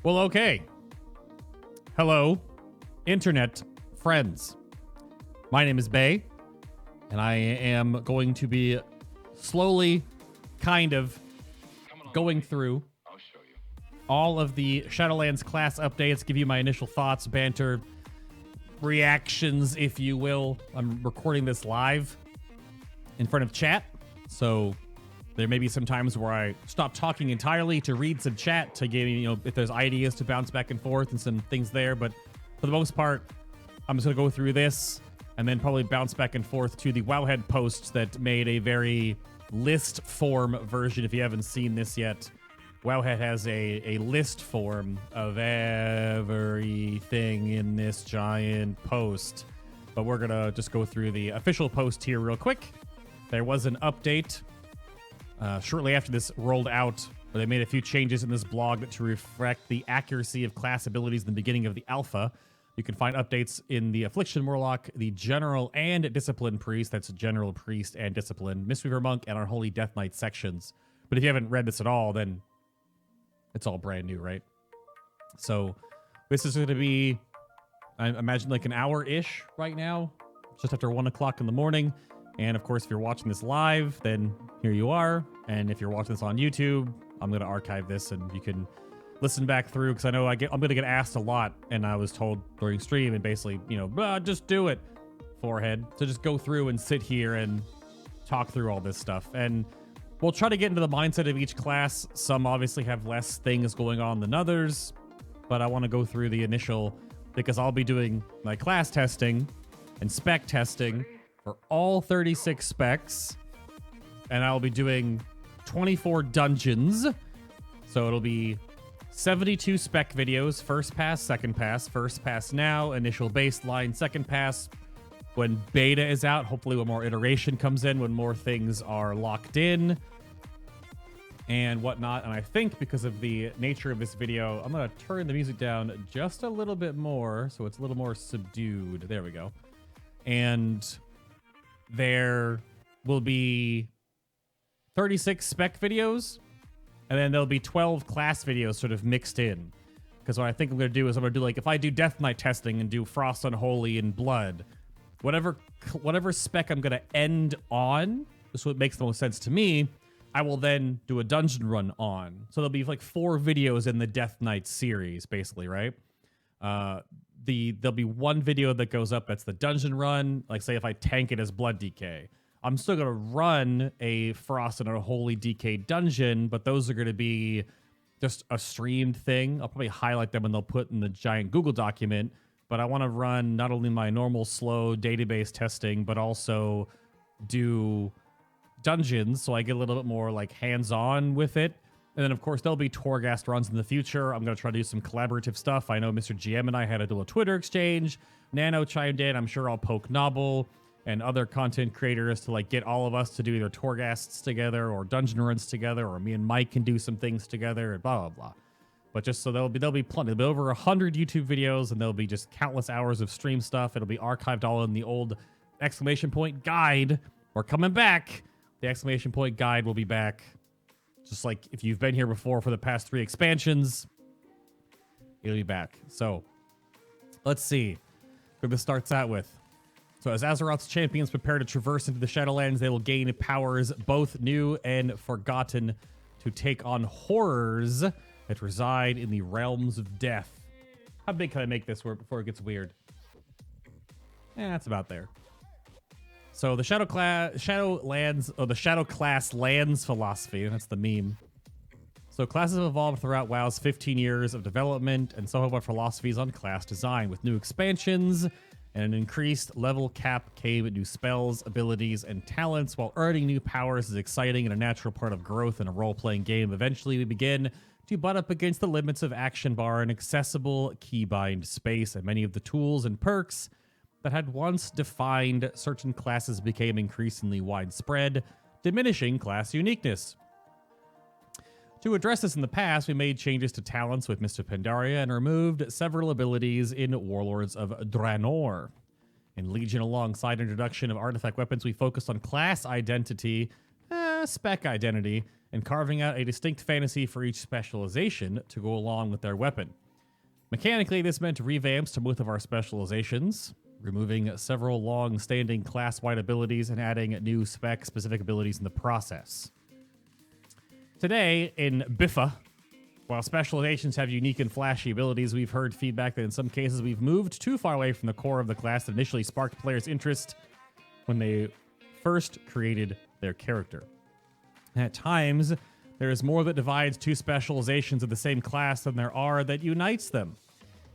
Well, okay. Hello, internet friends. My name is Bay, and I am going to be slowly, kind of, going through all of the Shadowlands class updates, give you my initial thoughts, banter, reactions, if you will. I'm recording this live in front of chat, so there may be some times where I stop talking entirely to read some chat to give, if there's ideas to bounce back and forth and some things there. But for the most part, I'm just going to go through this and then probably bounce back and forth to the Wowhead post that made a very list form version. If you haven't seen this yet, Wowhead has a list form of everything in this giant post. But we're going to just go through the official post here real quick. There was an update shortly after this rolled out, where they made a few changes in this blog to reflect the accuracy of class abilities in the beginning of the alpha. You can find updates in the Affliction Warlock, the General and Discipline Priest, that's General Priest and Discipline, Mistweaver Monk, and Unholy Death Knight sections. But if you haven't read this at all, then it's all brand new, right? So this is going to be, I imagine, like an hour-ish right now, just after 1 o'clock in the morning. And of course, if you're watching this live, then here you are. And if you're watching this on YouTube, I'm going to archive this and you can listen back through, because I know I'm going to get asked a lot. And I was told during stream and basically, just do it, forehead. So just go through and sit here and talk through all this stuff. And we'll try to get into the mindset of each class. Some obviously have less things going on than others, but I want to go through the initial, because I'll be doing my class testing and spec testing for all 36 specs, and I'll be doing 24 dungeons. So it'll be 72 spec videos, first pass, second pass now, initial baseline, second pass. When beta is out, hopefully when more iteration comes in, when more things are locked in and whatnot. And I think because of the nature of this video, I'm going to turn the music down just a little bit more so it's a little more subdued. There we go. And there will be 36 spec videos, and then there'll be 12 class videos sort of mixed in. Because what I think I'm going to do is I'm going to do, like, if I do Death Knight testing and do Frost Unholy and Blood, whatever spec I'm going to end on, this is what makes the most sense to me, I will then do a dungeon run on. So there'll be like 4 videos in the Death Knight series, basically, right? There'll be one video that goes up that's the dungeon run. Like, say if I tank it as Blood DK, I'm still going to run a Frost and a Holy DK dungeon, but those are going to be just a streamed thing. I'll probably highlight them and they'll put in the giant Google document. But I want to run not only my normal slow database testing, but also do dungeons, so I get a little bit more like hands-on with it. And then, of course, there'll be Torghast runs in the future. I'm going to try to do some collaborative stuff. I know Mr. GM and I had a little Twitter exchange. Nano chimed in. I'm sure I'll poke Nobble and other content creators to, like, get all of us to do either Torghasts together or dungeon runs together, or me and Mike can do some things together, and blah, blah, blah. But just so there'll be plenty. There'll be over 100 YouTube videos, and there'll be just countless hours of stream stuff. It'll be archived all in the old exclamation point guide. We're coming back. The exclamation point guide will be back. Just like if you've been here before for the past 3 expansions, it'll be back. So let's see where this starts out with. So as Azeroth's champions prepare to traverse into the Shadowlands, they will gain powers both new and forgotten to take on horrors that reside in the realms of death. How big can I make this before it gets weird? That's about there. So the Shadow Class lands philosophy, that's the meme. So classes have evolved throughout WoW's 15 years of development, and so have our philosophies on class design, with new expansions and an increased level cap came new spells, abilities, and talents. While earning new powers is exciting and a natural part of growth in a role-playing game, eventually we begin to butt up against the limits of action bar and accessible keybind space, and many of the tools and perks that had once defined certain classes became increasingly widespread, diminishing class uniqueness. To address this in the past, we made changes to talents with Mr. Pandaria and removed several abilities in Warlords of Draenor. In Legion, alongside introduction of artifact weapons, we focused on class identity spec identity and carving out a distinct fantasy for each specialization to go along with their weapon. Mechanically, this meant revamps to both of our specializations, removing several long-standing class-wide abilities and adding new spec-specific abilities in the process. Today, in Biffa, while specializations have unique and flashy abilities, we've heard feedback that in some cases we've moved too far away from the core of the class that initially sparked players' interest when they first created their character. At times, there is more that divides two specializations of the same class than there are that unites them.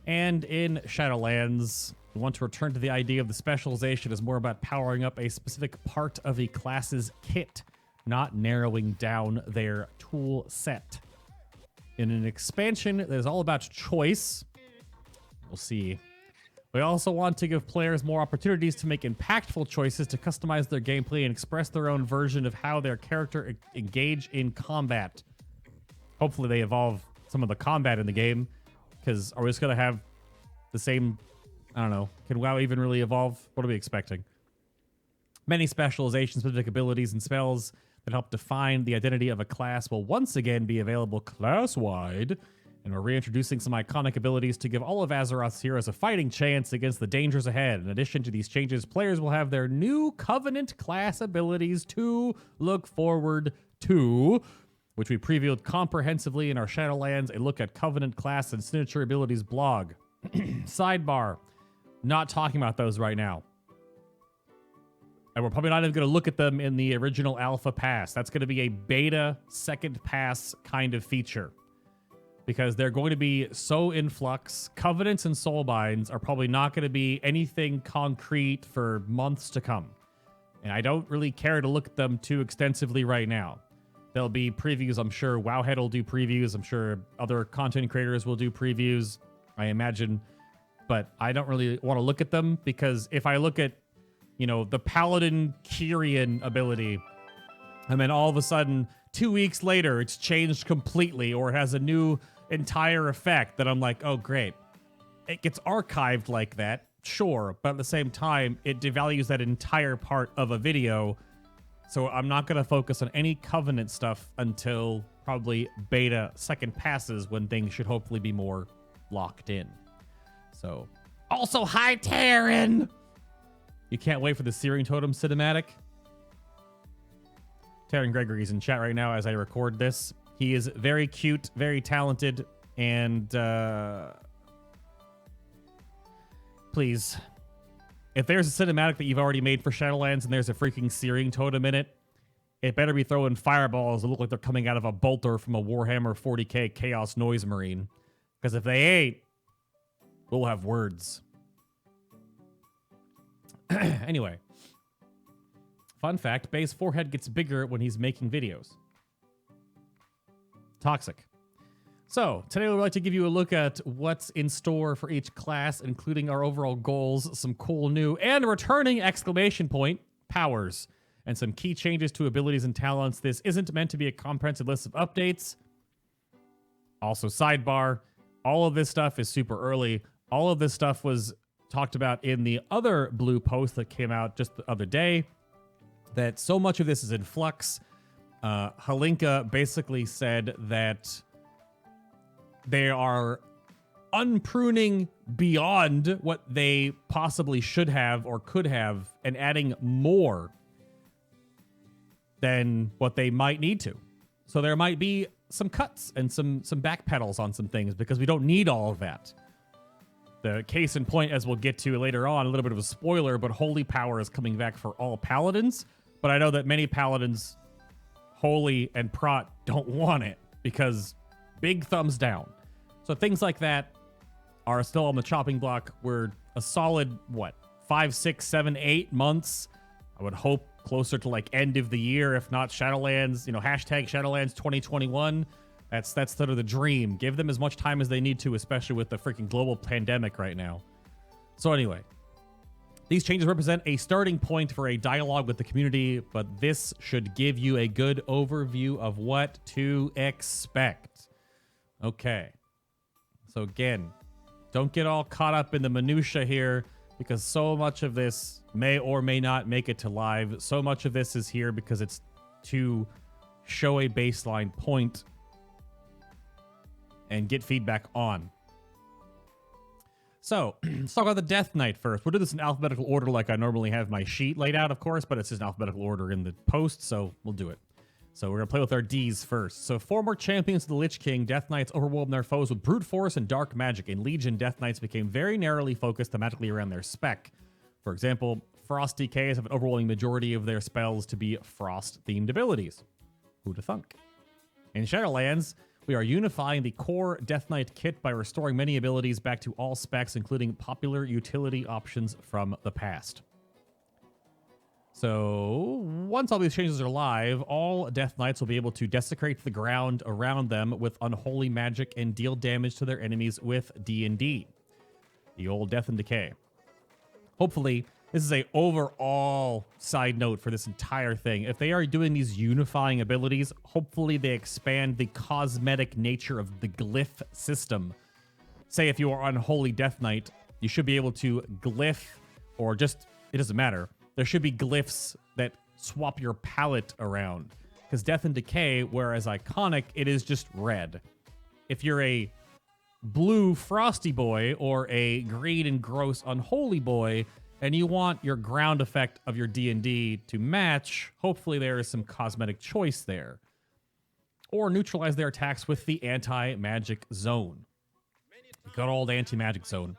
And in Shadowlands, we want to return to the idea of the specialization as more about powering up a specific part of a class's kit, not narrowing down their tool set. In an expansion that is all about choice, we'll see. We also want to give players more opportunities to make impactful choices to customize their gameplay and express their own version of how their character engage in combat. Hopefully they evolve some of the combat in the game, because are we just going to have the same, I don't know, can WoW even really evolve? What are we expecting? Many specialization specific abilities and spells that help define the identity of a class will once again be available class-wide, and we're reintroducing some iconic abilities to give all of Azeroth's heroes a fighting chance against the dangers ahead. In addition to these changes, players will have their new Covenant class abilities to look forward to, which we previewed comprehensively in our Shadowlands, a look at Covenant class and signature abilities blog. Sidebar, not talking about those right now. And we're probably not even going to look at them in the original alpha pass. That's going to be a beta second pass kind of feature, because they're going to be so in flux. Covenants and soulbinds are probably not going to be anything concrete for months to come. And I don't really care to look at them too extensively right now. There'll be previews, I'm sure. Wowhead will do previews. I'm sure other content creators will do previews, I imagine. But I don't really want to look at them, because if I look at, you know, the Paladin Kyrian ability, and then all of a sudden, 2 weeks later, it's changed completely, or it has a new entire effect that I'm like, oh, great. It gets archived like that, sure, but at the same time, it devalues that entire part of a video, so I'm not going to focus on any Covenant stuff until probably beta second passes, when things should hopefully be more locked in. So, also, hi, Taryn! You can't wait for the Searing Totem cinematic? Taryn Gregory's in chat right now as I record this. He is very cute, very talented, and please, if there's a cinematic that you've already made for Shadowlands and there's a freaking Searing Totem in it, it better be throwing fireballs that look like they're coming out of a bolter from a Warhammer 40k Chaos Noise Marine. Because if they ain't, we'll have words. Anyway. Fun fact, Bay's forehead gets bigger when he's making videos. Toxic. So, today we'd like to give you a look at what's in store for each class, including our overall goals, some cool new and returning exclamation point powers, and some key changes to abilities and talents. This isn't meant to be a comprehensive list of updates. Also, sidebar, all of this stuff is super early. All of this stuff was talked about in the other blue post that came out just the other day, that so much of this is in flux. Halinka basically said that they are unpruning beyond what they possibly should have or could have, and adding more than what they might need to. So there might be some cuts and some backpedals on some things, because we don't need all of that. The case in point, as we'll get to later on, a little bit of a spoiler, but Holy Power is coming back for all Paladins. But I know that many Paladins, Holy and Prot, don't want it, because big thumbs down. So things like that are still on the chopping block. We're a solid, 5, 6, 7, 8 months. I would hope closer to like end of the year, if not Shadowlands, hashtag Shadowlands 2021. That's sort of the dream. Give them as much time as they need to, especially with the freaking global pandemic right now. So anyway, these changes represent a starting point for a dialogue with the community, but this should give you a good overview of what to expect. Okay. So again, don't get all caught up in the minutia here, because so much of this may or may not make it to live. So much of this is here because it's too show a baseline point and get feedback on. So, let's talk about the Death Knight first. We'll do this in alphabetical order like I normally have my sheet laid out, of course, but it's just in alphabetical order in the post, so we'll do it. So we're going to play with our Ds first. So former champions of the Lich King, Death Knights overwhelmed their foes with brute force and dark magic. In Legion, Death Knights became very narrowly focused thematically around their spec. For example, Frost DKs have an overwhelming majority of their spells to be Frost-themed abilities. Who'da thunk? In Shadowlands, we are unifying the core Death Knight kit by restoring many abilities back to all specs, including popular utility options from the past. So, once all these changes are live, all Death Knights will be able to desecrate the ground around them with unholy magic and deal damage to their enemies with D&D. The old Death and Decay. Hopefully, this is a overall side note for this entire thing. If they are doing these unifying abilities, hopefully they expand the cosmetic nature of the glyph system. Say if you are Unholy Death Knight, you should be able to glyph, or just, it doesn't matter. There should be glyphs that swap your palette around. Because Death and Decay, whereas iconic, it is just red. If you're a blue Frosty Boy or a green and gross Unholy Boy, and you want your ground effect of your D&D to match, hopefully there is some cosmetic choice there. Or neutralize their attacks with the anti-magic zone. Good old anti-magic zone.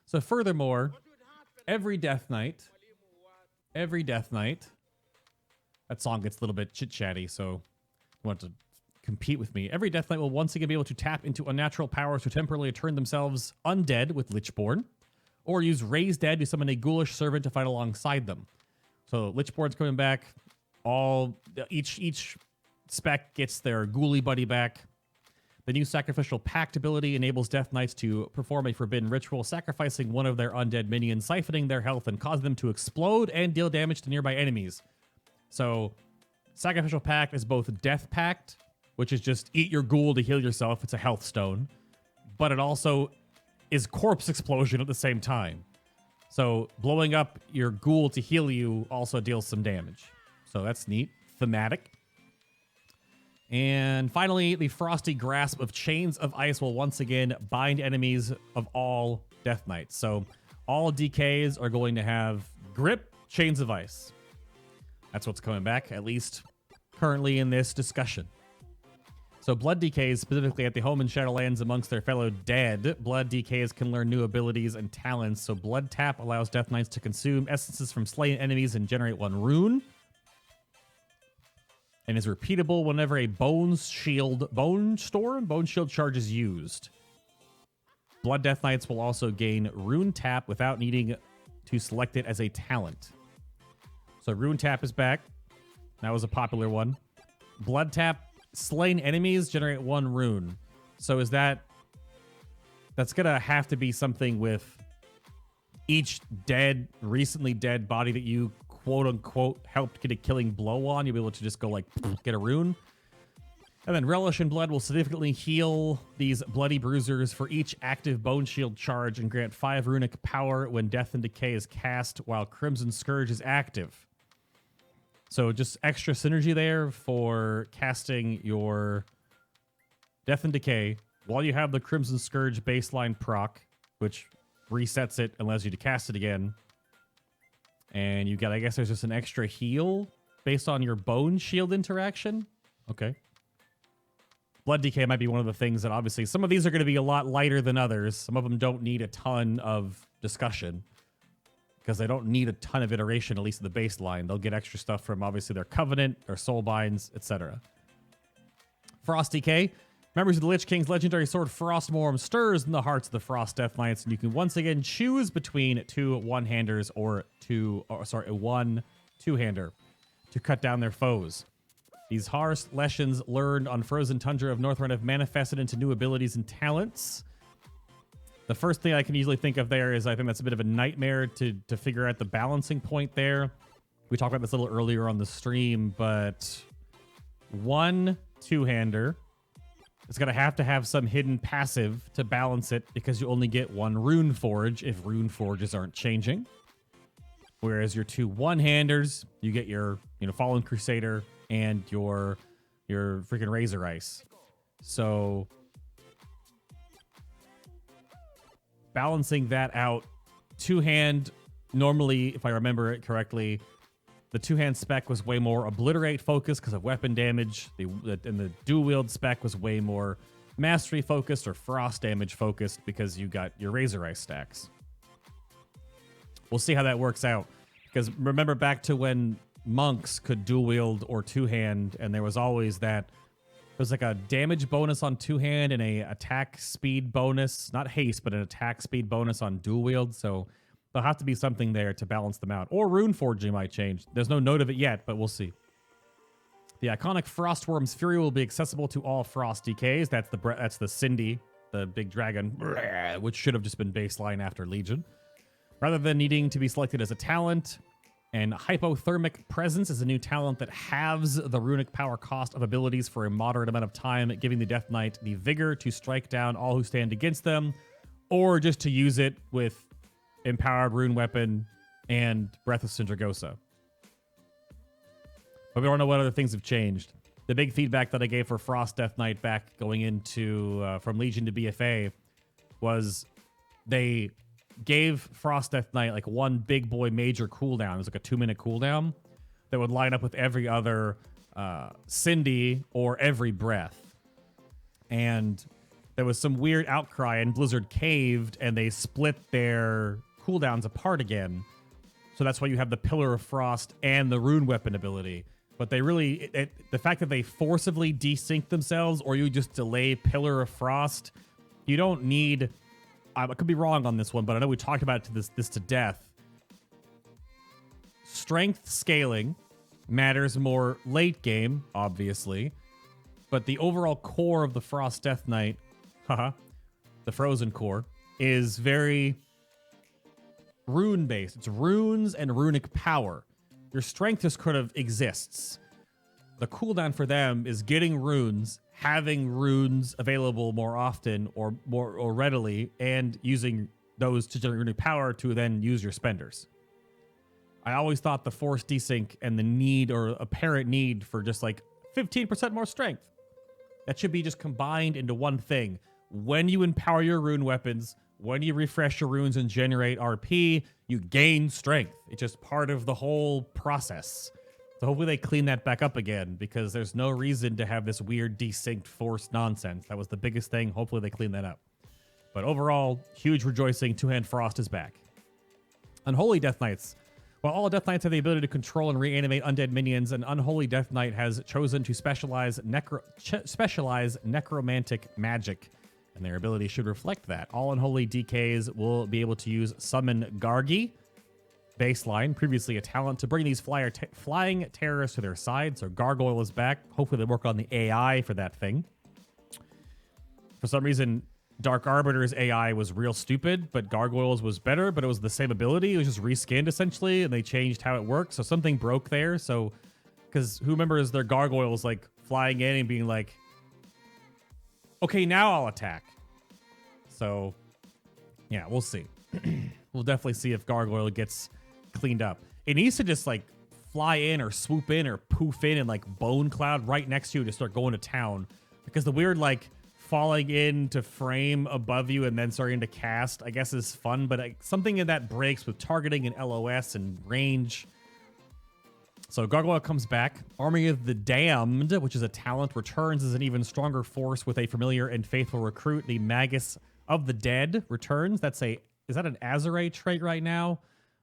So furthermore, every Death Knight, that song gets a little bit chit-chatty, so you want to compete with me. Every Death Knight will once again be able to tap into unnatural powers to temporarily turn themselves undead with Lichborn, or use Raise Dead to summon a ghoulish servant to fight alongside them. So Lichborn's coming back. Each spec gets their ghouly buddy back. The new Sacrificial Pact ability enables Death Knights to perform a forbidden ritual, sacrificing one of their undead minions, siphoning their health and causing them to explode and deal damage to nearby enemies. So Sacrificial Pact is both Death Pact, which is just eat your ghoul to heal yourself. It's a health stone. But it also is Corpse Explosion at the same time. So blowing up your ghoul to heal you also deals some damage. So that's neat. Thematic. And finally, the Frosty Grasp of Chains of Ice will once again bind enemies of all Death Knights. So all DKs are going to have Grip, Chains of Ice. That's what's coming back, at least currently in this discussion. So Blood DKs, specifically at the home in Shadowlands amongst their fellow dead, Blood DKs can learn new abilities and talents. So Blood Tap allows Death Knights to consume essences from slain enemies and generate one rune. And is repeatable whenever a Bone Shield charge is used. Blood Death Knights will also gain Rune Tap without needing to select it as a talent. So Rune Tap is back. That was a popular one. Blood Tap, slain enemies generate one rune. So is that's gonna have to be something with each recently dead body that you quote unquote helped get a killing blow on. You'll be able to just go like get a rune. And then Relish in Blood will significantly heal these bloody bruisers for each active Bone Shield charge and grant 5 runic power when Death and Decay is cast while Crimson Scourge is active. So just extra synergy there for casting your Death and Decay while you have the Crimson Scourge baseline proc, which resets it and allows you to cast it again. And you get, I guess there's just an extra heal based on your Bone Shield interaction. Okay. Blood Decay might be one of the things that obviously some of these are going to be a lot lighter than others. Some of them don't need a ton of discussion, because they don't need a ton of iteration, at least in the baseline. They'll get extra stuff from, obviously, their Covenant, their Soulbinds, etc. Frost DK. Members of the Lich King's legendary sword Frostmorn stirs in the hearts of the Frost Death Knights, and you can once again choose between 2 one-handers or one two-hander to cut down their foes. These harsh lessons learned on Frozen Tundra of Northrend have manifested into new abilities and talents. The first thing I can easily think of there is I think that's a bit of a nightmare to figure out the balancing point there. We talked about this a little earlier on the stream, but one two-hander is going to have some hidden passive to balance it, because you only get one Rune Forge if Rune Forges aren't changing. Whereas your 2 one-handers, you get your Fallen Crusader and your your freaking Razor Ice. So balancing that out, two-hand, normally, if I remember it correctly, the two-hand spec was way more obliterate focused because of weapon damage. And the dual-wield spec was way more mastery focused or frost damage focused because you got your Razor Ice stacks. We'll see how that works out. Because remember back to when monks could dual-wield or two-hand, and there was always that. It was like a damage bonus on two-hand and a attack speed bonus. Not haste, but an attack speed bonus on dual-wield. So there'll have to be something there to balance them out. Or rune forging might change. There's no note of it yet, but we'll see. The iconic Frostworm's Fury will be accessible to all Frost DKs. That's the Cindy, the big dragon, which should have just been baseline after Legion. Rather than needing to be selected as a talent, and Hypothermic Presence is a new talent that halves the runic power cost of abilities for a moderate amount of time, giving the Death Knight the vigor to strike down all who stand against them, or just to use it with Empowered Rune Weapon and Breath of Sindragosa. But we don't know what other things have changed. The big feedback that I gave for Frost Death Knight back going into from Legion to BFA was they gave Frost Death Knight like one big boy major cooldown. It was like a 2-minute cooldown that would line up with every other Cindy or every breath. And there was some weird outcry, and Blizzard caved, and they split their cooldowns apart again. So that's why you have the Pillar of Frost and the Rune Weapon ability. But they really, the fact that they forcibly desync themselves, or you just delay Pillar of Frost, you don't need. I could be wrong on this one, but I know we talked about this to death. Strength scaling matters more late game, obviously, but the overall core of the Frost Death Knight, the Frozen core, is very rune-based. It's runes and runic power. Your strength just kind of exists. The cooldown for them is getting runes, having runes available more often or readily, and using those to generate runic power to then use your spenders. I always thought the force desync and the need or apparent need for just like 15% more strength, that should be just combined into one thing. When you empower your rune weapons, when you refresh your runes and generate RP, you gain strength. It's just part of the whole process. So hopefully they clean that back up again, because there's no reason to have this weird desynced force nonsense. That was the biggest thing. Hopefully they clean that up. But overall, huge rejoicing. Two-Hand Frost is back. Unholy Death Knights. While all Death Knights have the ability to control and reanimate undead minions, an Unholy Death Knight has chosen to specialize necromantic magic, and their ability should reflect that. All Unholy DKs will be able to use Summon Gargi, baseline, previously a talent, to bring these flying terrorists to their side. So Gargoyle is back. Hopefully they work on the AI for that thing. For some reason, Dark Arbiter's AI was real stupid, but Gargoyle's was better, but it was the same ability. It was just reskinned, essentially, and they changed how it worked. So something broke there. So, because who remembers their Gargoyles, like, flying in and being like, okay, now I'll attack. So, yeah, we'll see. We'll definitely see if Gargoyle gets cleaned up. It needs to just, like, fly in or swoop in or poof in and, like, Bone Cloud right next to you to start going to town. Because the weird, like, falling into frame above you and then starting to cast, I guess, is fun, but something in that breaks with targeting and LOS and range. So Gargoyle comes back. Army of the Damned, which is a talent, returns as an even stronger force with a familiar and faithful recruit. The Magus of the Dead returns. Is that an Azure trait right now?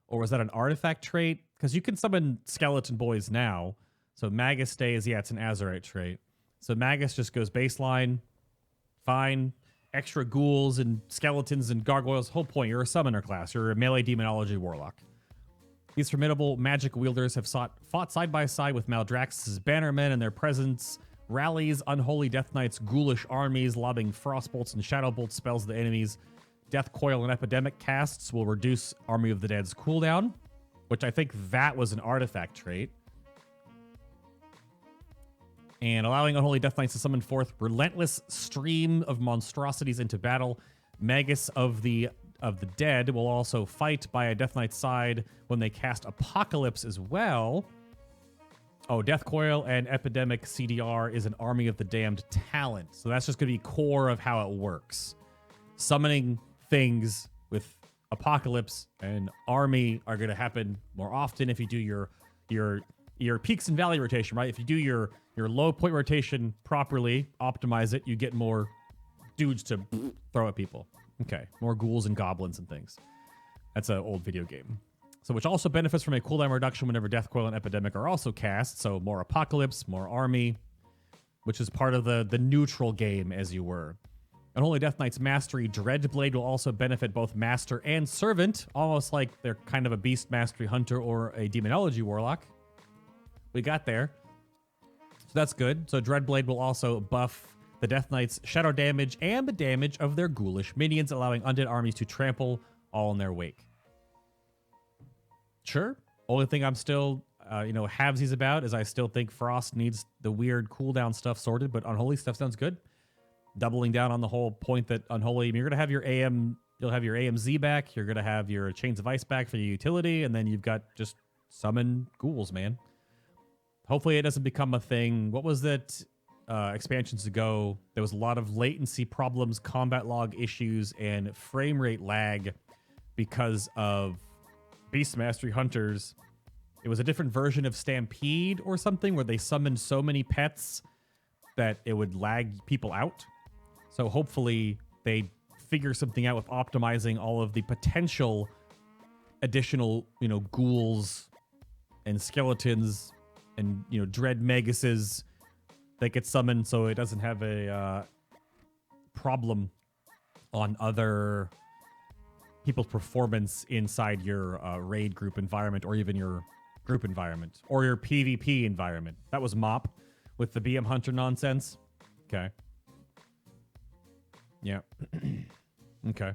Or is that an artifact trait? Because you can summon skeleton boys now. So Magus stays, yeah, it's an Azure trait. So Magus just goes baseline. Fine. Extra ghouls and skeletons and gargoyles. Whole point, you're a summoner class. You're a melee demonology warlock. These formidable magic wielders have fought side by side with Maldraxxus' bannermen, and their presence rallies Unholy Death Knights' ghoulish armies, lobbing frostbolts and shadowbolt spells at the enemies. Death Coil and Epidemic casts will reduce Army of the Dead's cooldown, which I think that was an artifact trait. And allowing Unholy Death Knights to summon forth relentless stream of monstrosities into battle. Magus of the Dead will also fight by a Death Knight's side when they cast Apocalypse as well. Oh, Death Coil and Epidemic CDR is an Army of the Damned talent. So that's just going to be core of how it works. Summoning things with Apocalypse and Army are going to happen more often if you do your peaks and valley rotation, right? If you do your low point rotation properly, optimize it, you get more dudes to throw at people. Okay, more ghouls and goblins and things. That's an old video game. So which also benefits from a cooldown reduction whenever Death Coil and Epidemic are also cast. So more Apocalypse, more Army, which is part of the neutral game, as you were. Unholy Death Knight's Mastery Dreadblade will also benefit both Master and Servant, almost like they're kind of a Beast Mastery Hunter or a Demonology Warlock. We got there. So that's good. So Dreadblade will also buff the Death Knight's shadow damage and the damage of their ghoulish minions, allowing undead armies to trample all in their wake. Sure. Only thing I'm still, halvesies about is I still think Frost needs the weird cooldown stuff sorted, but Unholy stuff sounds good. Doubling down on the whole point that Unholy, you're going to have your you'll have your AMZ back, you're going to have your Chains of Ice back for your utility, and then you've got just summon ghouls, man. Hopefully it doesn't become a thing. What was that expansions ago? There was a lot of latency problems, combat log issues, and frame rate lag because of Beast Mastery Hunters. It was a different version of Stampede or something where they summoned so many pets that it would lag people out. So hopefully they figure something out with optimizing all of the potential additional, ghouls and skeletons and, dread maguses that get summoned so it doesn't have a problem on other people's performance inside your raid group environment or even your group environment or your PvP environment. That was MOP with the BM Hunter nonsense. Okay. Yeah. Okay.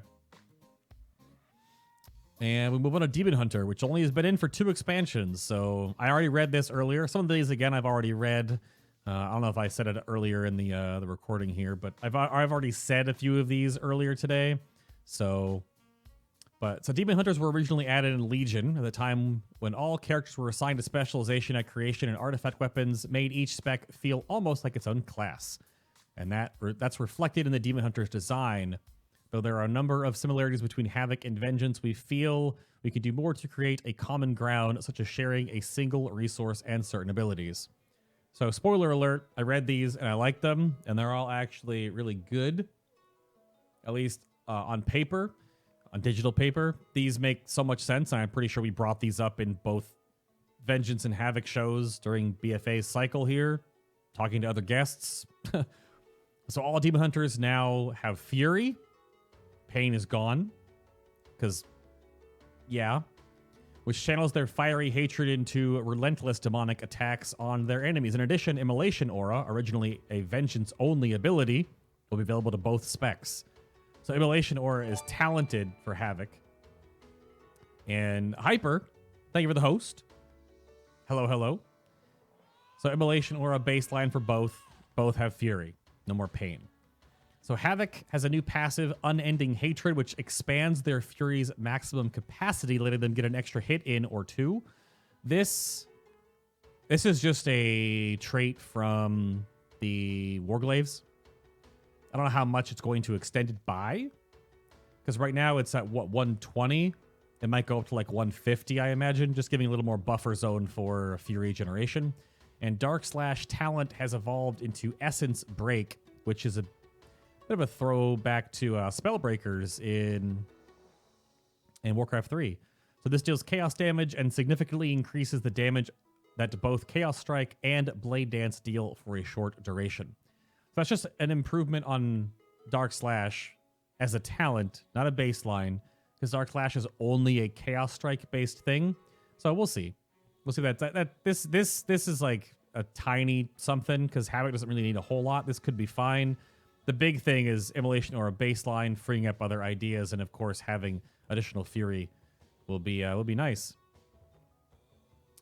And we move on to Demon Hunter, which only has been in for 2 expansions. So I already read this earlier. Some of these, again, I've already read. I don't know if I said it earlier in the recording here, but I've already said a few of these earlier today. So Demon Hunters were originally added in Legion at the time when all characters were assigned a specialization at creation, and artifact weapons made each spec feel almost like its own class. And that's reflected in the Demon Hunter's design. Though there are a number of similarities between Havoc and Vengeance, we feel we could do more to create a common ground, such as sharing a single resource and certain abilities. So, spoiler alert, I read these and I like them, and they're all actually really good, at least on paper. On digital paper, these make so much sense, and I'm pretty sure we brought these up in both Vengeance and Havoc shows during BFA's cycle here, talking to other guests. So all Demon Hunters now have Fury. Pain is gone. Because, yeah. Which channels their fiery hatred into relentless demonic attacks on their enemies. In addition, Immolation Aura, originally a Vengeance-only ability, will be available to both specs. So Immolation Aura is talented for Havoc. And Hyper, thank you for the host. Hello, hello. So Immolation Aura baseline for both. Both have Fury. No more pain. So Havoc has a new passive, Unending Hatred, which expands their Fury's maximum capacity, letting them get an extra hit in or 2. This is just a trait from the Warglaves. I don't know how much it's going to extend it by, because right now it's at, 120? It might go up to like 150, I imagine, just giving a little more buffer zone for Fury generation. And Dark Slash talent has evolved into Essence Break, which is a bit of a throwback to Spellbreakers in Warcraft 3. So this deals chaos damage and significantly increases the damage that both Chaos Strike and Blade Dance deal for a short duration. So that's just an improvement on Dark Slash as a talent, not a baseline, because Dark Slash is only a Chaos Strike based thing. So we'll see. We'll see that this is like a tiny something, because Havoc doesn't really need a whole lot. This could be fine. The big thing is Immolation or a baseline, freeing up other ideas, and of course having additional Fury will be nice.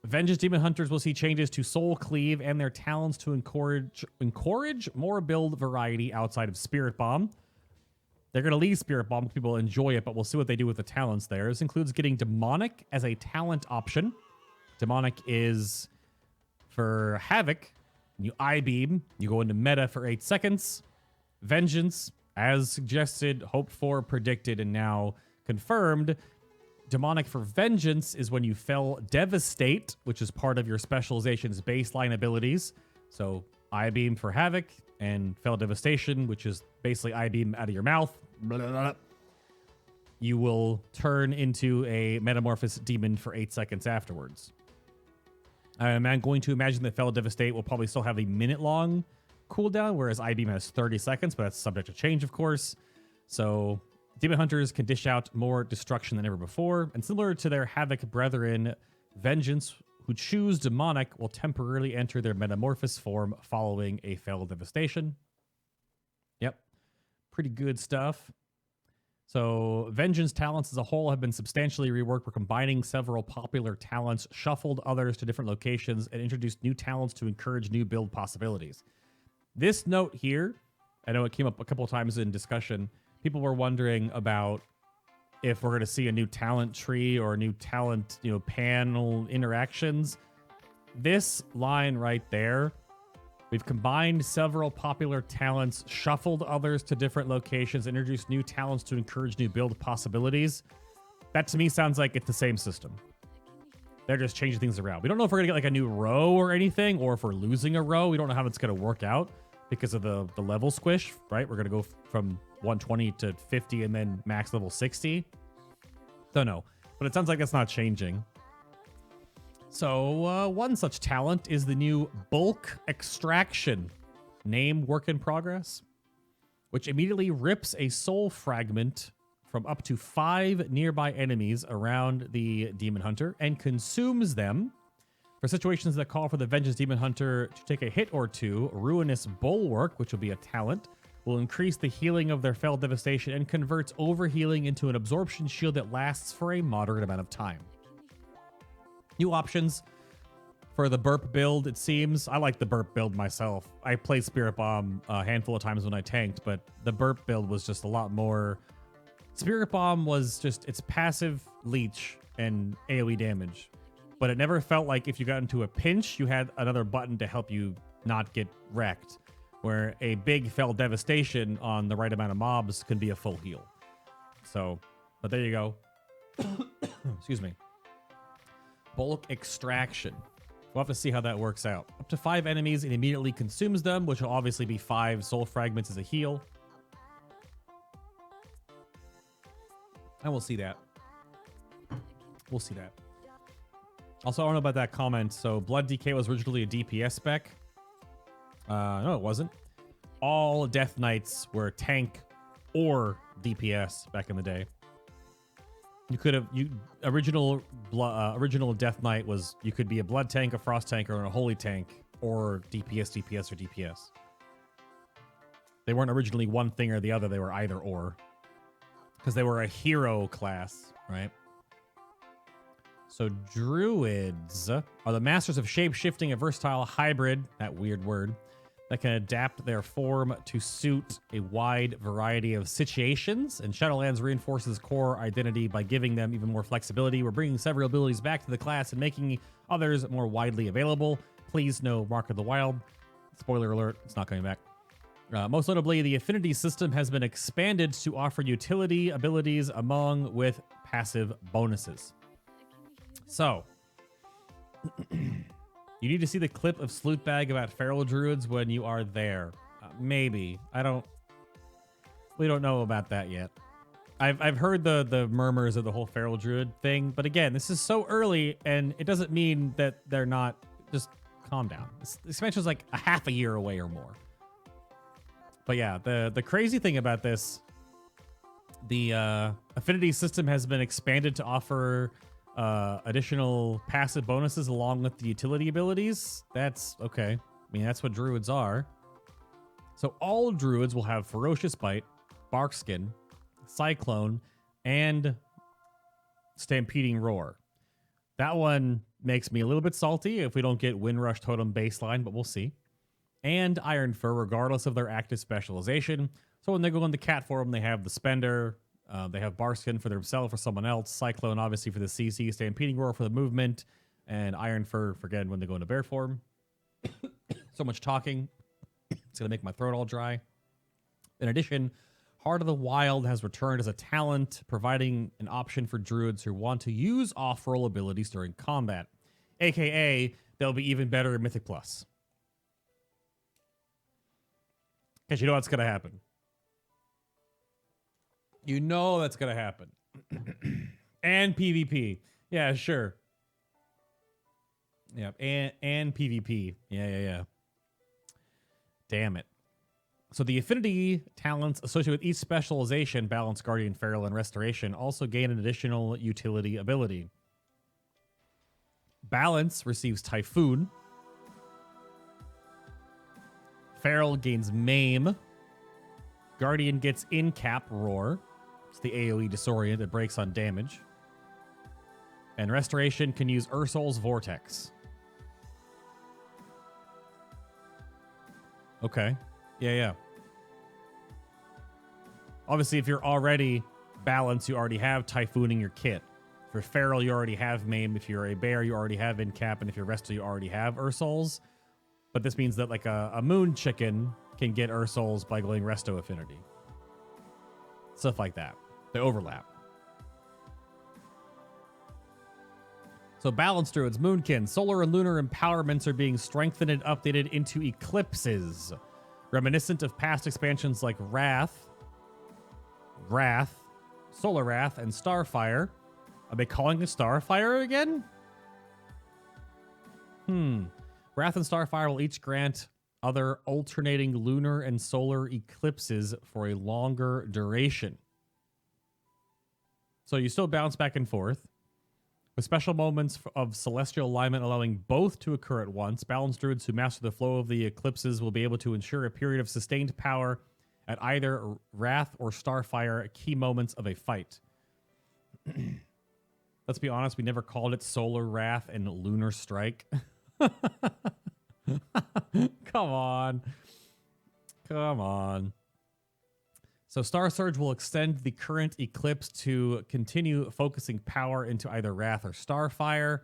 Vengeance Demon Hunters will see changes to Soul Cleave and their talents to encourage more build variety outside of Spirit Bomb. They're going to leave Spirit Bomb, people enjoy it, but we'll see what they do with the talents there. This includes getting Demonic as a talent option. Demonic is For Havoc, you I-beam, you go into meta for 8 seconds. Vengeance, as suggested, hoped for, predicted, and now confirmed. Demonic for Vengeance is when you Fel Devastate, which is part of your specialization's baseline abilities. So I-beam for Havoc and Fel Devastation, which is basically I-beam out of your mouth. Blah, blah, blah. You will turn into a Metamorphosis Demon for 8 seconds afterwards. I'm going to imagine that Fel Devastate will probably still have a minute-long cooldown, whereas I-beam has 30 seconds, but that's subject to change, of course. So Demon Hunters can dish out more destruction than ever before, and similar to their Havoc brethren, Vengeance, who choose Demonic, will temporarily enter their Metamorphosis form following a Fel Devastation. Yep, pretty good stuff. So Vengeance talents as a whole have been substantially reworked. We're combining several popular talents, shuffled others to different locations, and introduced new talents to encourage new build possibilities. This note here, I know it came up a couple of times in discussion. People were wondering about if we're going to see a new talent tree or a new talent, panel interactions. This line right there, we've combined several popular talents, shuffled others to different locations, introduced new talents to encourage new build possibilities. That to me sounds like it's the same system. They're just changing things around. We don't know if we're going to get like a new row or anything, or if we're losing a row. We don't know how it's going to work out because of the level squish, right? We're going to go from 120 to 50 and then max level 60. Don't know. But it sounds like that's not changing. So one such talent is the new Bulk Extraction, name work in progress, which immediately rips a soul fragment from up to 5 nearby enemies around the Demon Hunter and consumes them. For situations that call for the Vengeance Demon Hunter to take a hit or two, Ruinous Bulwark, which will be a talent, will increase the healing of their Fel Devastation and converts overhealing into an absorption shield that lasts for a moderate amount of time. New options for the burp build, it seems. I like the burp build myself. I played Spirit Bomb a handful of times when I tanked, but the burp build was just a lot more... Spirit Bomb was just its passive leech and AoE damage, but it never felt like if you got into a pinch, you had another button to help you not get wrecked, where a big Fel Devastation on the right amount of mobs can be a full heal. So, but there you go. Excuse me. Bulk Extraction. We'll have to see how that works out. Up to 5 enemies, it immediately consumes them, which will obviously be 5 soul fragments as a heal. And we'll see that. We'll see that. Also, I don't know about that comment. So, Blood DK was originally a DPS spec. No, it wasn't. All Death Knights were tank or DPS back in the day. You could have original Death Knight was you could be a blood tank, a frost tank, or a holy tank, or DPS, DPS, or DPS. They weren't originally one thing or the other. They were either or, because they were a hero class, right? So Druids are the masters of shape-shifting, a versatile hybrid, that weird word, that can adapt their form to suit a wide variety of situations. And Shadowlands reinforces core identity by giving them even more flexibility. We're bringing several abilities back to the class and making others more widely available. Please know Mark of the Wild. Spoiler alert, it's not coming back. Most notably, the affinity system has been expanded to offer utility abilities along with passive bonuses. So, you need to see the clip of Slootbag about feral druids when you are there. Maybe. We don't know about that yet. I've heard the murmurs of the whole feral druid thing, but again, this is so early, and it doesn't mean that they're not. Just calm down. This expansion's like a half a year away or more. But yeah, the crazy thing about this, the affinity system has been expanded to offer additional passive bonuses along with the utility abilities. That's okay. I mean, that's what druids are. So all druids will have Ferocious Bite, Barkskin, Cyclone, and Stampeding Roar. That one makes me a little bit salty if we don't get Windrush Totem baseline, but we'll see. And Iron Fur, regardless of their active specialization. So when they go in the cat form, they have the Spender, they have Barkskin for themselves or someone else, Cyclone obviously for the CC, Stampeding Roar for the movement, and Iron Fur, forget when they go into bear form. So much talking. It's going to make my throat all dry. In addition, Heart of the Wild has returned as a talent, providing an option for druids who want to use off-roll abilities during combat. AKA, they'll be even better in Mythic Plus. Because you know what's going to happen. You know that's going to happen. And PvP. Yeah, sure. Yeah, and PvP. Yeah. Damn it. So the affinity talents associated with each specialization, Balance, Guardian, Feral, and Restoration, also gain an additional utility ability. Balance receives Typhoon. Feral gains Maim. Guardian gets In-Cap Roar. It's the AoE Disorient that breaks on damage. And Restoration can use Ursol's Vortex. Okay. Yeah. Obviously, if you're already Balanced, you already have Typhooning your kit. For Feral, you already have Maim. If you're a Bear, you already have In-Cap. And if you're Resto, you already have Ursol's. But this means that like a Moon Chicken can get Ursol's by going Resto Affinity. Stuff like that. They overlap. So Balanced Druids, Moonkin, Solar and Lunar Empowerments are being strengthened and updated into Eclipses. Reminiscent of past expansions like Wrath, Solar Wrath, and Starfire. Are they calling it Starfire again? Wrath and Starfire will each grant other alternating lunar and solar eclipses for a longer duration. So you still bounce back and forth, with special moments of celestial alignment allowing both to occur at once. Balanced Druids who master the flow of the eclipses will be able to ensure a period of sustained power at either Wrath or Starfire key moments of a fight. Let's be honest, we never called it Solar Wrath and Lunar Strike. Come on. So Star Surge will extend the current eclipse to continue focusing power into either Wrath or Starfire.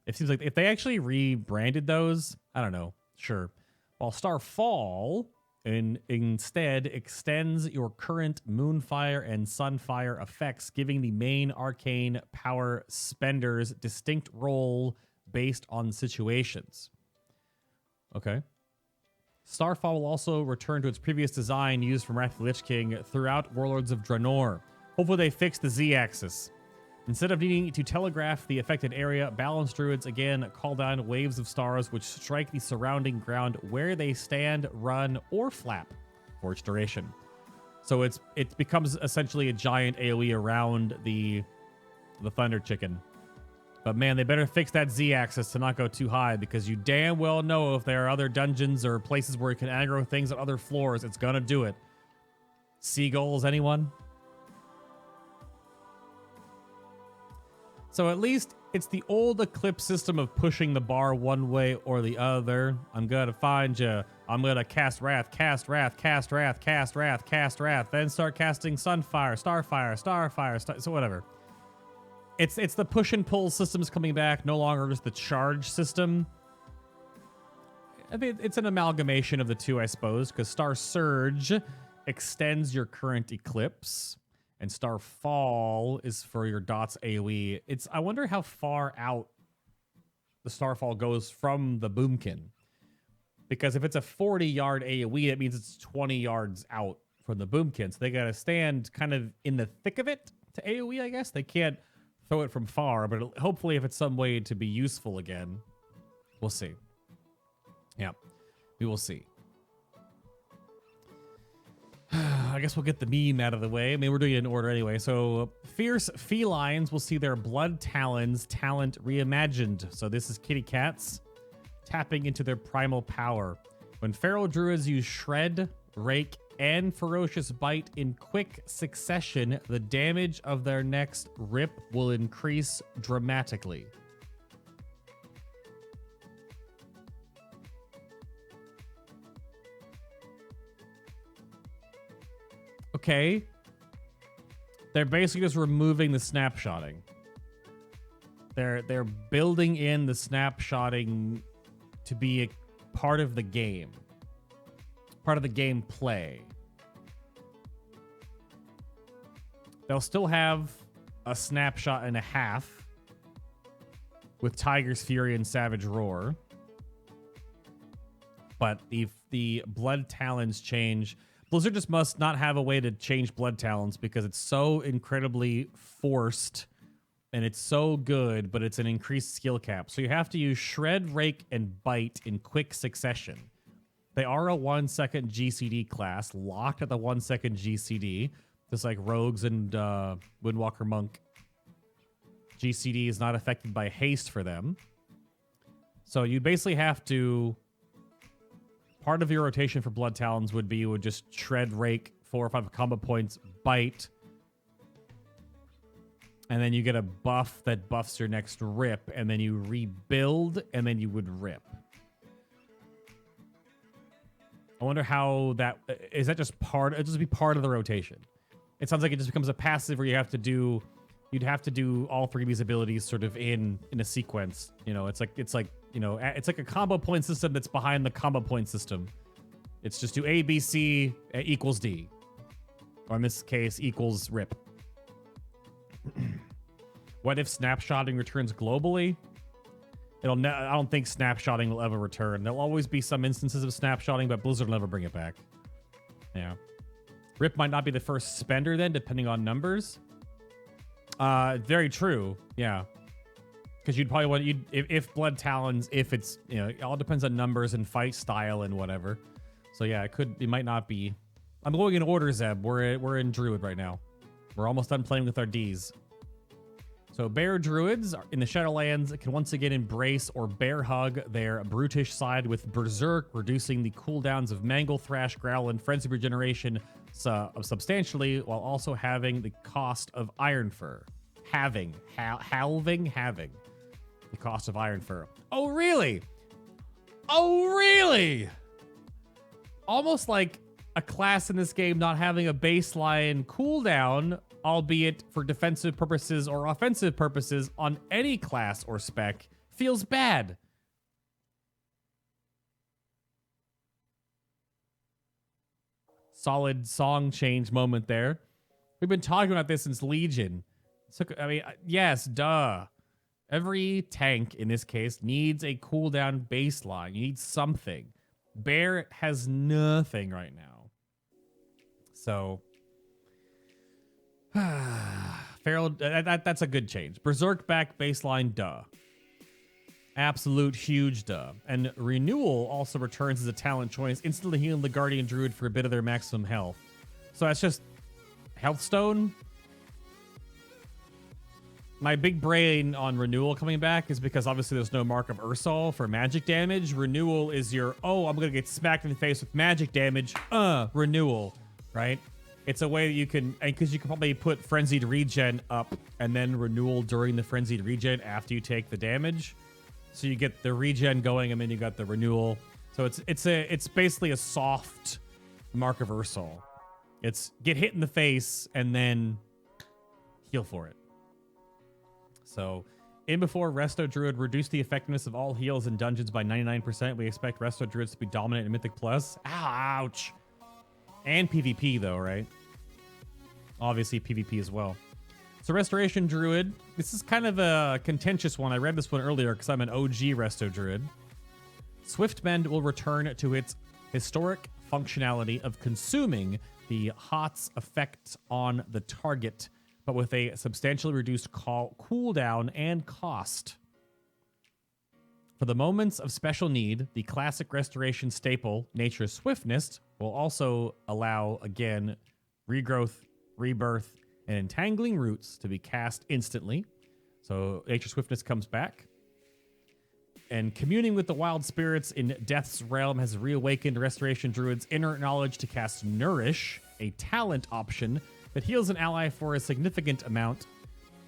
It seems like if they actually rebranded those, I don't know, sure. While Starfall instead extends your current Moonfire and Sunfire effects, giving the main arcane power spenders distinct role based on situations. Okay. Starfall will also return to its previous design used from Wrath of the Lich King throughout Warlords of Draenor. Hopefully they fix the Z-axis. Instead of needing to telegraph the affected area, Balanced Druids again call down waves of stars which strike the surrounding ground where they stand, run, or flap for its duration. So it becomes essentially a giant AoE around the Thunder Chicken. But man, they better fix that Z-axis to not go too high, because you damn well know if there are other dungeons or places where you can aggro things on other floors, it's gonna do it. Seagulls, anyone? So at least it's the old Eclipse system of pushing the bar one way or the other. I'm gonna find you. I'm gonna cast Wrath, cast Wrath, cast Wrath, cast Wrath, cast Wrath, then start casting Sunfire, Starfire, so whatever. It's the push and pull systems coming back, no longer just the charge system. I mean, it's an amalgamation of the two, I suppose, because Star Surge extends your current eclipse, and Starfall is for your dots AoE. I wonder how far out the Starfall goes from the Boomkin. Because if it's a 40-yard AoE, that means it's 20 yards out from the Boomkin. So they got to stand kind of in the thick of it to AoE, I guess. They can't throw it from far, but hopefully if it's some way to be useful again, we'll see. Yeah, we will see. I guess we'll get the meme out of the way. I mean, we're doing it in order anyway. So Fierce Felines will see their Blood Talons talent reimagined. So this is kitty cats tapping into their primal power. When Feral Druids use Shred, Rake, and Ferocious Bite in quick succession, the damage of their next rip will increase dramatically. Okay. They're basically just removing the snapshotting. They're building in the snapshotting to be part of the game, part of the gameplay. They'll still have a snapshot and a half with Tiger's Fury and Savage Roar. But if the Blood Talons change, Blizzard just must not have a way to change Blood Talons because it's so incredibly forced and it's so good, but it's an increased skill cap. So you have to use Shred, Rake, and Bite in quick succession. They are a 1-second GCD class, locked at the 1-second GCD, just like Rogues and Windwalker Monk. GCD is not affected by haste for them. So you basically have to... Part of your rotation for Blood Talons would be you would just Shred, Rake, 4 or 5 combo points, Bite, and then you get a buff that buffs your next Rip, and then you rebuild, and then you would Rip. I wonder how that... Is that just part... It'd just be part of the rotation. It sounds like it just becomes a passive where you have to do... You'd have to do all 3 of these abilities sort of in a sequence. You know, it's like you know, it's like a combo point system that's behind the combo point system. It's just do A, B, C equals D. Or in this case, equals Rip. What if snapshotting returns globally? I don't think snapshotting will ever return. There'll always be some instances of snapshotting, but Blizzard will never bring it back. Yeah. Rip might not be the first spender then, depending on numbers. Very true. Yeah. Because you'd probably want if Blood Talons, if it's, you know, it all depends on numbers and fight style and whatever. So yeah, it might not be. I'm going in order, Zeb. We're in Druid right now. We're almost done playing with our Ds. So Bear Druids in the Shadowlands can once again embrace or bear hug their brutish side with Berserk, reducing the cooldowns of Mangle, Thrash, Growl, and Frenzy Regeneration substantially, while also having the cost of Iron Fur. Halving the cost of Iron Fur. Oh, really? Oh, really? Almost like a class in this game not having a baseline cooldown, albeit for defensive purposes or offensive purposes on any class or spec, feels bad. Solid song change moment there. We've been talking about this since Legion. So, I mean, yes, duh. Every tank, in this case, needs a cooldown baseline. You need something. Bear has nothing right now. So, Feral, that's a good change. Berserk back baseline, duh. Absolute huge duh. And Renewal also returns as a talent choice, instantly healing the Guardian Druid for a bit of their maximum health. So that's just Healthstone. My big brain on Renewal coming back is because obviously there's no Mark of Ursol for magic damage. Renewal is your, oh, I'm going to get smacked in the face with magic damage. Renewal, right? It's a way that you can, and because you can probably put Frenzied Regen up and then Renewal during the Frenzied Regen after you take the damage. So you get the regen going and then you got the renewal. So it's basically a soft Mark of Ursol. It's get hit in the face and then heal for it. So in before Resto Druid reduced the effectiveness of all heals in dungeons by 99%. We expect Resto Druids to be dominant in Mythic Plus. Ouch. And PvP though, right? Obviously PvP as well. So Restoration Druid, this is kind of a contentious one. I read this one earlier because I'm an OG Resto Druid. Swift Bend will return to its historic functionality of consuming the HOTS effect on the target, but with a substantially reduced cooldown and cost. For the moments of special need, the classic Restoration staple, Nature's Swiftness, will also allow, again, Regrowth, Rebirth, and Entangling Roots to be cast instantly. So Nature's Swiftness comes back. And communing with the wild spirits in Death's Realm has reawakened Restoration Druid's inner knowledge to cast Nourish, a talent option that heals an ally for a significant amount.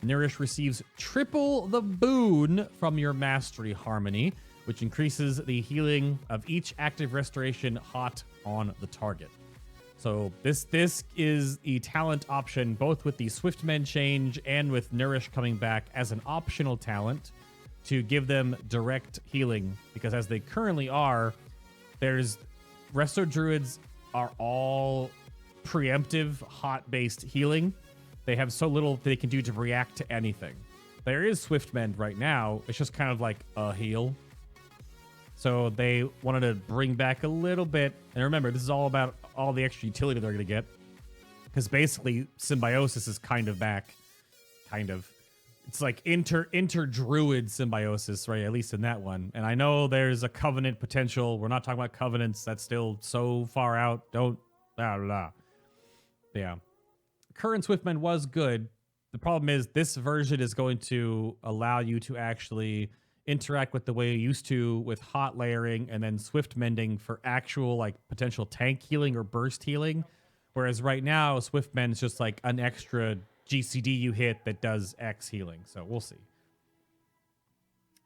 Nourish receives triple the boon from your Mastery Harmony, which increases the healing of each active restoration hot on the target. So this is the talent option, both with the Swiftmen change and with Nourish coming back as an optional talent to give them direct healing, because as they currently are, There's Resto Druids are all preemptive hot-based healing. They have so little they can do to react to anything. There is Swiftmend right now. It's just kind of like a heal. So they wanted to bring back a little bit. And remember, this is all about all the extra utility they're going to get. Because basically, Symbiosis is kind of back. Kind of. It's like inter-druid symbiosis, right? At least in that one. And I know there's a covenant potential. We're not talking about covenants. That's still so far out. Don't... Blah, blah. Yeah. Current Swiftmend was good. The problem is this version is going to allow you to actually interact with the way you used to with hot layering and then swift mending for actual like potential tank healing or burst healing. Whereas right now, swift mend is just like an extra GCD you hit that does X healing. So we'll see.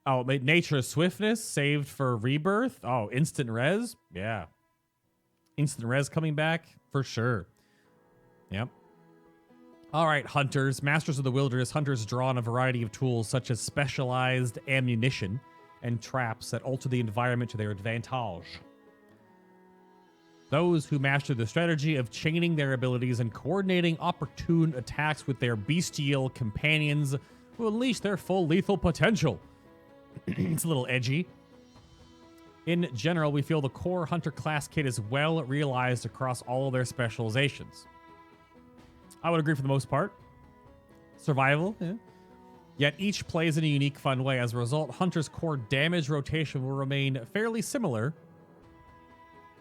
Oh, Nature Swiftness saved for Rebirth. Oh, instant res. Yeah. Instant res coming back for sure. Yep. All right, hunters, masters of the wilderness, hunters draw on a variety of tools such as specialized ammunition and traps that alter the environment to their advantage. Those who master the strategy of chaining their abilities and coordinating opportune attacks with their bestial companions will unleash their full lethal potential. It's a little edgy. In general, we feel the core hunter class kit is well realized across all of their specializations. I would agree for the most part. Survival, yeah. Yet each plays in a unique, fun way. As a result, Hunter's core damage rotation will remain fairly similar,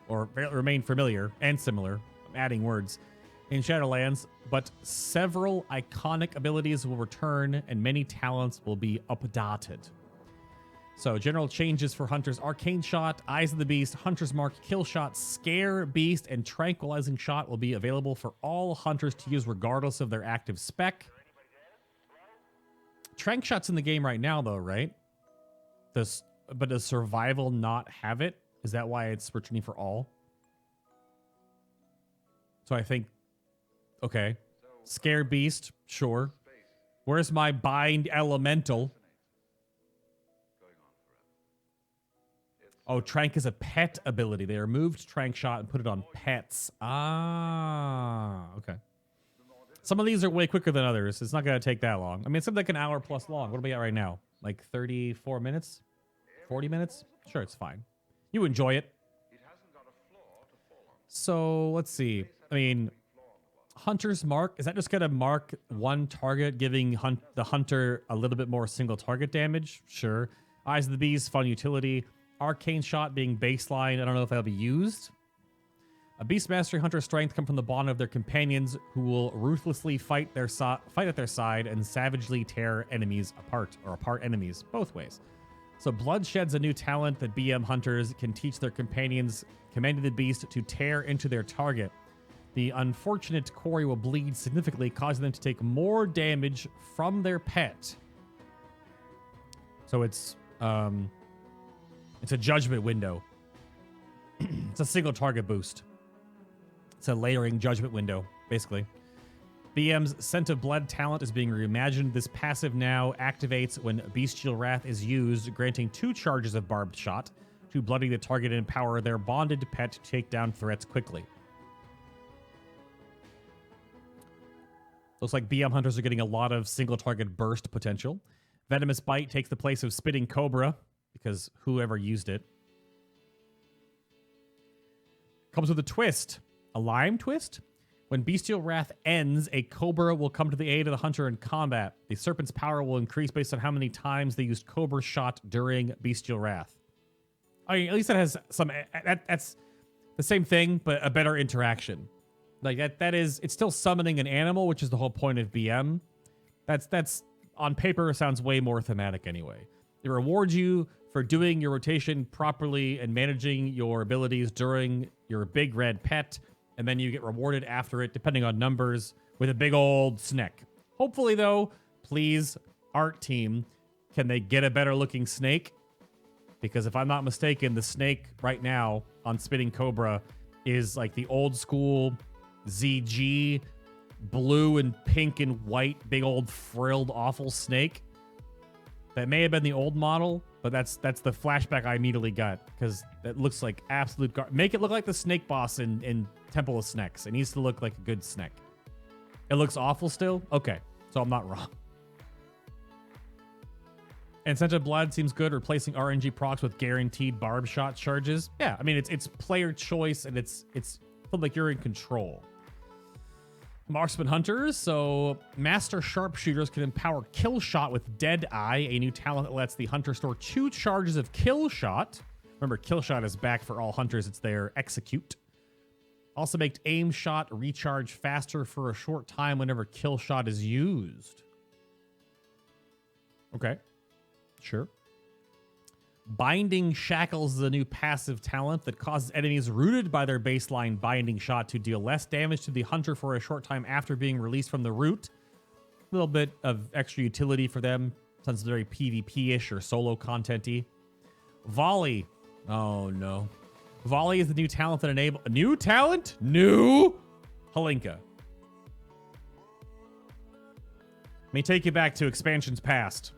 or remain familiar and similar, I'm adding words, in Shadowlands, but several iconic abilities will return and many talents will be updated. So, general changes for Hunter's Arcane Shot, Eyes of the Beast, Hunter's Mark, Kill Shot, Scare Beast, and Tranquilizing Shot will be available for all Hunters to use regardless of their active spec. Trank Shot's in the game right now, though, right? But does Survival not have it? Is that why it's returning for all? So I think... Okay. Scare Beast, sure. Where's my Bind Elemental? Oh, Trank is a pet ability. They removed Trank Shot and put it on pets. Ah, okay. Some of these are way quicker than others. It's not going to take that long. I mean, it's something like an hour plus long. What are we at right now? Like 34 minutes? 40 minutes? Sure, it's fine. You enjoy it. So, let's see. I mean, Hunter's Mark. Is that just going to mark one target, giving the Hunter a little bit more single target damage? Sure. Eyes of the Beast, fun utility. Arcane Shot being baseline. I don't know if that'll be used. A Beast Mastery Hunter's strength come from the bond of their companions who will ruthlessly fight at their side and savagely tear enemies apart, or apart enemies, both ways. So Bloodshed's a new talent that BM Hunters can teach their companions commanding the beast to tear into their target. The unfortunate quarry will bleed significantly, causing them to take more damage from their pet. So it's a judgment window. It's a single target boost. It's a layering judgment window, basically. BM's Scent of Blood talent is being reimagined. This passive now activates when Bestial Wrath is used, granting 2 charges of Barbed Shot to bloody the target and empower their bonded pet to take down threats quickly. Looks like BM Hunters are getting a lot of single target burst potential. Venomous Bite takes the place of Spitting Cobra, because whoever used it. Comes with a twist. A lime twist? When Bestial Wrath ends, a Cobra will come to the aid of the Hunter in combat. The Serpent's power will increase based on how many times they used Cobra Shot during Bestial Wrath. I mean, at least that has some... That's the same thing, but a better interaction. Like, that is... It's still summoning an animal, which is the whole point of BM. That's on paper, sounds way more thematic anyway. It rewards you for doing your rotation properly and managing your abilities during your big red pet, and then you get rewarded after it, depending on numbers, with a big old snake. Hopefully, though, please, art team, can they get a better looking snake? Because if I'm not mistaken, the snake right now on Spitting Cobra is like the old school ZG, blue and pink and white, big old frilled, awful snake. That may have been the old model, but that's the flashback I immediately got because that looks like absolute make it look like the snake boss in Temple of Snakes. It needs to look like a good snake. It looks awful still? Okay, so I'm not wrong. And Scented Blood seems good, replacing RNG procs with guaranteed barb shot charges. Yeah, I mean, it's player choice, and it's feel like you're in control. Marksman Hunters, so Master Sharpshooters can empower Kill Shot with Dead Eye, a new talent that lets the hunter store 2 charges of Kill Shot. Remember, Kill Shot is back for all hunters. It's their execute. Also make Aim Shot recharge faster for a short time whenever Kill Shot is used. Okay. Sure. Binding Shackles is a new passive talent that causes enemies rooted by their baseline binding shot to deal less damage to the hunter for a short time after being released from the root. A little bit of extra utility for them, since it's very PvP-ish or solo content-y. Volley. Oh, no. Volley is the new talent that enables... A new talent? New? Halinka. Let me take you back to expansions past.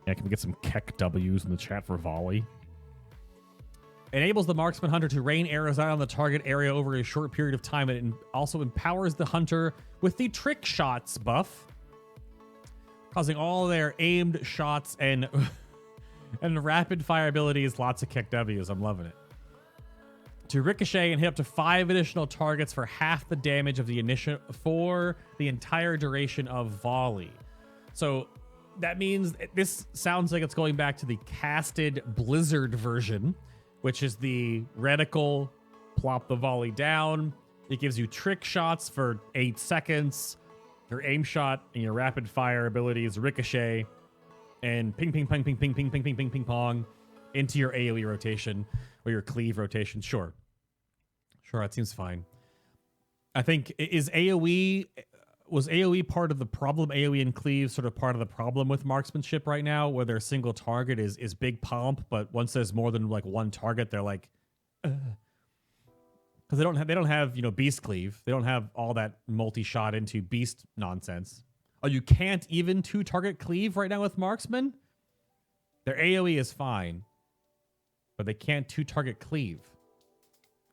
Yeah, can we get some Keck W's in the chat for Volley? Enables the Marksman Hunter to rain arrows out on the target area over a short period of time, and it also empowers the Hunter with the Trick Shots buff, causing all their aimed shots and rapid fire abilities. Lots of Keck W's. I'm loving it. To ricochet and hit up to 5 additional targets for half the damage of the initial for the entire duration of Volley. So that means this sounds like it's going back to the casted Blizzard version, which is the reticle, plop the volley down. It gives you trick shots for 8 seconds. Your aim shot and your rapid fire abilities ricochet and ping, ping, ping, ping, ping, ping, ping, ping, ping, ping, pong into your AoE rotation or your cleave rotation. Sure, that seems fine. I think was AoE part of the problem? AoE and cleave sort of part of the problem with marksmanship right now, where their single target is big pomp, but once there's more than like one target, they're like, because they don't have beast cleave. They don't have all that multi-shot into beast nonsense. Oh, you can't even 2-target cleave right now with marksman? Their AoE is fine, but they can't 2-target cleave.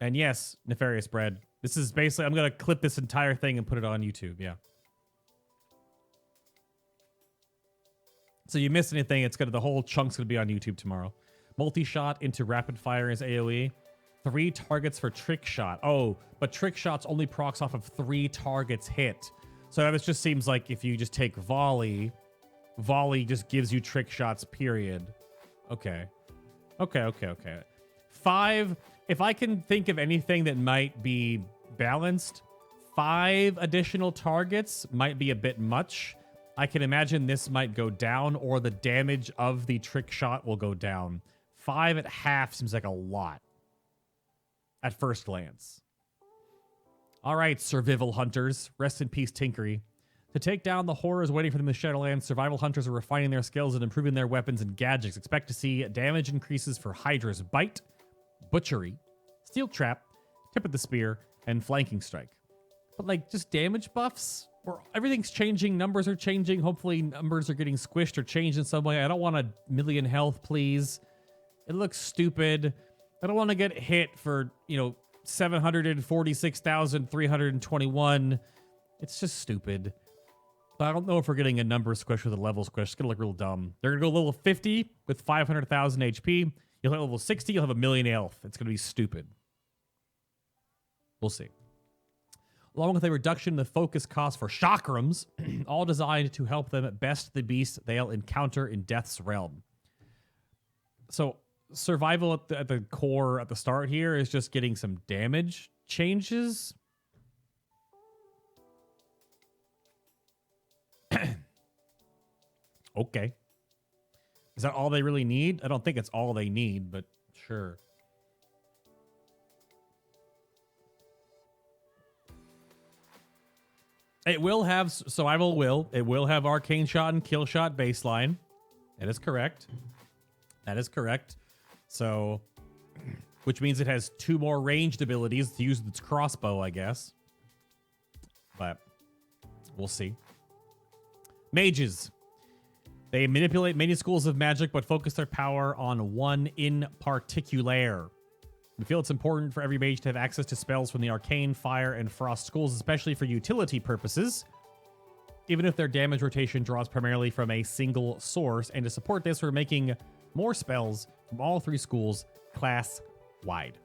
And yes, Nefarious Bread, this is basically, I'm going to clip this entire thing and put it on YouTube, yeah. So you miss anything, the whole chunk's going to be on YouTube tomorrow. Multi-shot into rapid fire is AoE. 3 targets for trick shot. Oh, but trick shots only procs off of 3 targets hit. So that just seems like if you just take volley just gives you trick shots, period. Okay. 5, if I can think of anything that might be balanced, 5 additional targets might be a bit much. I can imagine this might go down, or the damage of the trick shot will go down. 5 at half seems like a lot at first glance. All right, survival hunters. Rest in peace, Tinkery. To take down the horrors waiting for them in the Shadowlands, survival hunters are refining their skills and improving their weapons and gadgets. Expect to see damage increases for Hydra's Bite, Butchery, Steel Trap, Tip of the Spear, and Flanking Strike. But like just damage buffs? Or everything's changing, numbers are changing. Hopefully numbers are getting squished or changed in some way. I don't want 1,000,000 health, please. It looks stupid. I don't want to get hit for, 746,321. It's just stupid. But I don't know if we're getting a number squish with a level squish. It's going to look real dumb. They're going to go level 50 with 500,000 HP. You'll hit level 60, you'll have 1,000,000 health. It's going to be stupid. We'll see. Along with a reduction in the focus cost for chakrams, all designed to help them best the beast they'll encounter in Death's Realm. So survival at the core at the start here is just getting some damage changes. Okay. Is that all they really need? I don't think it's all they need, but sure. It will have survival will. It will have arcane shot and kill shot baseline. That is correct. So, which means it has 2 more ranged abilities to use its crossbow, I guess. But we'll see. Mages. They manipulate many schools of magic, but focus their power on one in particular. We feel it's important for every mage to have access to spells from the arcane, fire, and frost schools, especially for utility purposes, even if their damage rotation draws primarily from a single source. And to support this, we're making more spells from all three schools class-wide.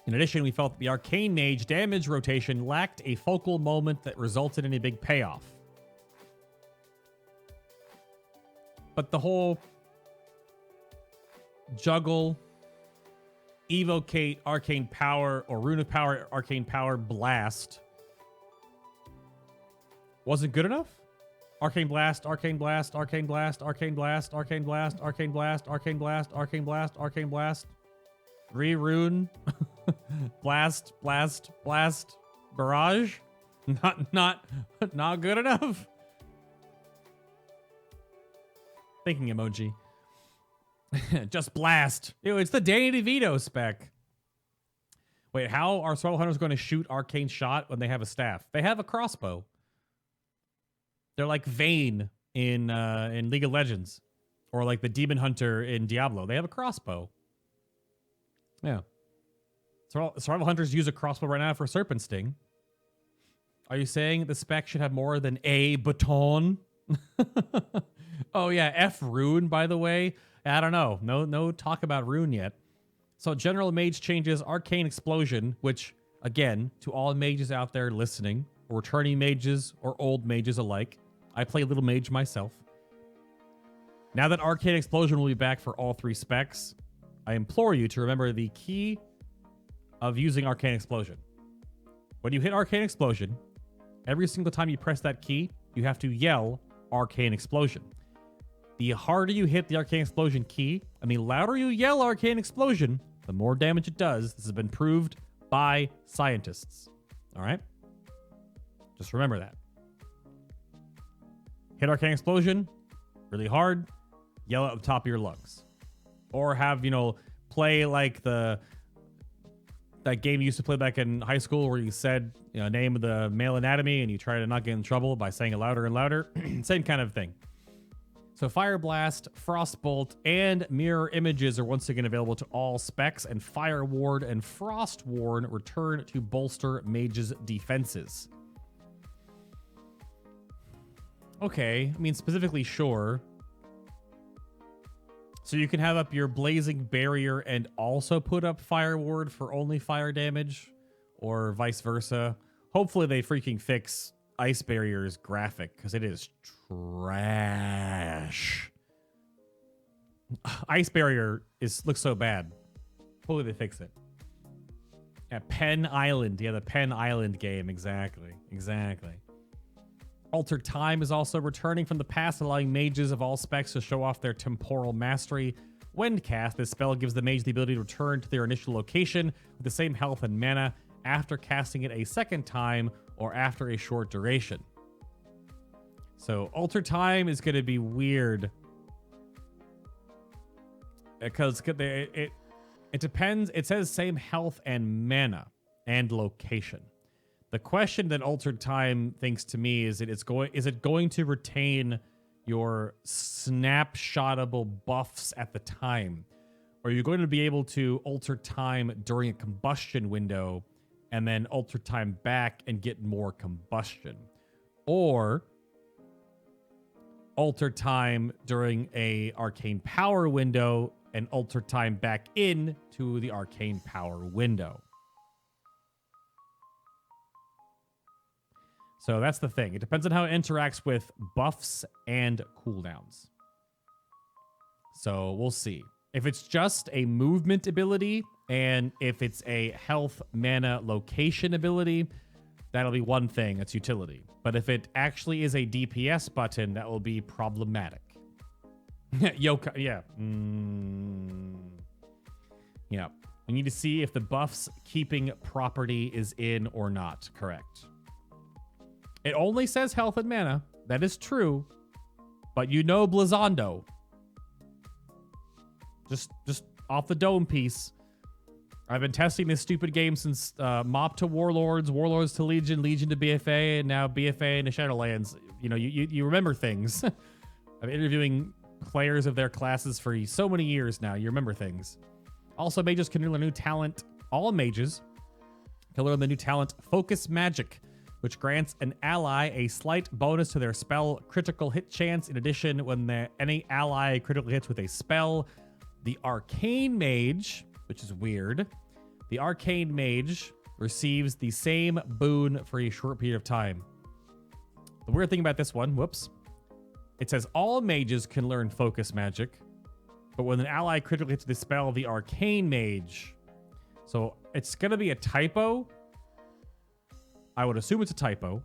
In addition, we felt that the arcane mage damage rotation lacked a focal moment that resulted in a big payoff. But the whole juggle, evocate, arcane power, or rune of power, arcane power, blast wasn't good enough? Arcane blast, arcane blast, arcane blast, arcane blast, arcane blast, arcane blast, arcane blast, arcane blast, arcane blast. Rune. Blast, blast, blast, barrage. Not good enough. Thinking emoji. Just blast. Ew, it's the Danny DeVito spec. Wait, how are Survival Hunters going to shoot arcane shot when they have a staff? They have a crossbow. They're like Vayne in League of Legends, or like the Demon Hunter in Diablo. They have a crossbow. Yeah. Survival Hunters use a crossbow right now for Serpent Sting. Are you saying the spec should have more than a baton? Oh yeah, F rune, by the way. I don't know. No talk about rune yet. So general mage changes arcane explosion, which again, to all mages out there listening, or returning mages or old mages alike, I play Little Mage myself. Now that arcane explosion will be back for all three specs, I implore you to remember the key of using arcane explosion. When you hit arcane explosion, every single time you press that key, you have to yell arcane explosion. The harder you hit the arcane explosion key, and the louder you yell arcane explosion, the more damage it does. This has been proved by scientists. All right? Just remember that. Hit arcane explosion really hard, yell at the top of your lungs. Or have, play like that game you used to play back in high school where you said, name of the male anatomy and you try to not get in trouble by saying it louder and louder. Same kind of thing. So Fire Blast, Frostbolt, and Mirror Images are once again available to all specs, and Fire Ward and Frost Ward return to bolster Mage's defenses. Okay, specifically, sure. So you can have up your Blazing Barrier and also put up Fire Ward for only fire damage, or vice versa. Hopefully they freaking fix Ice Barrier's graphic, because it is trash. Ice Barrier looks so bad. Hopefully they fix it. Yeah, Pen Island. Yeah, the Pen Island game. Exactly. Altered Time is also returning from the past, allowing mages of all specs to show off their temporal mastery. When cast, this spell gives the mage the ability to return to their initial location with the same health and mana after casting it a second time or after a short duration. So Altered Time is going to be weird because it depends. It says same health and mana and location. The question that Altered Time thinks to me is it going to retain your snapshotable buffs at the time? Or are you going to be able to alter time during a combustion window and then alter time back and get more combustion? Or alter time during a arcane power window and alter time back in to the arcane power window? So that's the thing. It depends on how it interacts with buffs and cooldowns. So we'll see. If it's just a movement ability and if it's a health, mana, location ability, that'll be one thing. That's utility. But if it actually is a DPS button, that will be problematic. Yokai, yeah. Yeah. We need to see if the buff's keeping property is in or not. Correct. It only says health and mana. That is true. But Blizzando. Just off the dome piece. I've been testing this stupid game since Mop to Warlords, Warlords to Legion, Legion to BFA, and now BFA into Shadowlands. You know, you remember things. I've been interviewing players of their classes for so many years now. You remember things. Also, mages can learn a new talent. All mages can learn the new talent Focus Magic, which grants an ally a slight bonus to their spell critical hit chance. In addition, when any ally critically hits with a spell, the Arcane Mage, which is weird, the Arcane Mage receives the same boon for a short period of time. The weird thing about this one, whoops, it says all mages can learn Focus Magic, but when an ally critically hits the spell, the Arcane Mage. So it's going to be a typo. I would assume it's a typo.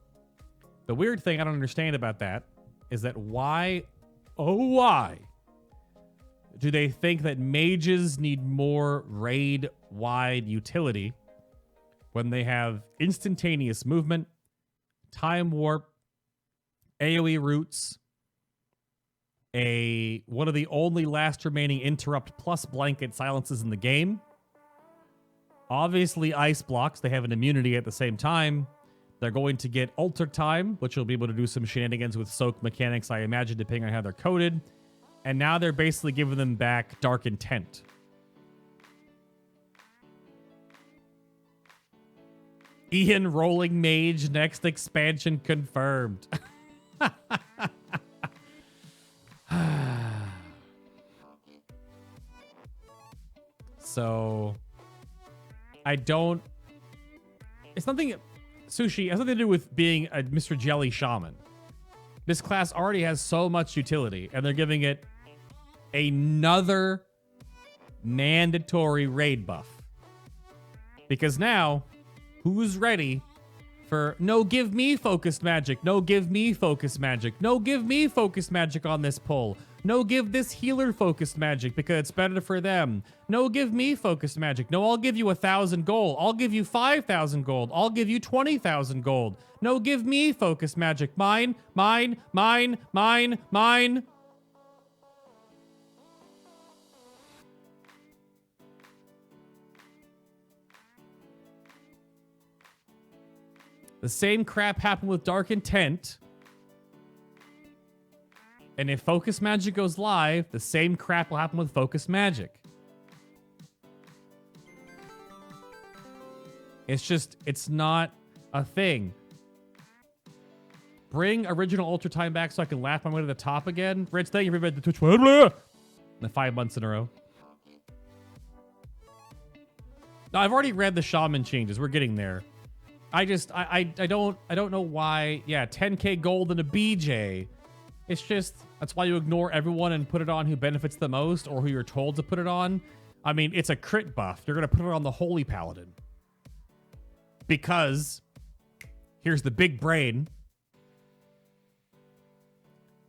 The weird thing I don't understand about that is that why, oh why, do they think that mages need more raid-wide utility when they have instantaneous movement, time warp, AoE roots, one of the only last remaining interrupt plus blanket silences in the game, obviously ice blocks, they have an immunity at the same time. They're going to get alter time, which will be able to do some shenanigans with soak mechanics, I imagine, depending on how they're coded. And now they're basically giving them back Dark Intent. Ian rolling mage, next expansion confirmed. So, I don't... It's nothing... Sushi has nothing to do with being a Mr. Jelly Shaman. This class already has so much utility, and they're giving it another mandatory raid buff. Because now, who's ready for no give me focused magic, no give me focused magic, no give me focused magic on this pull, no give this healer focused magic because it's better for them, no give me focused magic, no I'll give you 1,000 gold, I'll give you 5,000 gold, I'll give you 20,000 gold, no give me focused magic, mine, mine, mine, mine, mine. The same crap happened with Dark Intent. And if Focus Magic goes live, the same crap will happen with Focus Magic. It's just, it's not a thing. Bring original Ultra Time back so I can laugh my way to the top again. Rich, thank you for the Twitch. The 5 months in a row. No, I've already read the Shaman changes. We're getting there. I don't know why. Yeah, 10k gold and a BJ. It's just, that's why you ignore everyone and put it on who benefits the most or who you're told to put it on. I mean, it's a crit buff. You're going to put it on the Holy Paladin. Because, here's the big brain.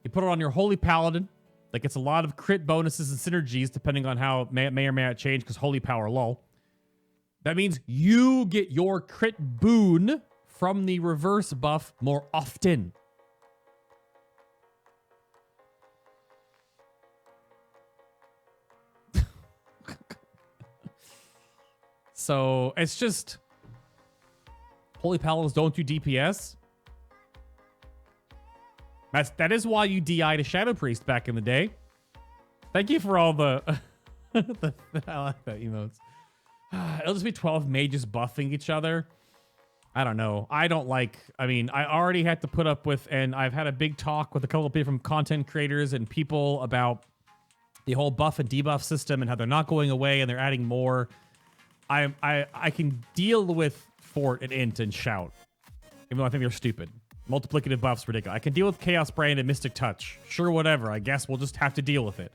You put it on your Holy Paladin. That gets a lot of crit bonuses and synergies depending on how it may or may not change because Holy Power lol. That means you get your crit boon from the reverse buff more often. So, it's just... Holy Paladins don't do DPS. That is why you DI'd a Shadow Priest back in the day. Thank you for all the... I like that emotes. It'll just be 12 mages buffing each other. I don't know. I don't like... I mean, I already had to put up with... And I've had a big talk with a couple of people from content creators and people about the whole buff and debuff system and how they're not going away and they're adding more. I can deal with Fort and Int and Shout, even though I think they're stupid. Multiplicative buffs, ridiculous. I can deal with Chaos Brand and Mystic Touch. Sure, whatever. I guess we'll just have to deal with it.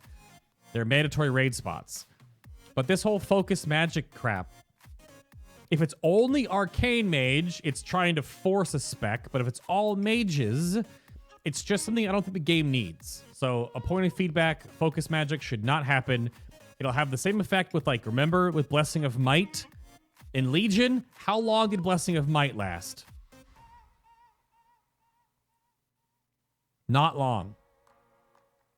They're mandatory raid spots. But this whole Focus Magic crap, if it's only Arcane Mage, it's trying to force a spec. But if it's all mages, it's just something I don't think the game needs. So a point of feedback, Focus Magic should not happen. It'll have the same effect with, like, remember with Blessing of Might in Legion? How long did Blessing of Might last? Not long.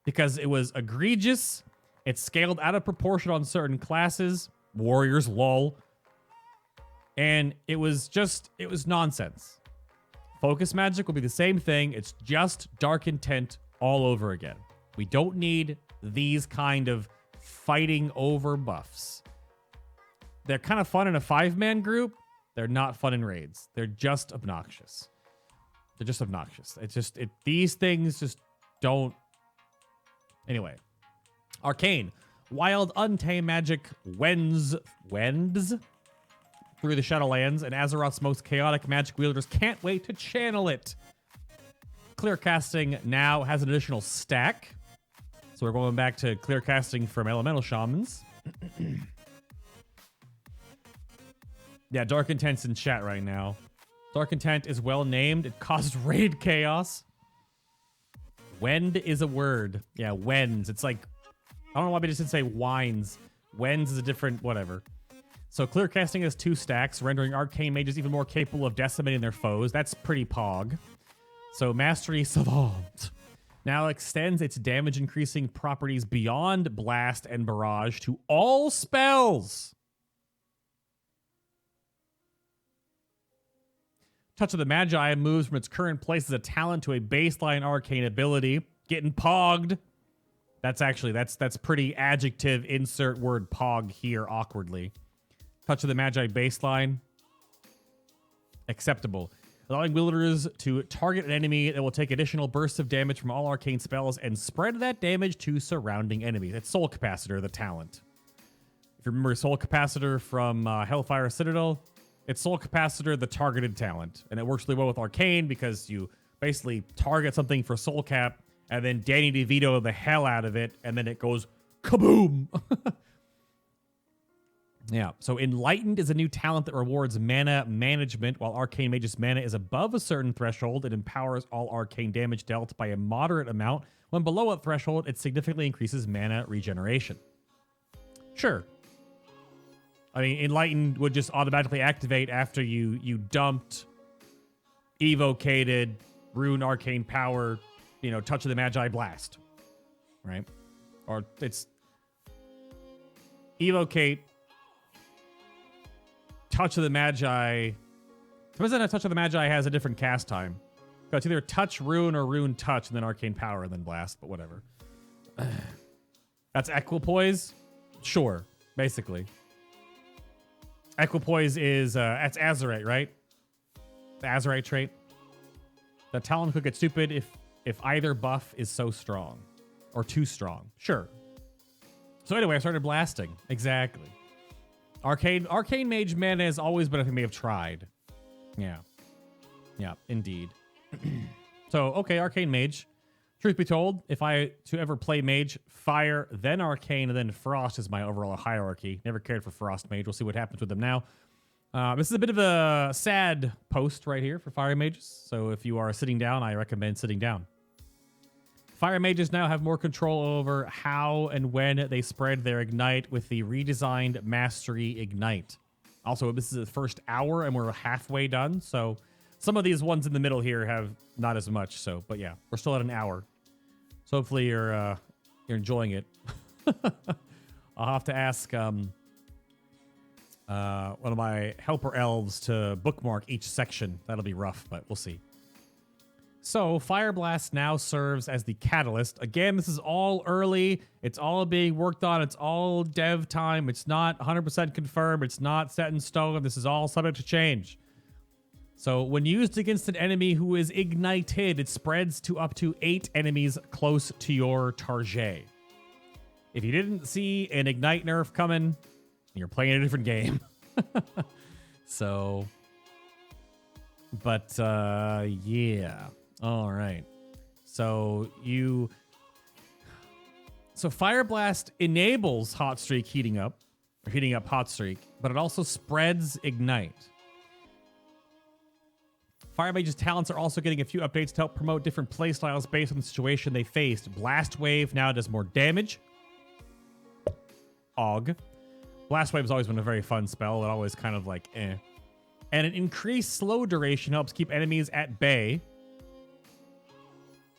Because it was egregious. It scaled out of proportion on certain classes. Warriors, lol. And it was nonsense. Focus magic will be the same thing. It's just dark intent all over again. We don't need these kind of fighting over buffs. They're kind of fun in a 5-man group. They're not fun in raids. They're just obnoxious. They're just obnoxious. These things just don't. Anyway. Arcane. Wild, untamed magic wends through the Shadowlands, and Azeroth's most chaotic magic wielders can't wait to channel it. Clear casting now has an additional stack. So we're going back to clear casting from elemental shamans. Yeah, Dark Intent's in chat right now. Dark Intent is well named. It caused raid chaos. Wend is a word. Yeah, wends. It's like, I don't know why they just didn't say wines. Wends is a different whatever. So clear casting has 2 stacks, rendering arcane mages even more capable of decimating their foes. That's pretty pog. So Mastery Savant now extends its damage increasing properties beyond Blast and Barrage to all spells. Touch of the Magi moves from its current place as a talent to a baseline arcane ability. Getting pogged. That's pretty adjective insert word pog here awkwardly. Touch of the Magi baseline. Acceptable. Allowing wielders to target an enemy that will take additional bursts of damage from all arcane spells and spread that damage to surrounding enemies. It's Soul Capacitor, the talent. If you remember Soul Capacitor from Hellfire Citadel, it's Soul Capacitor, the targeted talent. And it works really well with Arcane because you basically target something for Soul Cap and then Danny DeVito the hell out of it, and then it goes kaboom! Yeah, so Enlightened is a new talent that rewards mana management. While Arcane Mage's mana is above a certain threshold, it empowers all arcane damage dealt by a moderate amount. When below a threshold, it significantly increases mana regeneration. Sure. I mean, Enlightened would just automatically activate after you dumped, evocated, Rune Arcane Power, Touch of the Magi Blast. Right? Or it's evocate, Touch of the Magi. Suppose that Touch of the Magi has a different cast time. It's either Touch Rune or Rune Touch, and then Arcane Power, and then Blast, but whatever. That's Equipoise? Sure, basically. Equipoise is, that's Azerite, right? The Azerite trait. The talent could get stupid if either buff is so strong. Or too strong. Sure. So anyway, I started blasting. Exactly. Arcane Mage mana has always been a thing they have tried. Yeah. Yeah, indeed. So, okay, Arcane Mage. Truth be told, if I to ever play Mage, Fire, then Arcane, and then Frost is my overall hierarchy. Never cared for Frost Mage. We'll see what happens with them now. This is a bit of a sad post right here for Fire Mages. So if you are sitting down, I recommend sitting down. Fire Mages now have more control over how and when they spread their Ignite with the redesigned Mastery Ignite. Also, this is the first hour and we're halfway done. So some of these ones in the middle here have not as much. So, but yeah, we're still at an hour. So hopefully you're enjoying it. I'll have to ask one of my helper elves to bookmark each section. That'll be rough, but we'll see. So, Fire Blast now serves as the catalyst. Again, this is all early. It's all being worked on. It's all dev time. It's not 100% confirmed. It's not set in stone. This is all subject to change. So, when used against an enemy who is ignited, it spreads to up to 8 enemies close to your target. If you didn't see an Ignite nerf coming, you're playing a different game. So, but, yeah. All right. So Fire Blast enables Hot Streak heating up Hot Streak, but it also spreads Ignite. Fire Mage's talents are also getting a few updates to help promote different playstyles based on the situation they faced. Blast Wave now does more damage. Blast Wave has always been a very fun spell. It always kind of like eh. And an increased slow duration helps keep enemies at bay.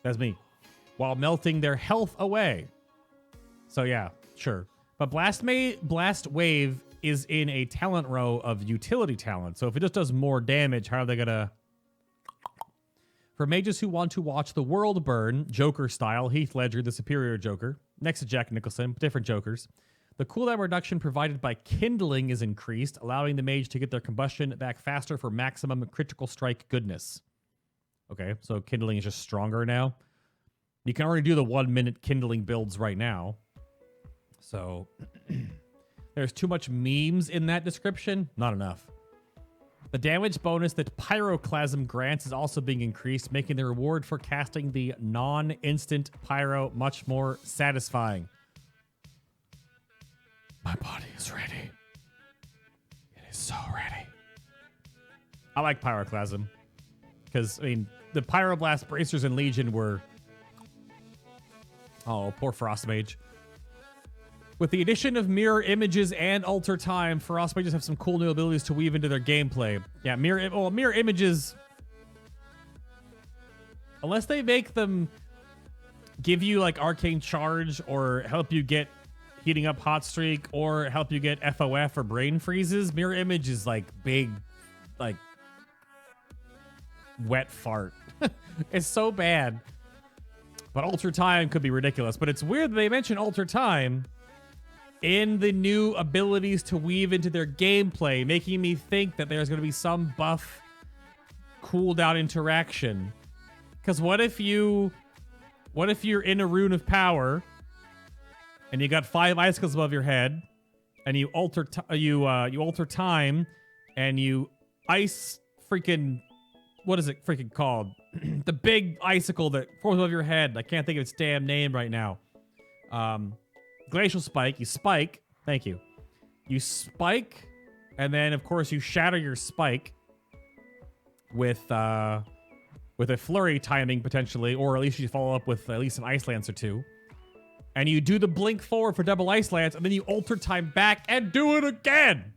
That's me. While melting their health away. So yeah, sure. But Blast Wave is in a talent row of utility talent. So if it just does more damage, how are they gonna... For mages who want to watch the world burn, Joker style, Heath Ledger, the superior Joker, next to Jack Nicholson, different Jokers, the cooldown reduction provided by kindling is increased, allowing the mage to get their combustion back faster for maximum critical strike goodness. Okay, so kindling is just stronger now. You can already do the 1 minute kindling builds right now. So there's too much memes in that description. Not enough. The damage bonus that Pyroclasm grants is also being increased, making the reward for casting the non-instant Pyro much more satisfying. My body is ready. It is so ready. I like Pyroclasm. Because, I mean, the Pyroblast Bracers in Legion were... Oh, poor Frost Mage. With the addition of mirror images and alter time, Frost Mages have some cool new abilities to weave into their gameplay. Yeah, mirror images... Unless they make them give you, like, Arcane Charge or help you get Heating Up Hot Streak or help you get FOF or Brain Freezes, mirror image is, like, big, like, wet fart. It's so bad. But alter time could be ridiculous. But it's weird that they mention alter time in the new abilities to weave into their gameplay, making me think that there's going to be some buff cooldown interaction. Because what if you're in a Rune of Power and you got 5 icicles above your head and you alter time and you ice freaking, what is it freaking called? The big icicle that forms above your head. I can't think of its damn name right now. Glacial Spike. You spike. Thank you. You spike, and then, of course, you shatter your spike with a flurry timing, potentially, or at least you follow up with at least an Ice Lance or 2. And you do the blink forward for double Ice Lance, and then you alter time back and do it again!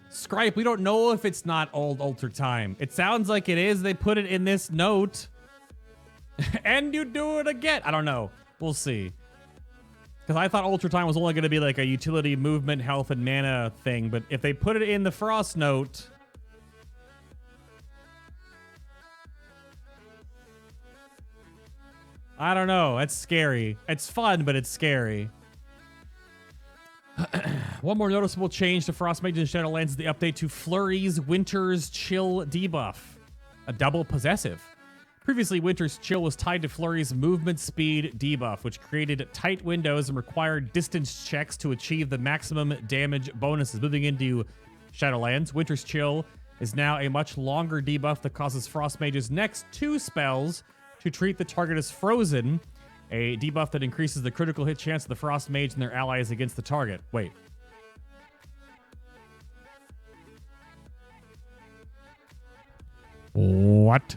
Scripe, we don't know if it's not old alter time. It sounds like it is. They put it in this note. And you do it again. I don't know. We'll see. Because I thought alter time was only going to be like a utility movement, health, and mana thing. But if they put it in the Frost note... I don't know. That's scary. It's fun, but it's scary. One more noticeable change to Frost Mage and Shadowlands is the update to Flurry's Winter's Chill debuff. A double possessive. Previously, Winter's Chill was tied to Flurry's movement speed debuff, which created tight windows and required distance checks to achieve the maximum damage bonuses. Moving into Shadowlands, Winter's Chill is now a much longer debuff that causes Frost Mage's next 2 spells to treat the target as frozen, a debuff that increases the critical hit chance of the Frost Mage and their allies against the target. Wait. What?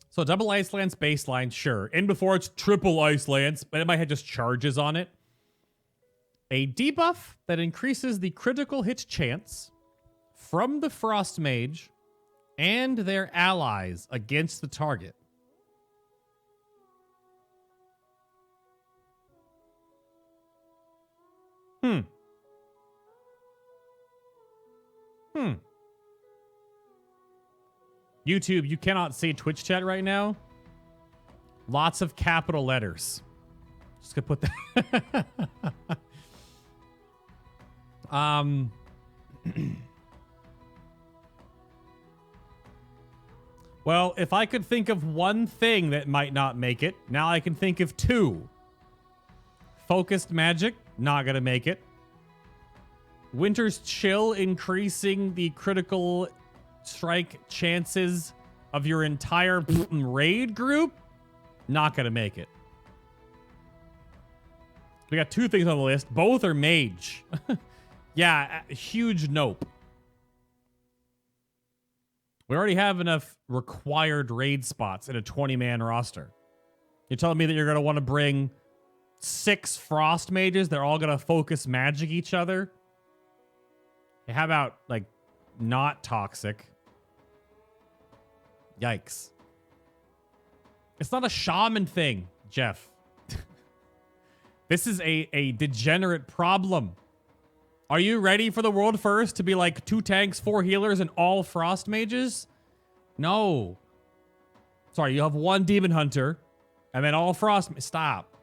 So double Ice Lance baseline, sure. And before it's triple Ice Lance, but it might have just charges on it. A debuff that increases the critical hit chance from the Frost Mage and their allies against the target. YouTube, you cannot see Twitch chat right now. Lots of capital letters. Just gonna put that. Well, if I could think of one thing that might not make it, now I can think of 2. Focused Magic, not gonna make it. Winter's Chill, increasing the critical strike chances of your entire raid group, not gonna make it. We got 2 things on the list. Both are Mage. Yeah, huge nope. We already have enough required raid spots in a 20-man roster. You're telling me that you're going to want to bring 6 frost mages? They're all going to focus magic each other? Hey, how about, like, not toxic? Yikes. It's not a shaman thing, Jeff. This is a degenerate problem. Are you ready for the world first to be like 2 tanks, 4 healers, and all frost mages? No. Sorry, you have 1 demon hunter, and then all frost. Stop.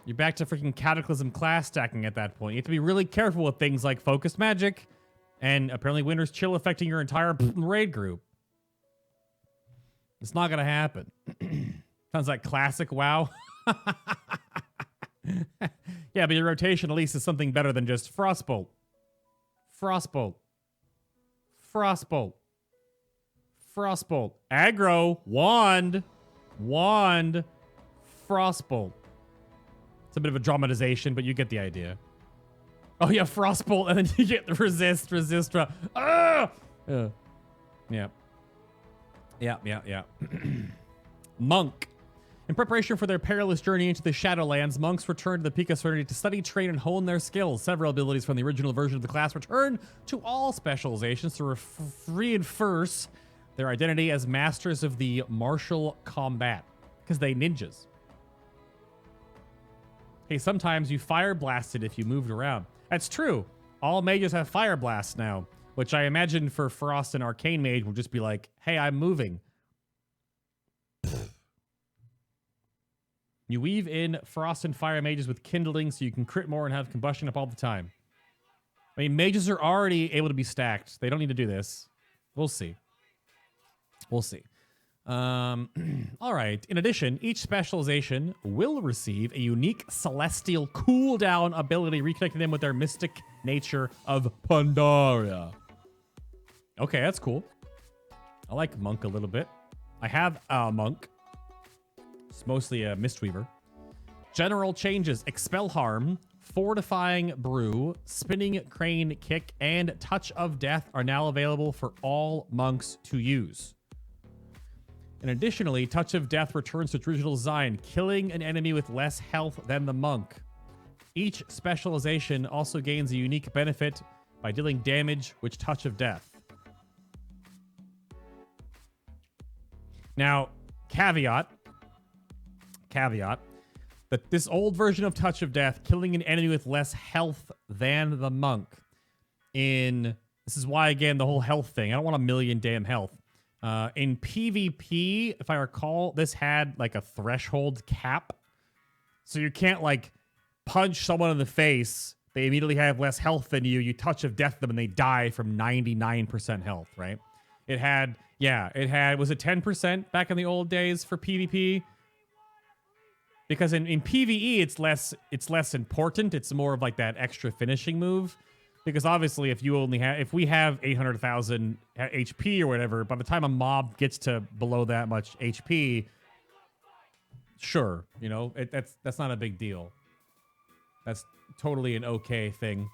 You're back to freaking cataclysm class stacking at that point. You have to be really careful with things like focused magic, and apparently Winter's Chill affecting your entire raid group. It's not gonna happen. Sounds like classic WoW. Yeah, but your rotation at least is something better than just Frostbolt. Frostbolt. Frostbolt. Frostbolt. Aggro. Wand. Wand. Frostbolt. It's a bit of a dramatization, but you get the idea. Oh yeah, Frostbolt, and then you get the resist. Ah! Yeah. Yeah. Monk. In preparation for their perilous journey into the Shadowlands, monks return to the Peak of Serenity to study, train, and hone their skills. Several abilities from the original version of the class return to all specializations to reinforce their identity as masters of the martial combat, because they ninjas. Hey, sometimes you fire blasted if you moved around. That's true. All mages have fire blasts now, which I imagine for Frost and Arcane Mage will just be like, hey, I'm moving. You weave in Frost and Fire mages with kindling so you can crit more and have combustion up all the time. I mean, mages are already able to be stacked. They don't need to do this. We'll see. We'll see. All right. In addition, each specialization will receive a unique celestial cooldown ability, reconnecting them with their mystic nature of Pandaria. Okay, that's cool. I like Monk a little bit. I have a Monk. It's mostly a Mistweaver. General changes. Expel Harm, Fortifying Brew, Spinning Crane Kick, and Touch of Death are now available for all monks to use. And additionally, Touch of Death returns to its original design, killing an enemy with less health than the monk. Each specialization also gains a unique benefit by dealing damage with Touch of Death. Now, caveat, that this old version of Touch of Death, killing an enemy with less health than the monk. This is why, again, the whole health thing. I don't want a million damn health. In PvP, if I recall, this had like a threshold cap. So you can't like punch someone in the face. They immediately have less health than you. You Touch of Death them and they die from 99% health, right? Was it 10% back in the old days for PvP? Because in PvE, it's less important. It's more of like that extra finishing move. Because obviously, if we have 800,000 HP or whatever, by the time a mob gets to below that much HP, sure, you know, that's not a big deal. That's totally an okay thing,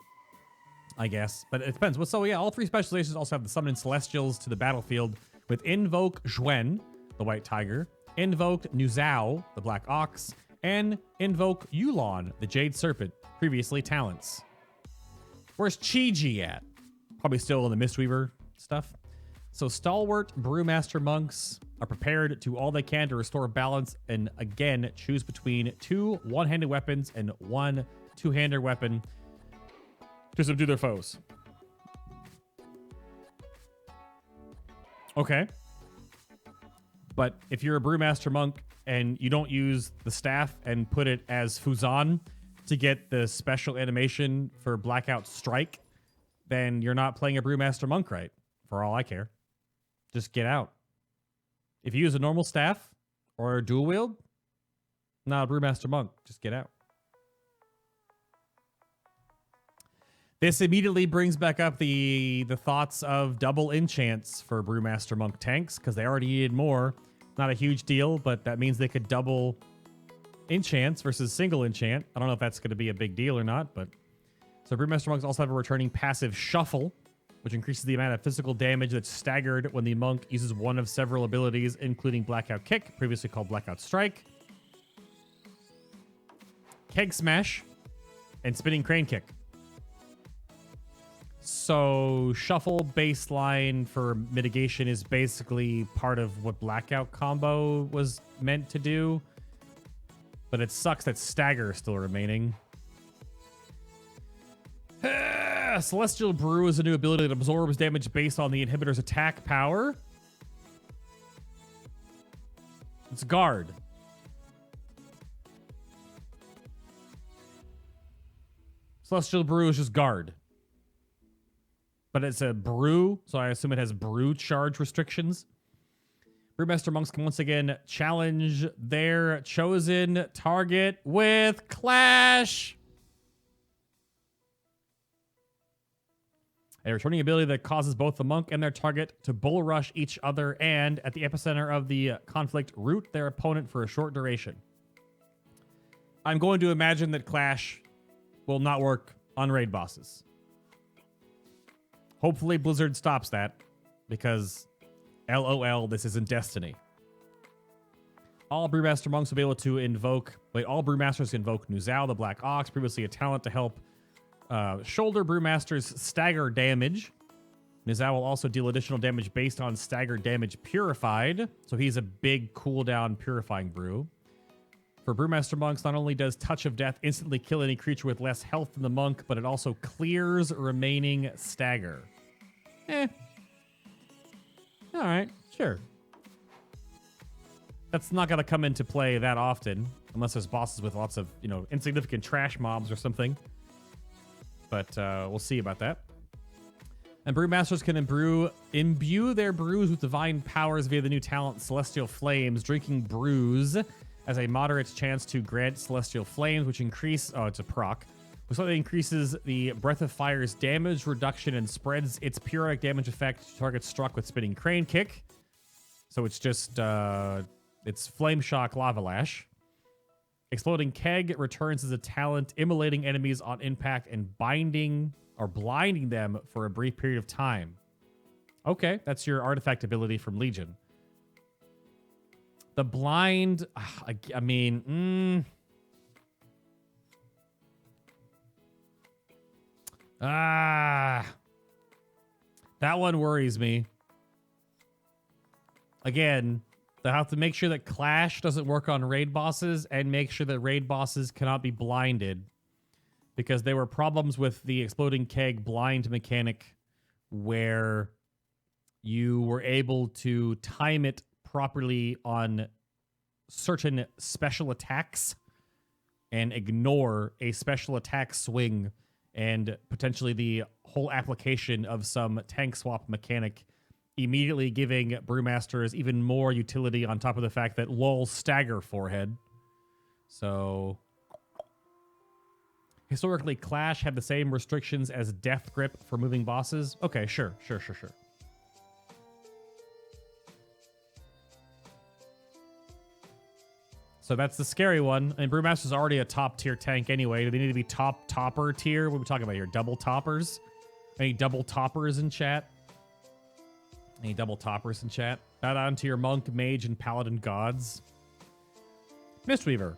I guess. But it depends. Well, so yeah, all 3 specializations also have the summon Celestials to the battlefield with Invoke Zhuen, the White Tiger, Invoke Nuzao, the Black Ox, and Invoke Yulon, the Jade Serpent, previously talents. Where's Chi-Ji at? Probably still in the Mistweaver stuff. So Stalwart Brewmaster monks are prepared to all they can to restore balance and again choose between 2 one-handed weapons and 1 two-handed weapon to subdue their foes. Okay. But if you're a Brewmaster monk and you don't use the staff and put it as Fuzan to get the special animation for Blackout Strike, then you're not playing a Brewmaster monk right, for all I care. Just get out. If you use a normal staff or a dual wield, not a Brewmaster monk. Just get out. This immediately brings back up the thoughts of double enchants for Brewmaster monk tanks, because they already needed more. Not a huge deal, but that means they could double enchants versus single enchant. I don't know if that's going to be a big deal or not, but so Brewmaster monks also have a returning passive Shuffle, which increases the amount of physical damage that's staggered when the monk uses one of several abilities, including Blackout Kick, previously called Blackout Strike, Keg Smash, and Spinning Crane Kick. So Shuffle baseline for mitigation is basically part of what Blackout combo was meant to do, but it sucks that Stagger is still remaining. Celestial Brew is a new ability that absorbs damage based on the inhibitor's attack power. It's Guard. Celestial Brew is just Guard. But it's a brew, so I assume it has brew charge restrictions. Brewmaster monks can once again challenge their chosen target with Clash. A returning ability that causes both the monk and their target to bull rush each other and, at the epicenter of the conflict, root their opponent for a short duration. I'm going to imagine that Clash will not work on raid bosses. Hopefully Blizzard stops that, because LOL, this isn't Destiny. All Brewmaster monks will be able to invoke... Wait, all Brewmasters invoke Nuzal, the Black Ox, previously a talent to help shoulder Brewmaster's stagger damage. Nuzal will also deal additional damage based on stagger damage purified, so he's a big cooldown purifying brew. For Brewmaster monks, not only does Touch of Death instantly kill any creature with less health than the monk, but it also clears remaining stagger. Alright, sure. That's not going to come into play that often, unless there's bosses with lots of, insignificant trash mobs or something. But we'll see about that. And Brewmasters can imbue their brews with divine powers via the new talent Celestial Flames. Drinking brews has a moderate chance to grant Celestial Flames, which increase... Oh, it's a proc. Which slightly increases the Breath of Fire's damage reduction and spreads its periodic damage effect to targets struck with Spinning Crane Kick. So it's just... it's Flame Shock Lava Lash. Exploding Keg returns as a talent, immolating enemies on impact and blinding them for a brief period of time. Okay, that's your artifact ability from Legion. The blind, that one worries me. Again, they have to make sure that Clash doesn't work on raid bosses and make sure that raid bosses cannot be blinded, because there were problems with the Exploding Keg blind mechanic where you were able to time it properly on certain special attacks and ignore a special attack swing and potentially the whole application of some tank swap mechanic, immediately giving Brewmasters even more utility on top of the fact that lol stagger forehead. So historically, Clash had the same restrictions as Death Grip for moving bosses. Okay, sure. So that's the scary one. And Brewmaster's already a top tier tank anyway. Do they need to be topper tier? What are we talking about here? Double toppers? Any double toppers in chat? Shout out to your monk, mage, and paladin gods. Mistweaver.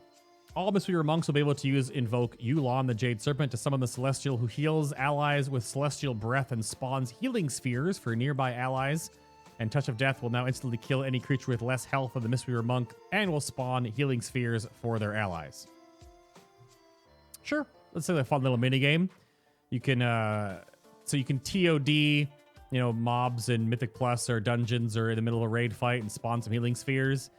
All Mistweaver monks will be able to invoke Yulon, the Jade Serpent, to summon the Celestial, who heals allies with Celestial Breath and spawns healing spheres for nearby allies. And Touch of Death will now instantly kill any creature with less health than the Mistweaver monk and will spawn healing spheres for their allies. Sure, let's say a fun little minigame. You can, you can TOD, mobs in Mythic Plus or dungeons or in the middle of a raid fight and spawn some healing spheres.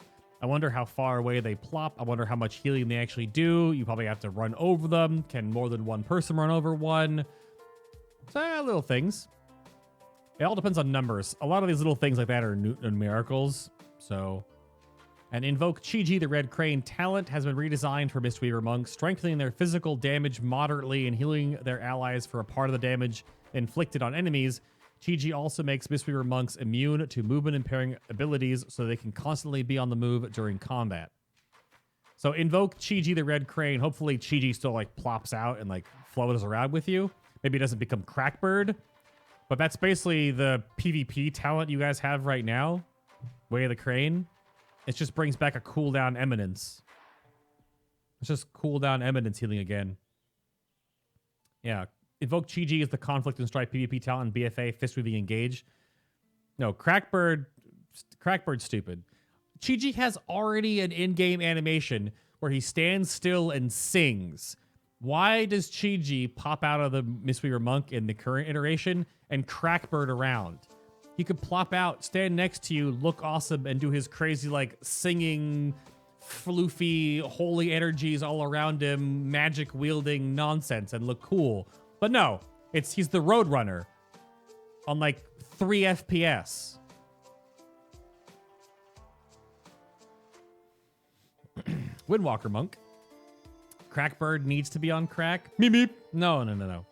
I wonder how far away they plop. I wonder how much healing they actually do. You probably have to run over them. Can more than one person run over one? So, little things. It all depends on numbers. A lot of these little things like that are numericals. So, and Invoke Chi-Ji, the Red Crane talent, has been redesigned for Mistweaver monks, strengthening their physical damage moderately and healing their allies for a part of the damage inflicted on enemies. Chi-Ji also makes Mistweaver monks immune to movement impairing abilities, so they can constantly be on the move during combat. So Invoke Chi-Ji, the Red Crane. Hopefully Chi-Ji still plops out and floats around with you. Maybe it doesn't become Crackbird. But that's basically the PvP talent you guys have right now. Way of the Crane. It just brings back a cooldown eminence. It's just cooldown eminence healing again. Yeah. Invoke Chi-Ji is the conflict and strife PvP talent in BFA, Fist with the Engage. No, Crackbird's stupid. Chi-Ji has already an in-game animation where he stands still and sings. Why does Chi-Ji pop out of the Mistweaver Monk in the current iteration and Crackbird around? He could plop out, stand next to you, look awesome, and do his crazy, like, singing, floofy, holy energies all around him, magic-wielding nonsense and look cool. But no, he's the Roadrunner on, like, 3 FPS. Windwalker Monk. Crackbird needs to be on crack. Meep meep. No.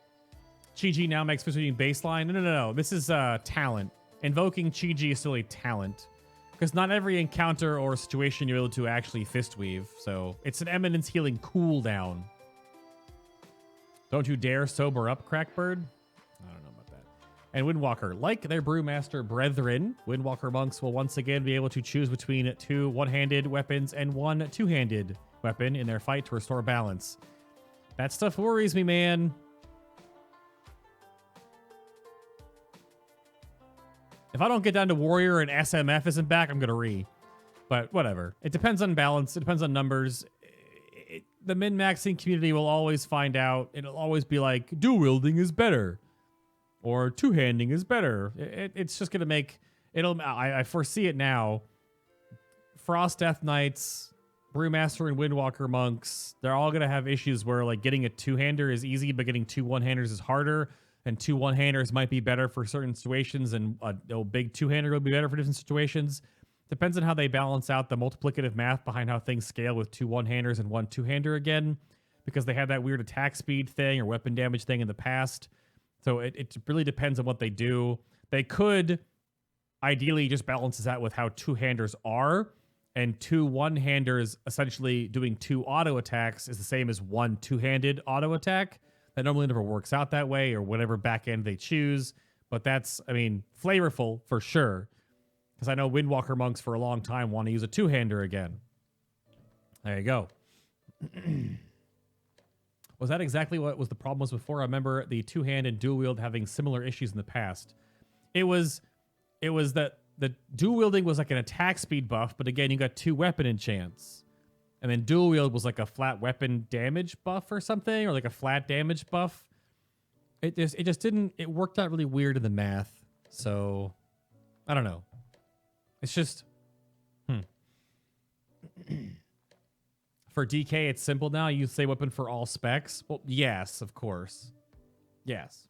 Chi-Ji now makes Fist-Weaving baseline. No. This is talent. Invoking Chi-Ji is still a talent. Because not every encounter or situation you're able to actually Fist Weave. So it's an Eminence healing cooldown. Don't you dare sober up, Crackbird. I don't know about that. And Windwalker. Like their Brewmaster brethren, Windwalker monks will once again be able to choose between 2 one-handed weapons and 1 two-handed weapon in their fight to restore balance. That stuff worries me, man. If I don't get down to Warrior and SMF isn't back, I'm going to But whatever. It depends on balance. It depends on numbers. The min-maxing community will always find out. It'll always be like, dual-wielding is better. Or two-handing is better. It's just going to make... I foresee it now. Frost Death Knights, Brewmaster and Windwalker monks, they're all going to have issues where like getting a two-hander is easy, but getting 2 one-handers is harder. And 2 one-handers might be better for certain situations, and a big two-hander will be better for different situations. Depends on how they balance out the multiplicative math behind how things scale with 2 one-handers and 1 two-hander again, because they had that weird attack speed thing or weapon damage thing in the past. So it really depends on what they do. They could ideally just balance this out with how two-handers are, and 2 one-handers essentially doing 2 auto attacks is the same as 1 two-handed auto attack. That normally never works out that way, or whatever back end they choose. But that's, I mean, flavorful for sure. Because I know Windwalker monks for a long time want to use a two-hander again. There you go. Was that exactly what was the problem was before? I remember the two-handed dual wield having similar issues in the past. It was that the dual wielding was like an attack speed buff, but again, you got 2 weapon enchants. And then dual wield was like a flat weapon damage buff or something, or like a flat damage buff. It just didn't, it worked out really weird in the math. So, I don't know. It's just, For DK, it's simple now. You say weapon for all specs. Well, yes, of course. Yes.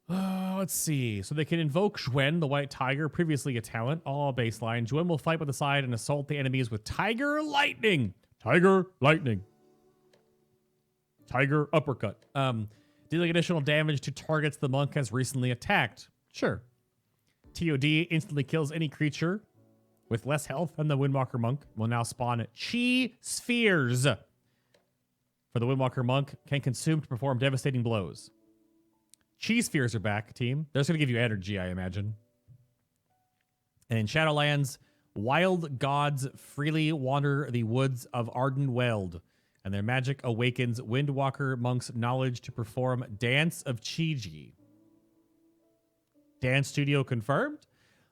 Let's see. So they can invoke Zhwen, the White Tiger, previously a talent, all baseline. Zhwen will fight by the side and assault the enemies with Tiger Lightning. Tiger Lightning. Tiger Uppercut. Dealing additional damage to targets the monk has recently attacked. Sure. TOD instantly kills any creature with less health than the Windwalker monk. Will now spawn Chi Spheres. For the Windwalker monk, can consume to perform devastating blows. Chi Spheres are back, team. They're just going to give you energy, I imagine. And in Shadowlands, wild gods freely wander the woods of Ardenweld, and their magic awakens Windwalker monks' knowledge to perform Dance of Chi-Ji. Dance Studio confirmed.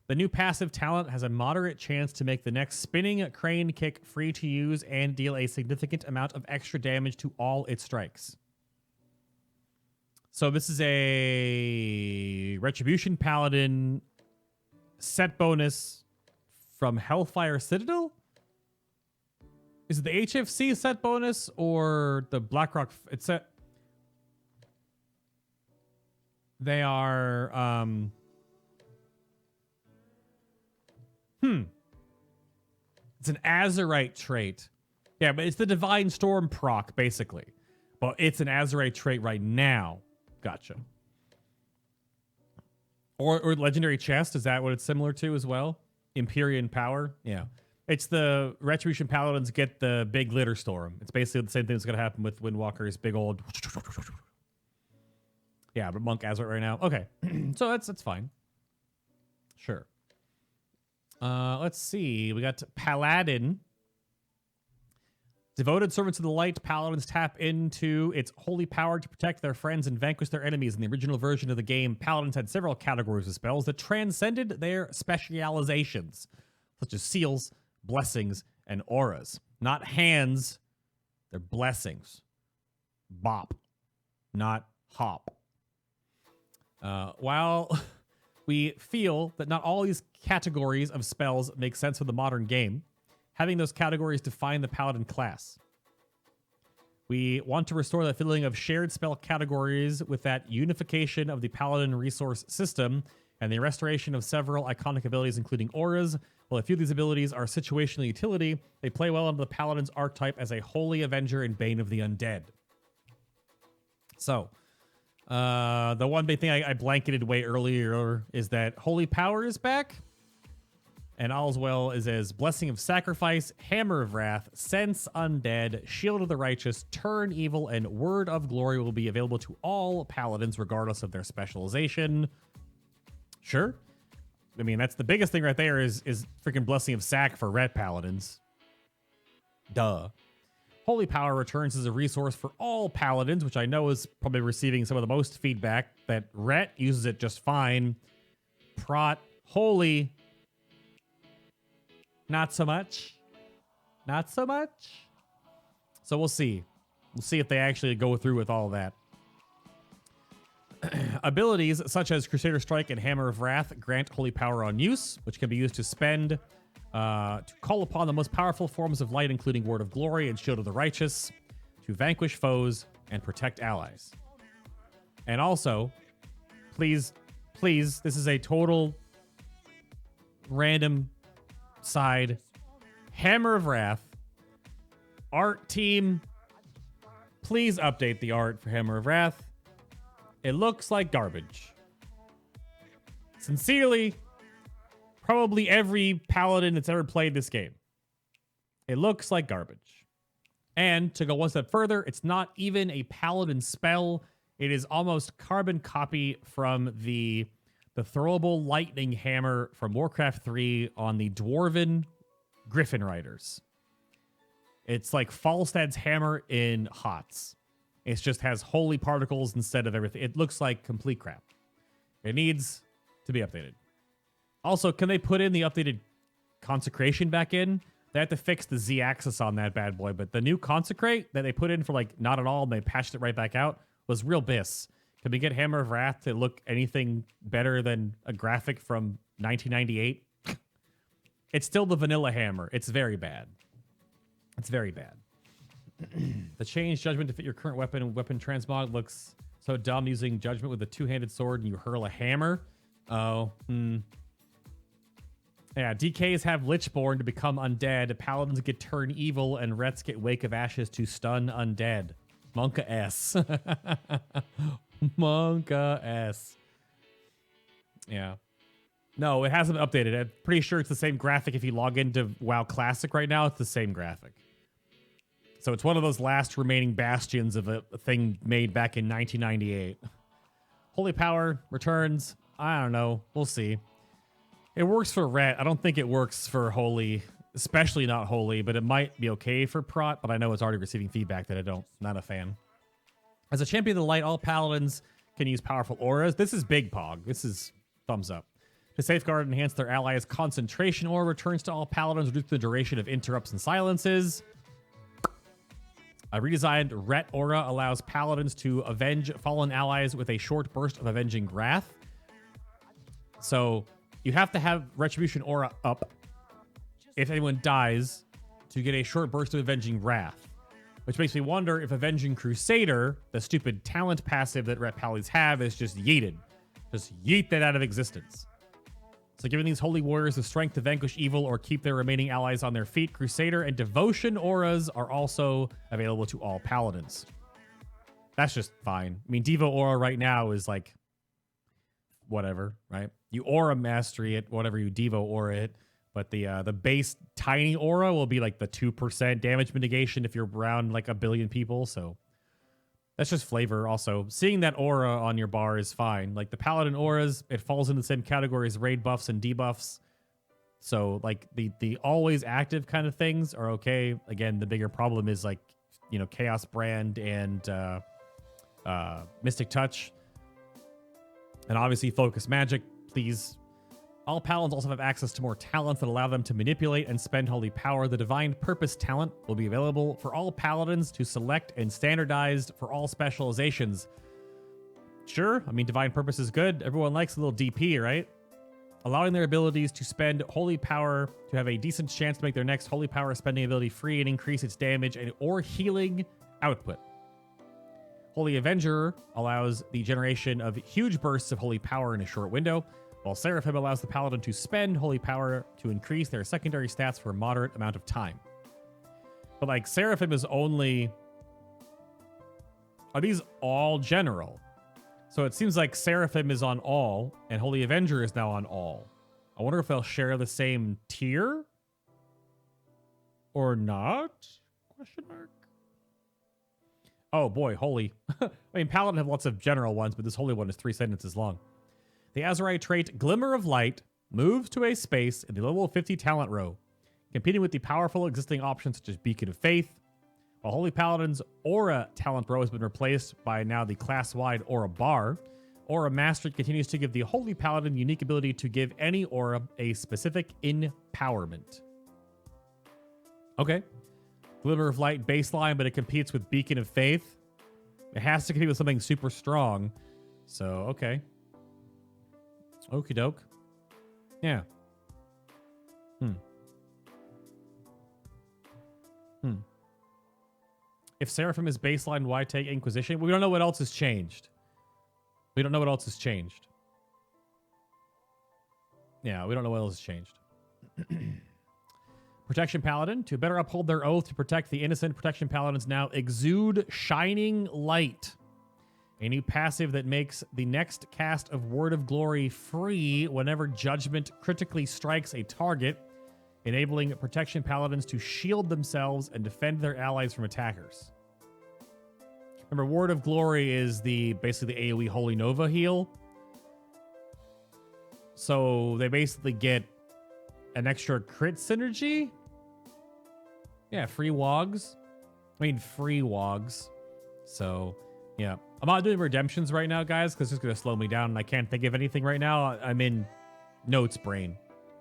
The new passive talent has a moderate chance to make the next spinning crane kick free to use and deal a significant amount of extra damage to all its strikes. So this is a Retribution Paladin set bonus from Hellfire Citadel? Is it the HFC set bonus or the BlackRock? It's set. They are... It's an Azurite trait. Yeah, but it's the Divine Storm proc, basically. But it's an Azurite trait right now. Gotcha. Or Legendary Chest, is that what it's similar to as well? Empyrean Power? Yeah. It's the Retribution Paladins get the big Glitter Storm. It's basically the same thing that's going to happen with Windwalker's big old... Yeah, but monk as right now. Okay, so that's fine. Sure. Let's see. We got Paladin. Devoted servants of the light, paladins tap into its holy power to protect their friends and vanquish their enemies. In the original version of the game, paladins had several categories of spells that transcended their specializations, such as seals, blessings, and auras. Not hands, they're blessings. Bop, not hop. While we feel that not all these categories of spells make sense for the modern game, having those categories define the paladin class. We want to restore the feeling of shared spell categories with that unification of the paladin resource system and the restoration of several iconic abilities, including auras. While a few of these abilities are situational utility, they play well into the paladin's archetype as a holy avenger and bane of the undead. So, the one big thing I blanketed way earlier is that holy power is back. And all's well is as Blessing of Sacrifice, Hammer of Wrath, Sense Undead, Shield of the Righteous, Turn Evil, and Word of Glory will be available to all paladins regardless of their specialization. Sure. I mean, that's the biggest thing right there is freaking Blessing of Sac for ret paladins. Duh. Holy Power returns as a resource for all paladins, which I know is probably receiving some of the most feedback. That ret uses it just fine. Prot, Holy... not so much. Not so much. So we'll see. We'll see if they actually go through with all that. Abilities such as Crusader Strike and Hammer of Wrath grant holy power on use, which can be used to spend to call upon the most powerful forms of light, including Word of Glory and Shield of the Righteous, to vanquish foes and protect allies. And also, please, this is a total random side. Hammer of Wrath. Art team, please update the art for Hammer of Wrath. It looks like garbage. Sincerely, probably every paladin that's ever played this game. It looks like garbage. And to go one step further, it's not even a paladin spell. It is almost carbon copy from the throwable lightning hammer from Warcraft 3 on the Dwarven Griffin Riders. It's like Falstad's hammer in HOTS. It just has holy particles instead of everything. It looks like complete crap. It needs to be updated. Also, can they put in the updated consecration back in? They have to fix the Z-axis on that bad boy, but the new consecrate that they put in for like not at all and they patched it right back out was real biss. Can we get Hammer of Wrath to look anything better than a graphic from 1998? It's still the vanilla hammer. It's very bad. It's very bad. The change judgment to fit your current weapon and weapon transmog looks so dumb using judgment with a two-handed sword and you hurl a hammer. Oh, Yeah, DKs have Lichborn to become undead. Paladins get Turn Evil and Rets get Wake of Ashes to stun undead. Monka S. Monka S. Yeah. No, it hasn't been updated. I'm pretty sure it's the same graphic. If you log into WoW Classic right now, it's the same graphic. So it's one of those last remaining bastions of a thing made back in 1998. Holy Power returns. I don't know. We'll see. It works for Ret. I don't think it works for Holy, especially not Holy, but it might be okay for Prot, but I know it's already receiving feedback that not a fan. As a champion of the light, all paladins can use powerful auras. This is big pog. This is thumbs up. To safeguard and enhance their allies' concentration aura returns to all paladins, reduce the duration of interrupts and silences. A redesigned Ret aura allows paladins to avenge fallen allies with a short burst of avenging wrath. So you have to have Retribution aura up if anyone dies to get a short burst of avenging wrath. Which makes me wonder if Avenging Crusader, the stupid talent passive that Ret paladins have, is just yeeted. Just yeet that out of existence. So giving these holy warriors the strength to vanquish evil or keep their remaining allies on their feet, Crusader and Devotion auras are also available to all paladins. That's just fine. I mean, Devo aura right now is like, whatever, right? You aura mastery it, whatever you Devo aura it, but the base tiny aura will be like the 2% damage mitigation if you're around like a billion people, so That's just flavor also. Seeing that aura on your bar is fine. Like the Paladin auras, it falls in the same category as raid buffs and debuffs. So like the always active kind of things are okay. Again, the bigger problem is like, you know, Chaos Brand and Mystic Touch. And obviously Focus Magic, please. All Paladins also have access to more talents that allow them to manipulate and spend holy power. The Divine Purpose talent will be available for all Paladins to select and standardized for all specializations. Sure, I mean, Divine Purpose is good. Everyone likes a little DP, right? Allowing their abilities to spend holy power to have a decent chance to make their next holy power spending ability free and increase its damage and or healing output. Holy Avenger allows the generation of huge bursts of holy power in a short window, while Seraphim allows the Paladin to spend holy power to increase their secondary stats for a moderate amount of time. But like Seraphim is only... Are these all general? So it seems like Seraphim is on all, and Holy Avenger is now on all. I wonder if they'll share the same tier? Or not? Question mark. Oh boy, Holy. I mean, Paladin have lots of general ones, but this Holy one is 3 sentences long. The Azerite trait Glimmer of Light moves to a space in the level 50 talent row, competing with the powerful existing options such as Beacon of Faith, while Holy Paladin's Aura talent row has been replaced by now the class-wide Aura Bar. Aura Mastery continues to give the Holy Paladin unique ability to give any aura a specific empowerment. Okay. Glimmer of Light baseline, but it competes with Beacon of Faith. It has to compete with something super strong. So, okay. Okie doke. Yeah. If Seraphim is baseline, why take Inquisition? We don't know what else has changed. We don't know what else has changed. Yeah, we don't know what else has changed. Protection Paladin. To better uphold their oath to protect the innocent, Protection Paladins now exude Shining Light. A new passive that makes the next cast of Word of Glory free whenever Judgment critically strikes a target, enabling Protection Paladins to shield themselves and defend their allies from attackers. Remember, Word of Glory is basically the AoE Holy Nova heal. So they basically get an extra crit synergy? Yeah, free wogs. I mean, free wogs. So, yeah. I'm not doing redemptions right now, guys, because it's going to slow me down, and I can't think of anything right now. I'm in notes brain.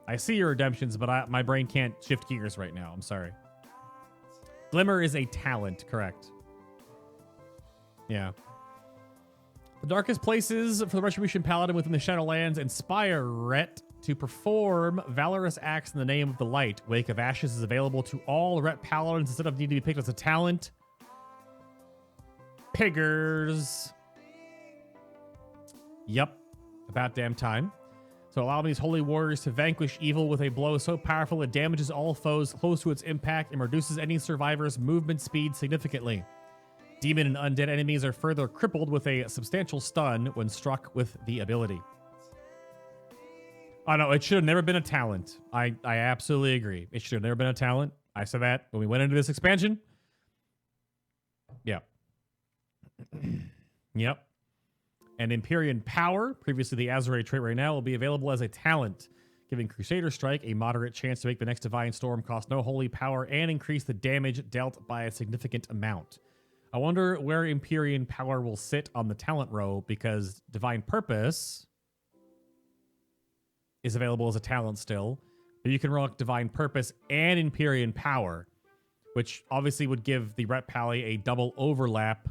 I see your redemptions, but my brain can't shift gears right now. I'm sorry. Glimmer is a talent, correct. Yeah. The darkest places for the Retribution Paladin within the Shadowlands inspire Ret to perform valorous acts in the name of the light. Wake of Ashes is available to all Ret Paladins instead of needing to be picked as a talent. Piggers. Yep. About damn time. So allow these holy warriors to vanquish evil with a blow so powerful it damages all foes close to its impact and reduces any survivor's movement speed significantly. Demon and undead enemies are further crippled with a substantial stun when struck with the ability. Oh no, it should have never been a talent. I absolutely agree. It should have never been a talent. I said that when we went into this expansion. Yeah. Yep. And Empyrean Power, previously the Azerite trait right now, will be available as a talent, giving Crusader Strike a moderate chance to make the next Divine Storm cost no holy power and increase the damage dealt by a significant amount. I wonder where Empyrean Power will sit on the talent row, because Divine Purpose is available as a talent still, but you can rock Divine Purpose and Empyrean Power, which obviously would give the Ret Pally a double overlap.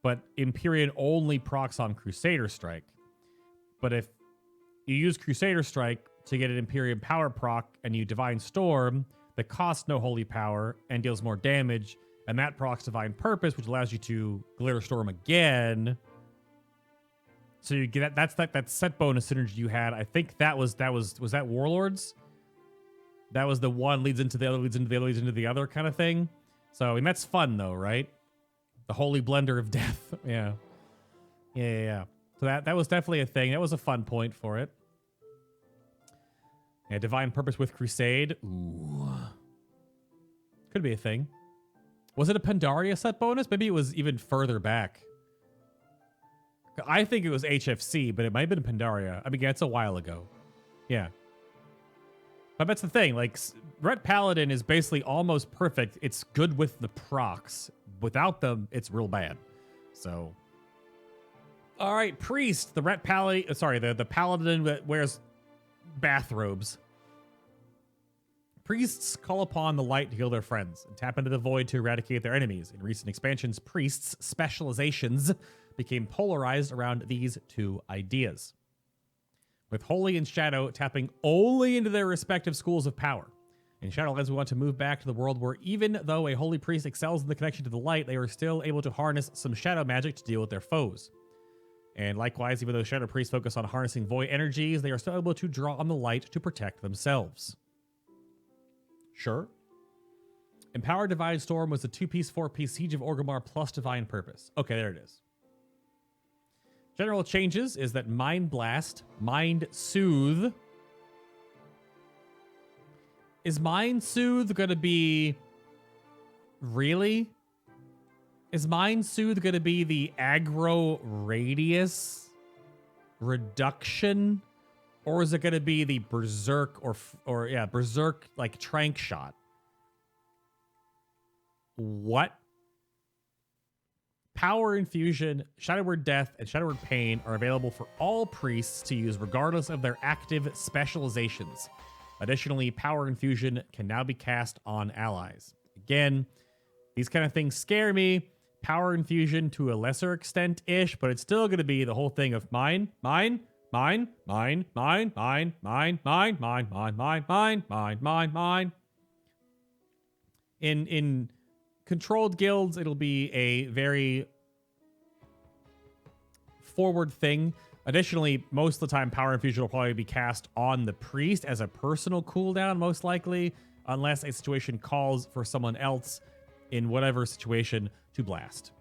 But Empyrean only procs on Crusader Strike. But if you use Crusader Strike to get an Empyrean Power proc and you Divine Storm that costs no holy power and deals more damage, and that procs Divine Purpose, which allows you to Glitter Storm again. So you get that set bonus synergy you had. I think was that Warlords? That was the one leads into the other, leads into the other, leads into the other kind of thing. So I mean, that's fun though, right? The holy blender of death. Yeah. So that was definitely a thing. That was a fun point for it. Yeah, Divine Purpose with Crusade. Ooh. Could be a thing. Was it a Pandaria set bonus? Maybe it was even further back. I think it was HFC, but it might have been Pandaria. I mean, yeah, it's a while ago. Yeah. But that's the thing. Like, Ret Paladin is basically almost perfect. It's good with the procs. Without them, it's real bad. So... All right, Priest. The Ret Paladin... Sorry, the Paladin that wears bathrobes. Priests call upon the light to heal their friends and tap into the void to eradicate their enemies. In recent expansions, priests' specializations became polarized around these two ideas, with Holy and Shadow tapping only into their respective schools of power. In Shadowlands, we want to move back to the world where even though a Holy Priest excels in the connection to the light, they are still able to harness some Shadow magic to deal with their foes. And likewise, even though Shadow Priests focus on harnessing void energies, they are still able to draw on the light to protect themselves. Sure. Empowered Divine Storm was a 2-piece, 4-piece Siege of Orgrimmar plus Divine Purpose. Okay, there it is. General changes is that Mind Blast, Mind Soothe. Is Mind Soothe going to be... Really? Is Mind Soothe going to be the aggro radius reduction? Or is it going to be the Berserk or yeah, Berserk like Trank Shot? What? Power Infusion, Shadow Word Death, and Shadow Word Pain are available for all priests to use regardless of their active specializations. Additionally, Power Infusion can now be cast on allies. Again, these kind of things scare me. Power Infusion to a lesser extent-ish, but it's still going to be the whole thing of mine. In controlled guilds, it'll be a very forward thing. Additionally, most of the time, Power Infusion will probably be cast on the priest as a personal cooldown, most likely, unless a situation calls for someone else in whatever situation to blast.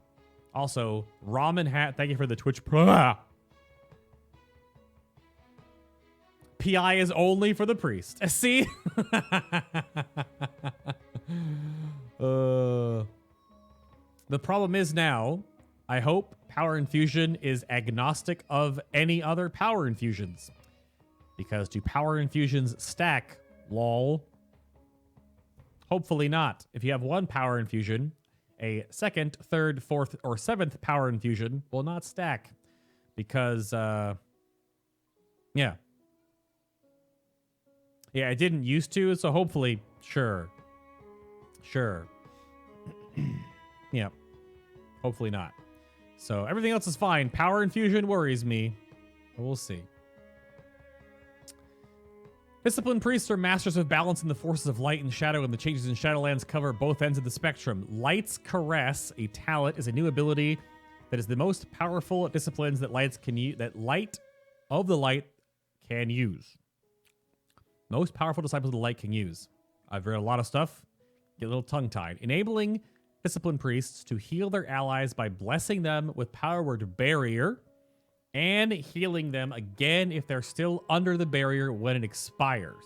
Also, Ramen Hat, thank you for the Twitch Pro. PI is only for the priest. See? The problem is now, I hope Power Infusion is agnostic of any other Power Infusions. Because do Power Infusions stack? Lol. Hopefully not. If you have one Power Infusion, a second, third, fourth, or seventh Power Infusion will not stack. Because, yeah. Yeah, it didn't used to, so hopefully, sure. Sure. Yeah. Hopefully not. So everything else is fine. Power Infusion worries me. But we'll see. Disciplined priests are masters of balance in the forces of light and shadow, and the changes in Shadowlands cover both ends of the spectrum. Light's Caress, a talent, is a new ability that is the most powerful disciplines that light of the light can use. Most powerful disciples of the light can use. I've read a lot of stuff. Get a little tongue-tied. Enabling disciplined priests to heal their allies by blessing them with Power Word Barrier and healing them again if they're still under the barrier when it expires.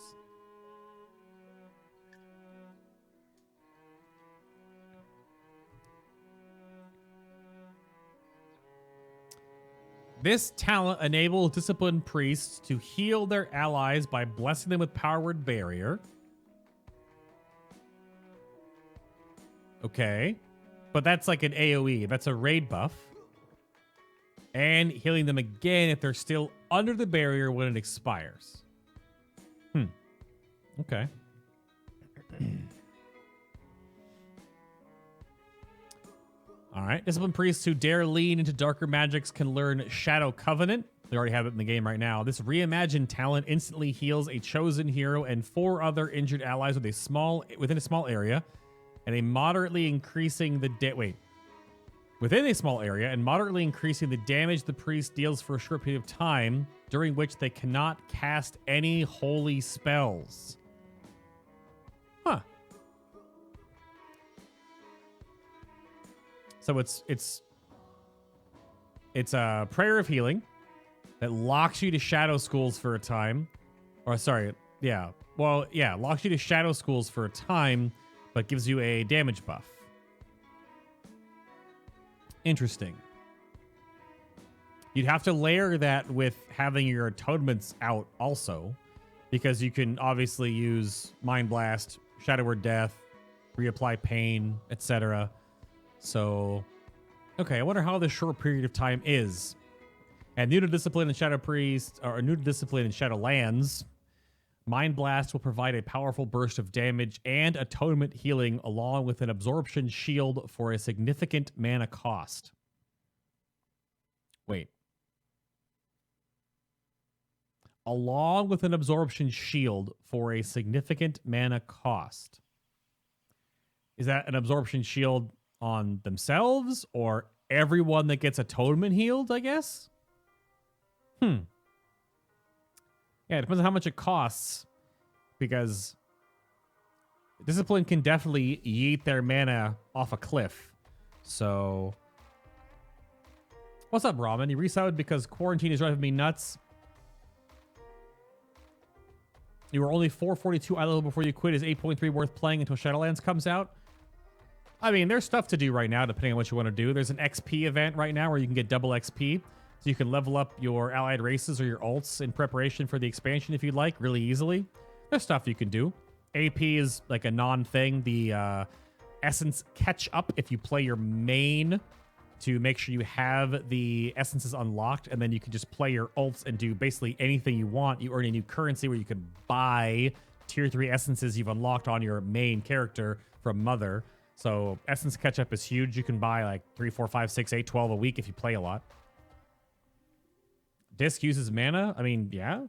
This talent enables disciplined priests to heal their allies by blessing them with Power Word Barrier. Okay. But that's like an AoE. That's a raid buff. And healing them again if they're still under the barrier when it expires. Okay. All right. Disciplined priests who dare lean into darker magics can learn Shadow Covenant. They already have it in the game right now. This reimagined talent instantly heals a chosen hero and 4 other injured allies within a small area, and moderately increasing the within a small area and moderately increasing the damage the priest deals for a short period of time, during which they cannot cast any holy spells. Huh. So it's a prayer of healing that locks you to shadow schools for a time. Or sorry, yeah. Well, yeah, locks you to shadow schools for a time, but gives you a damage buff. Interesting. You'd have to layer that with having your atonements out also, because you can obviously use Mind Blast, Shadow Word Death, reapply Pain, etc. So, okay, I wonder how this short period of time is. And new to Discipline and Shadow Priest, or new to Discipline and Shadowlands, Mind Blast will provide a powerful burst of damage and atonement healing along with an absorption shield for a significant mana cost. Wait. Along with an absorption shield for a significant mana cost. Is that an absorption shield on themselves or everyone that gets atonement healed, I guess? Yeah, it depends on how much it costs, because Discipline can definitely yeet their mana off a cliff. So, what's up, Ramen? You resettled because quarantine is driving me nuts. You were only 442 eye level before you quit. Is 8.3 worth playing until Shadowlands comes out? I mean, there's stuff to do right now, depending on what you want to do. There's an XP event right now where you can get double XP. So you can level up your allied races or your ults in preparation for the expansion if you'd like, really easily. There's stuff you can do. AP is like a non-thing. The essence catch up if you play your main to make sure you have the essences unlocked, and then you can just play your ults and do basically anything you want. You earn a new currency where you can buy tier 3 essences you've unlocked on your main character from Mother. So essence catch up is huge. You can buy like 3, 4, 5, 6, 8, 12 a week if you play a lot. Disc uses mana? I mean, yeah.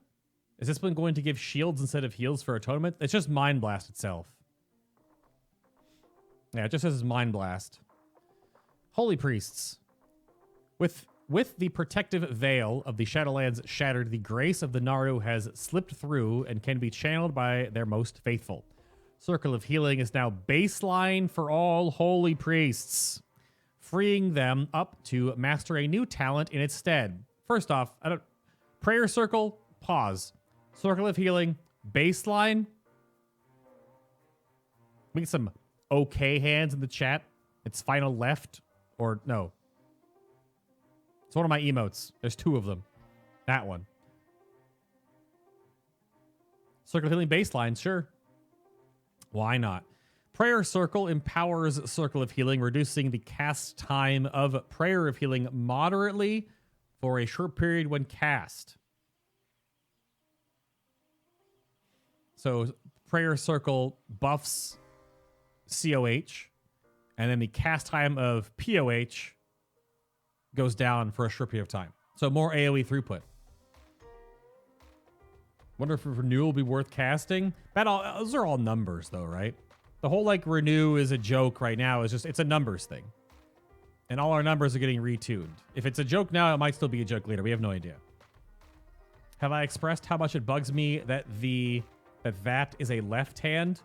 Is this one going to give shields instead of heals for atonement? It's just Mind Blast itself. Yeah, it just says Mind Blast. Holy Priests. With the protective veil of the Shadowlands shattered, the grace of the Naru has slipped through and can be channeled by their most faithful. Circle of Healing is now baseline for all Holy Priests, freeing them up to master a new talent in its stead. First off, Prayer Circle, pause. Circle of Healing, baseline. We get some okay hands in the chat. It's final left, or no. It's one of my emotes. There's 2 of them. That one. Circle of Healing baseline, sure. Why not? Prayer Circle empowers Circle of Healing, reducing the cast time of Prayer of Healing moderately for a short period when cast. So Prayer Circle buffs COH, and then the cast time of POH goes down for a short period of time. So more AoE throughput. Wonder if renewal will be worth casting. Those are all numbers though, right? The whole like renew is a joke right now. It's a numbers thing. And all our numbers are getting retuned. If it's a joke now, it might still be a joke later. We have no idea. Have I expressed how much it bugs me that that is a left hand?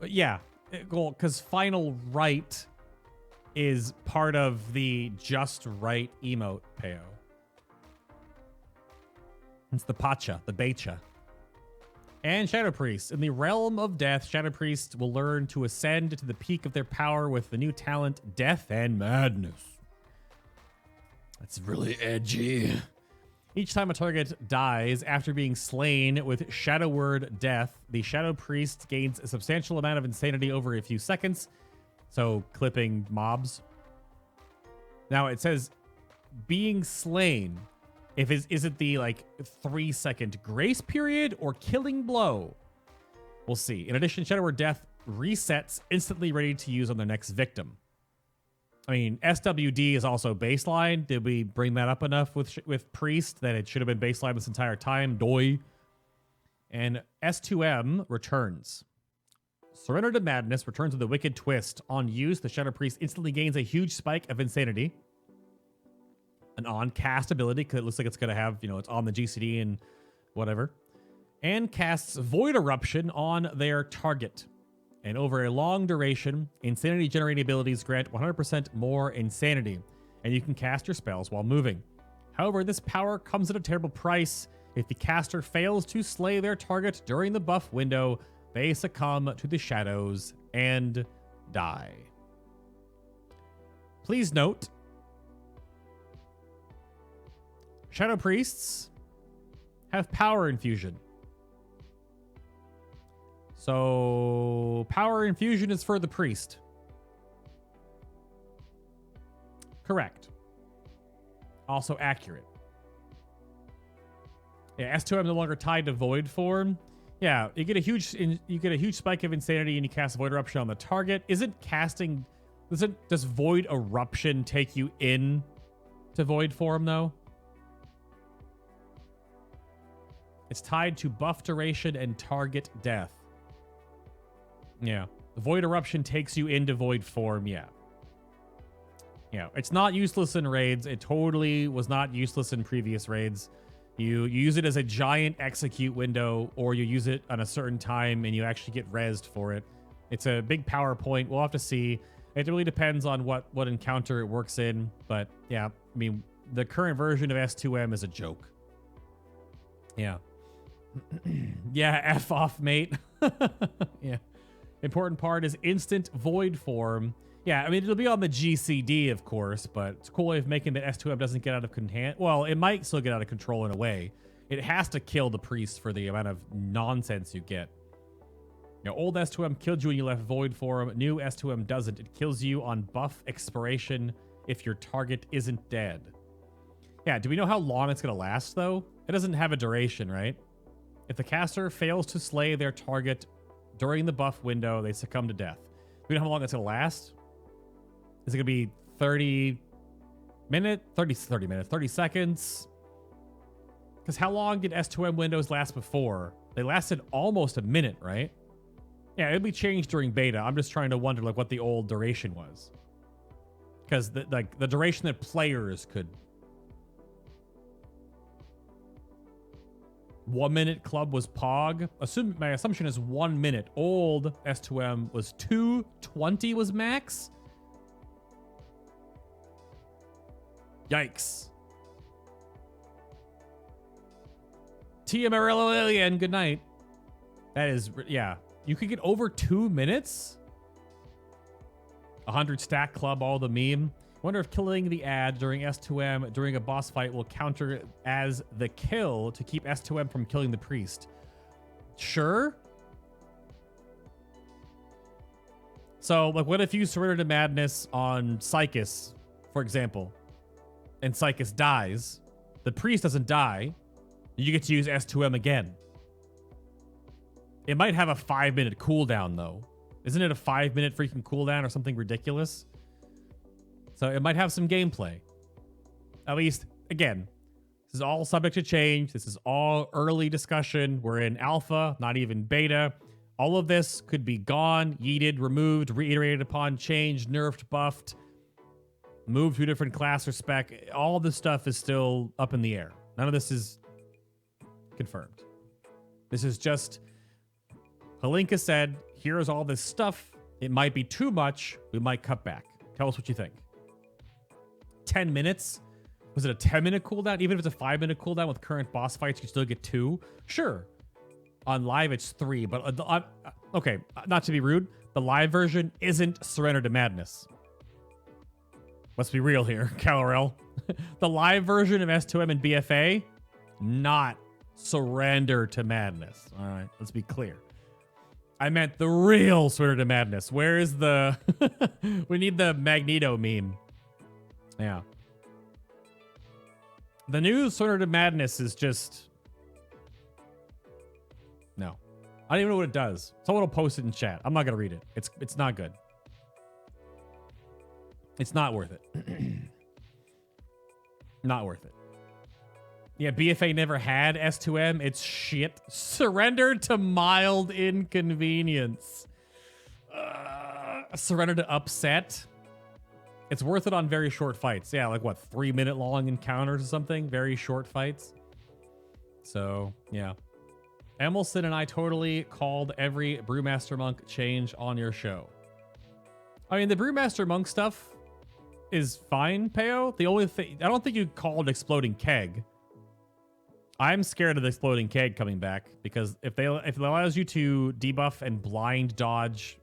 Yeah, because Final Right is part of the Just Right emote, Peo. It's the Pacha, the Becha. And Shadow Priest. In the realm of death, Shadow Priest will learn to ascend to the peak of their power with the new talent, Death and Madness. That's really edgy. Each time a target dies after being slain with Shadow Word Death, the Shadow Priest gains a substantial amount of insanity over a few seconds. So, clipping mobs. Now, it says being slain. Is it the like 3-second grace period or killing blow? We'll see. In addition, Shadow Word Death resets instantly ready to use on the next victim. I mean, SWD is also baseline. Did we bring that up enough with Priest that it should have been baseline this entire time? Doi. And S2M returns. Surrender to Madness returns with a wicked twist. On use, the Shadow Priest instantly gains a huge spike of insanity. An on-cast ability, because it looks like it's going to have, it's on the GCD and whatever. And casts Void Eruption on their target. And over a long duration, insanity-generating abilities grant 100% more insanity, and you can cast your spells while moving. However, this power comes at a terrible price. If the caster fails to slay their target during the buff window, they succumb to the shadows and die. Please note Shadow Priests have power infusion. So power infusion is for the priest. Correct. Also accurate. Yeah, S2M no longer tied to void form. Yeah, you get a huge spike of insanity and you cast Void Eruption on the target. Does Void Eruption take you in to void form though? It's tied to buff duration and target death. Yeah. The Void Eruption takes you into void form, yeah. Yeah, it's not useless in raids. It totally was not useless in previous raids. You use it as a giant execute window, or you use it on a certain time and you actually get rezzed for it. It's a big power point. We'll have to see. It really depends on what encounter it works in. But yeah, I mean, the current version of S2M is a joke. Yeah. Yeah, F off, mate. Yeah. Important part is instant void form. Yeah, I mean, it'll be on the GCD, of course, but it's a cool way of making that S2M doesn't get out of control. Well, it might still get out of control in a way. It has to kill the priest for the amount of nonsense you get. You know, old S2M killed you when you left void form. New S2M doesn't. It kills you on buff expiration if your target isn't dead. Yeah, do we know how long it's going to last, though? It doesn't have a duration, right? If the caster fails to slay their target during the buff window, they succumb to death. Do we know how long that's going to last? Is it going to be 30 seconds? Because how long did S2M windows last before? They lasted almost a minute, right? Yeah, it'll be changed during beta. I'm just trying to wonder like what the old duration was. Because the duration that players could... 1 minute club was Pog. My assumption is 1 minute. Old S2M was 2:20 was max. Yikes. Tia Morello Alien, good night. That is, yeah. You could get over 2 minutes. 100 stack club, all the meme. Wonder if killing the ad during S2M during a boss fight will counter as the kill to keep S2M from killing the priest. Sure. So, like, what if you surrender to madness on Psychus, for example, and Psychus dies? The priest doesn't die. You get to use S2M again. It might have a 5-minute cooldown, though. Isn't it a 5-minute freaking cooldown or something ridiculous? So it might have some gameplay. At least, again, this is all subject to change. This is all early discussion. We're in alpha, not even beta. All of this could be gone, yeeted, removed, reiterated upon, changed, nerfed, buffed, moved to a different class or spec. All this stuff is still up in the air. None of this is confirmed. This is just, Halinka said, here's all this stuff. It might be too much. We might cut back. Tell us what you think. 10 minutes? Was it a 10-minute cooldown? Even if it's a 5-minute cooldown with current boss fights, you still get 2? Sure. On live, it's 3. But, okay, not to be rude, the live version isn't Surrender to Madness. Let's be real here, Calorel. The live version of S2M and BFA, not Surrender to Madness. All right, let's be clear. I meant the real Surrender to Madness. Where is the... We need the Magneto meme. Yeah. The new Surrender to Madness is just... No. I don't even know what it does. Someone will post it in chat. I'm not going to read it. It's not good. It's not worth it. Not worth it. Yeah, BFA never had S2M. It's shit. Surrender to mild inconvenience. Surrender to upset. It's worth it on very short fights. Yeah, like what, 3-minute long encounters or something? Very short fights. So, yeah. Emelson and I totally called every Brewmaster Monk change on your show. I mean, the Brewmaster Monk stuff is fine, Peo. The only thing, I don't think you called Exploding Keg. I'm scared of the Exploding Keg coming back because if it allows you to debuff and blind dodge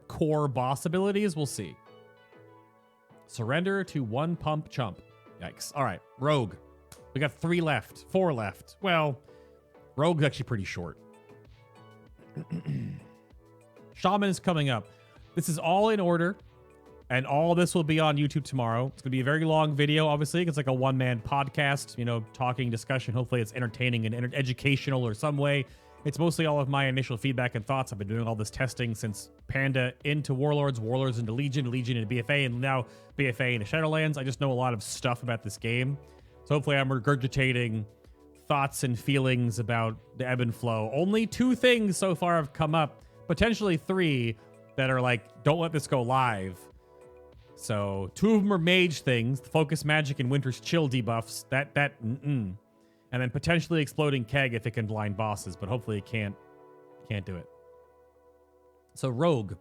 core boss abilities, we'll see. Surrender to one pump chump. Yikes. All right, Rogue. We got 3 left, 4 left. Well, Rogue's actually pretty short. Shaman is coming up. This is all in order, and all this will be on YouTube tomorrow. It's going to be a very long video, obviously. It's like a one-man podcast, you know, talking, discussion. Hopefully it's entertaining and educational or some way. It's mostly all of my initial feedback and thoughts. I've been doing all this testing since Panda into Warlords, Warlords into Legion, Legion into BFA, and now BFA into Shadowlands. I just know a lot of stuff about this game. So hopefully I'm regurgitating thoughts and feelings about the ebb and flow. Only 2 things so far have come up, potentially 3 that are like, don't let this go live. So 2 of them are mage things, the Focus Magic and Winter's Chill debuffs. And then potentially Exploding Keg if it can blind bosses, but hopefully it can't do it. So Rogue.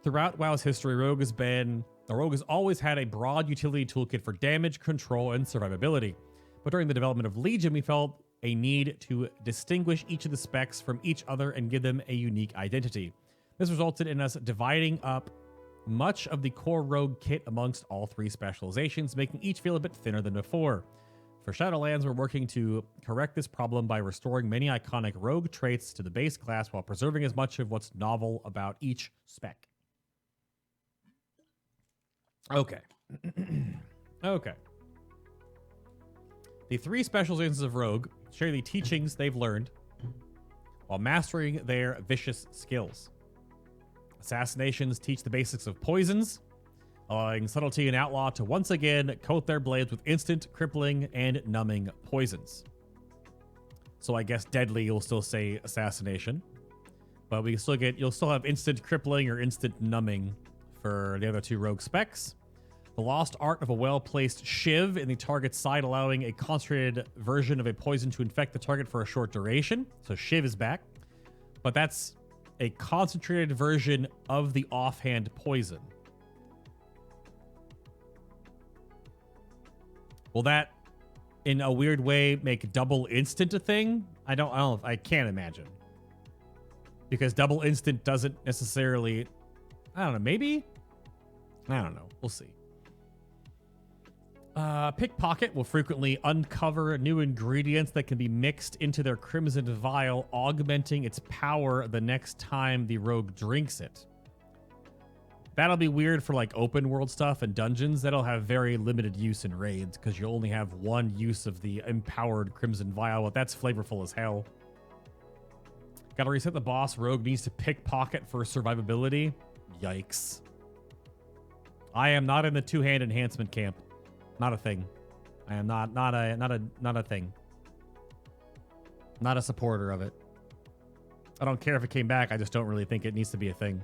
Throughout WoW's history, Rogue has always had a broad utility toolkit for damage, control, and survivability. But during the development of Legion, we felt a need to distinguish each of the specs from each other and give them a unique identity. This resulted in us dividing up much of the core Rogue kit amongst all 3 specializations, making each feel a bit thinner than before. For Shadowlands, we're working to correct this problem by restoring many iconic Rogue traits to the base class while preserving as much of what's novel about each spec. Okay. Okay. The 3 specializations of Rogue share the teachings they've learned while mastering their vicious skills. Assassinations teach the basics of poisons, allowing Subtlety and Outlaw to once again coat their blades with instant, crippling, and numbing poisons. So I guess Deadly, you'll still say Assassination, but you'll still have instant crippling or instant numbing for the other 2 Rogue specs. The lost art of a well-placed shiv in the target's side, allowing a concentrated version of a poison to infect the target for a short duration. So shiv is back, but that's a concentrated version of the offhand poison. Will that, in a weird way, make double instant a thing? I can't imagine. Because double instant doesn't necessarily, I don't know, maybe? I don't know. We'll see. Pickpocket will frequently uncover new ingredients that can be mixed into their crimson vial, augmenting its power the next time the rogue drinks it. That'll be weird for like open world stuff and dungeons. That'll have very limited use in raids because you only have one use of the empowered Crimson Vial. But that's flavorful as hell. Gotta reset the boss. Rogue needs to pickpocket for survivability. Yikes. I am not in the 2-hand enhancement camp. Not a thing. I am not a thing. Not a supporter of it. I don't care if it came back. I just don't really think it needs to be a thing.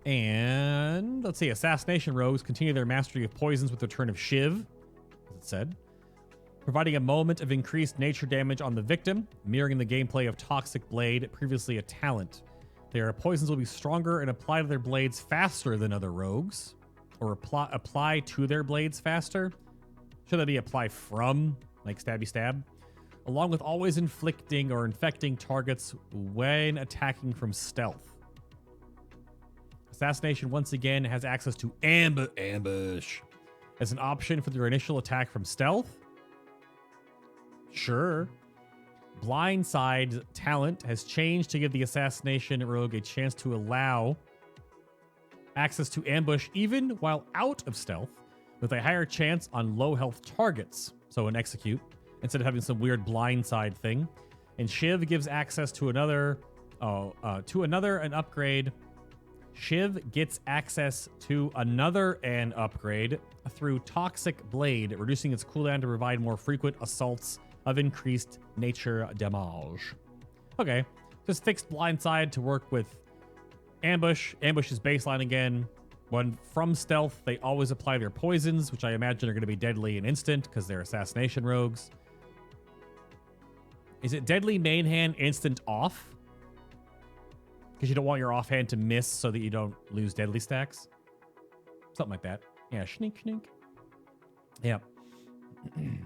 And let's see, Assassination Rogues continue their mastery of poisons with the return of Shiv, as it said, providing a moment of increased nature damage on the victim, mirroring the gameplay of Toxic Blade, previously a talent. Their poisons will be stronger and apply to their blades faster than other rogues, or apply to their blades faster. Should that be apply from, like stabby stab? Along with always inflicting or infecting targets when attacking from stealth. Assassination once again has access to ambush as an option for their initial attack from stealth. Sure. Blindside talent has changed to give the Assassination Rogue a chance to allow access to ambush even while out of stealth, with a higher chance on low health targets. So an execute, instead of having some weird blindside thing. And Shiv gives access to an upgrade. Shiv gets access to an upgrade through Toxic Blade, reducing its cooldown to provide more frequent assaults of increased nature damage. Okay, just fixed blindside to work with ambush. Ambush is baseline again. When from stealth, they always apply their poisons, which I imagine are going to be deadly and instant because they're assassination rogues. Is it deadly main hand instant off? Because you don't want your offhand to miss so that you don't lose deadly stacks. Something like that. Yeah, schneek, schneek. Yeah.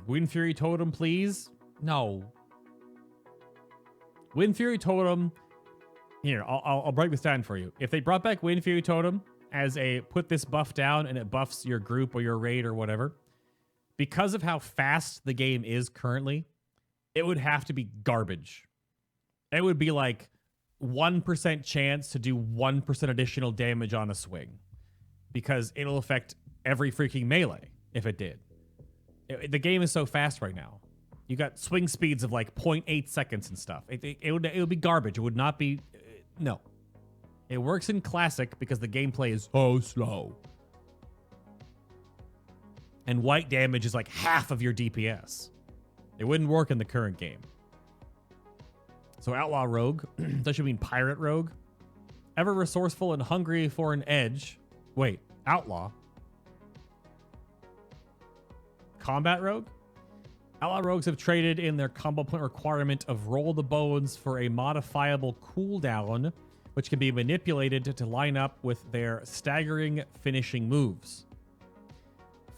Wind Fury Totem, please. No. Wind Fury Totem. Here, I'll break this down for you. If they brought back Wind Fury Totem as a put this buff down and it buffs your group or your raid or whatever, because of how fast the game is currently, it would have to be garbage. It would be like 1% chance to do 1% additional damage on a swing, because it'll affect every freaking melee if it did. The game is so fast right now. You got swing speeds of like 0.8 seconds and stuff. It would be garbage. It would not be... no. It works in Classic because the gameplay is so slow. And white damage is like half of your DPS. It wouldn't work in the current game. So Outlaw Rogue, that should mean Pirate Rogue. Ever resourceful and hungry for an edge. Wait, Outlaw? Combat Rogue? Outlaw Rogues have traded in their combo point requirement of Roll the Bones for a modifiable cooldown, which can be manipulated to line up with their staggering finishing moves.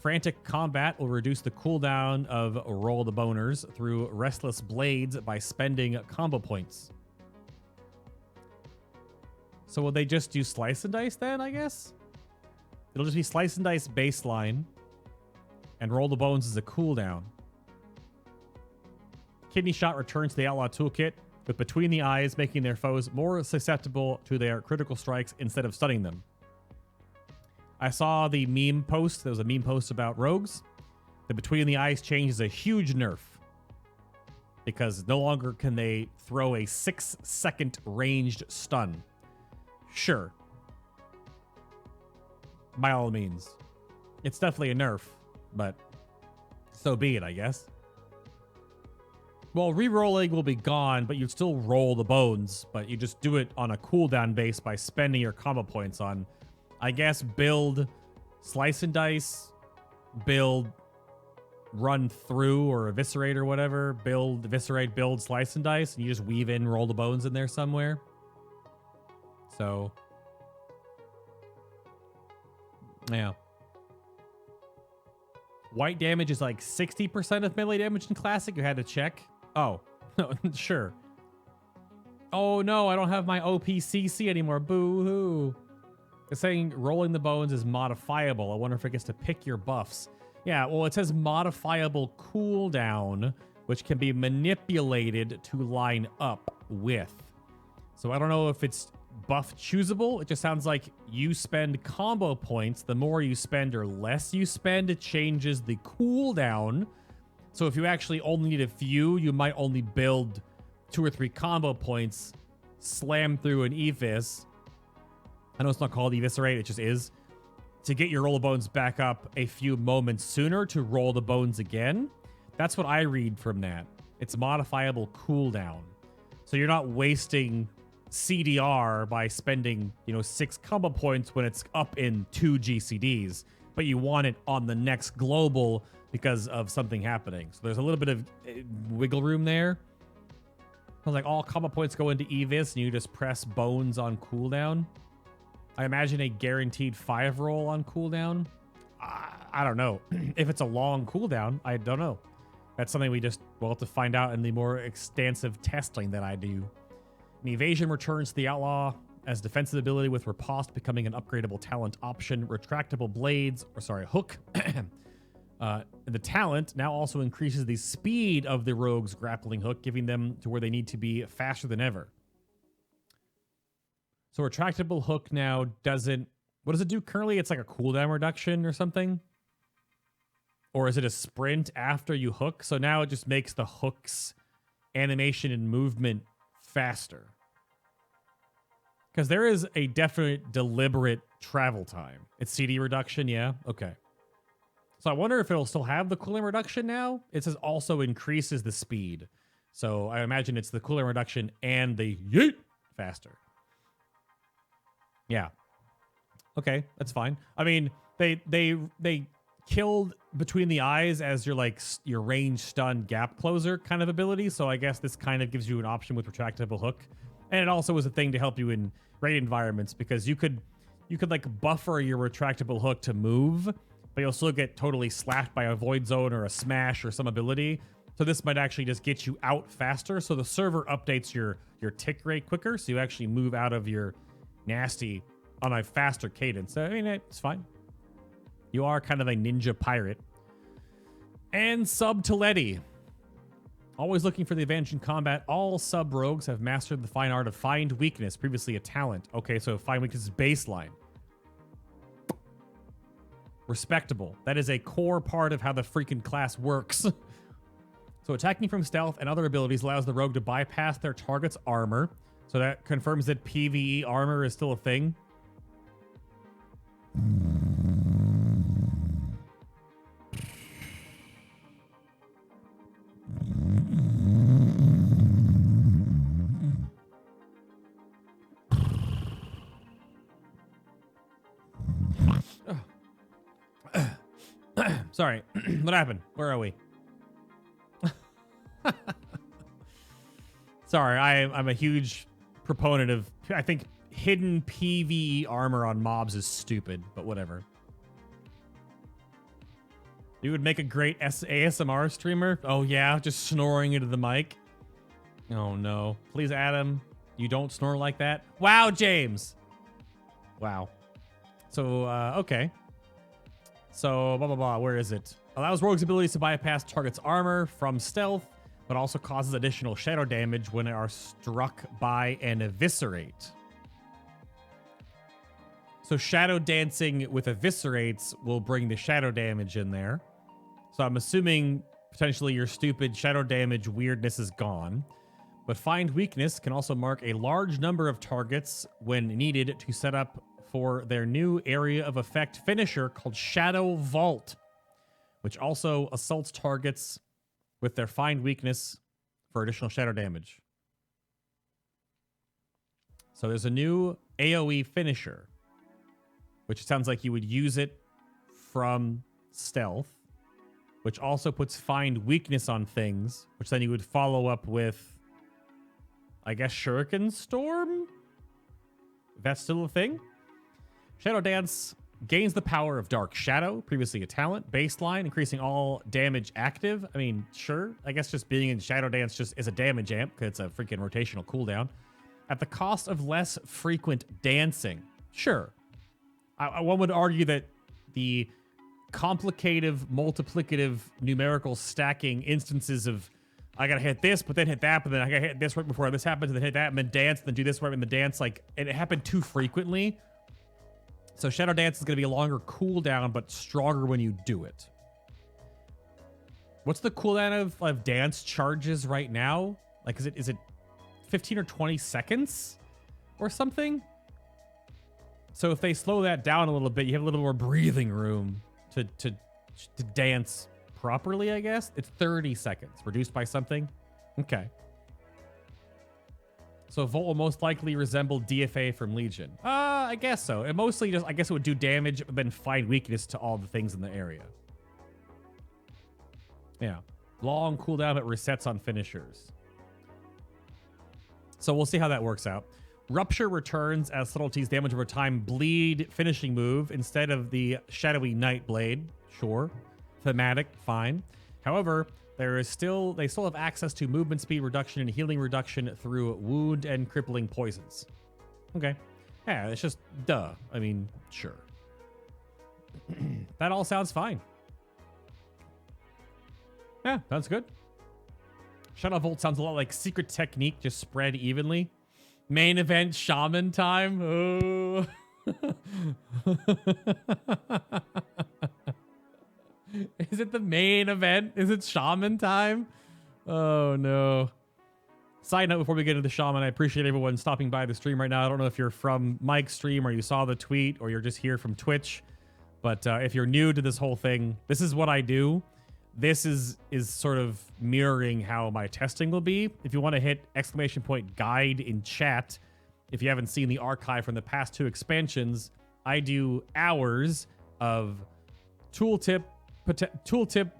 Frantic Combat will reduce the cooldown of Roll the Boners through Restless Blades by spending combo points. So will they just do Slice and Dice then, I guess? It'll just be Slice and Dice baseline, and Roll the Bones is a cooldown. Kidney Shot returns to the Outlaw Toolkit, with Between the Eyes making their foes more susceptible to their critical strikes instead of stunning them. I saw the meme post. There was a meme post about rogues. The Between the Eyes change is a huge nerf, because no longer can they throw a 6-second ranged stun. Sure. By all means. It's definitely a nerf, but so be it, I guess. Well, re-rolling will be gone, but you'd still roll the bones, but you just do it on a cooldown base by spending your combo points on, I guess, build Slice and Dice, build Run Through or Eviscerate or whatever, build Eviscerate, build Slice and Dice, and you just weave in Roll the Bones in there somewhere. So, yeah. White damage is like 60% of melee damage in Classic. You had to check. Oh, no, sure. Oh no, I don't have my OPCC anymore. Boo-hoo. It's saying rolling the bones is modifiable. I wonder if it gets to pick your buffs. Yeah, well, it says modifiable cooldown, which can be manipulated to line up with. So I don't know if it's buff choosable. It just sounds like you spend combo points. The more you spend or less you spend, it changes the cooldown. So if you actually only need a few, you might only build 2 or 3 combo points, slam through an Evis. I know it's not called Eviscerate, it just is. To get your Roll of Bones back up a few moments sooner to roll the bones again. That's what I read from that. It's modifiable cooldown. So you're not wasting CDR by spending, 6 combo points when it's up in 2 GCDs, but you want it on the next global because of something happening. So there's a little bit of wiggle room there. So like all combo points go into Evis and you just press bones on cooldown. I imagine a guaranteed 5 roll on cooldown. I don't know. If it's a long cooldown, I don't know. That's something we'll have to find out in the more extensive testing that I do. An evasion returns to the Outlaw as defensive ability, with Riposte becoming an upgradable talent option. Retractable blades, hook. The talent now also increases the speed of the rogue's grappling hook, giving them to where they need to be faster than ever. So retractable hook now doesn't... What does it do currently? It's like a cooldown reduction or something? Or is it a sprint after you hook? So now it just makes the hook's animation and movement faster. Because there is a definite deliberate travel time. It's CD reduction, yeah? Okay. So I wonder if it'll still have the cooldown reduction now. It says also increases the speed. So I imagine it's the cooldown reduction and the yeet faster. Yeah. Okay, that's fine. I mean, they killed Between the Eyes as your range stun gap closer kind of ability. So I guess this kind of gives you an option with retractable hook. And it also is a thing to help you in raid environments, because you could like buffer your retractable hook to move, but you'll still get totally slapped by a void zone or a smash or some ability. So this might actually just get you out faster. So the server updates your tick rate quicker, so you actually move out of your nasty on a faster cadence. I mean, it's fine. You are kind of a ninja pirate. And sub Toletti. Always looking for the advantage in combat. All sub rogues have mastered the fine art of find weakness, previously a talent. Okay, so find weakness is baseline. Respectable. That is a core part of how the freaking class works. So attacking from stealth and other abilities allows the rogue to bypass their target's armor. So that confirms that PvE armor is still a thing. Sorry, what happened? Where are we? Sorry, I'm a huge proponent of, I think hidden PvE armor on mobs is stupid, but whatever. You would make a great ASMR streamer? Oh yeah, just snoring into the mic. Oh no. Please, Adam, you don't snore like that. Wow, James. Wow. So, okay. So, blah, blah, blah. Where is it? Allows rogues' abilities to bypass target's armor from stealth, but also causes additional shadow damage when they are struck by an eviscerate. So shadow dancing with eviscerates will bring the shadow damage in there. So I'm assuming potentially your stupid shadow damage weirdness is gone. But find weakness can also mark a large number of targets when needed to set up for their new area of effect finisher called Shadow Vault, which also assaults targets with their find weakness for additional shadow damage. So there's a new AoE finisher, which sounds like you would use it from stealth, which also puts find weakness on things, which then you would follow up with, I guess, Shuriken Storm? If that's still a thing? Shadow Dance gains the power of Dark Shadow, previously a talent. Baseline, increasing all damage active. I mean, sure. I guess just being in Shadow Dance just is a damage amp, because it's a freaking rotational cooldown. At the cost of less frequent dancing. Sure. One would argue that the complicated, multiplicative, numerical stacking instances of I gotta hit this, but then hit that, but then I gotta hit this right before this happens, and then hit that, and then dance, and then do this right in the dance, like, and it happened too frequently. So Shadow Dance is going to be a longer cooldown, but stronger when you do it. What's the cooldown of dance charges right now? Like, is it 15 or 20 seconds or something? So if they slow that down a little bit, you have a little more breathing room to dance properly, I guess. It's 30 seconds, reduced by something. Okay. So Volt will most likely resemble DFA from Legion. I guess so. It mostly just, I guess it would do damage, but then find weakness to all the things in the area. Yeah. Long cooldown, but resets on finishers. So we'll see how that works out. Rupture returns as subtleties damage over time bleed finishing move instead of the shadowy Night Blade. Sure. Thematic, fine. However, they still have access to movement speed reduction and healing reduction through wound and crippling poisons. Okay. Yeah, it's just duh. I mean, sure. That all sounds fine. Yeah, that's good. Shadow Volt sounds a lot like Secret Technique, just spread evenly. Main event Shaman time. Oh. Is it the main event? Is it Shaman time? Oh, no. Side note before we get into Shaman, I appreciate everyone stopping by the stream right now. I don't know if you're from Mike's stream or you saw the tweet or you're just here from Twitch. But if you're new to this whole thing, this is what I do. This is sort of mirroring how my testing will be. If you want to hit !guide in chat, if you haven't seen the archive from the past 2 expansions, I do hours of tooltip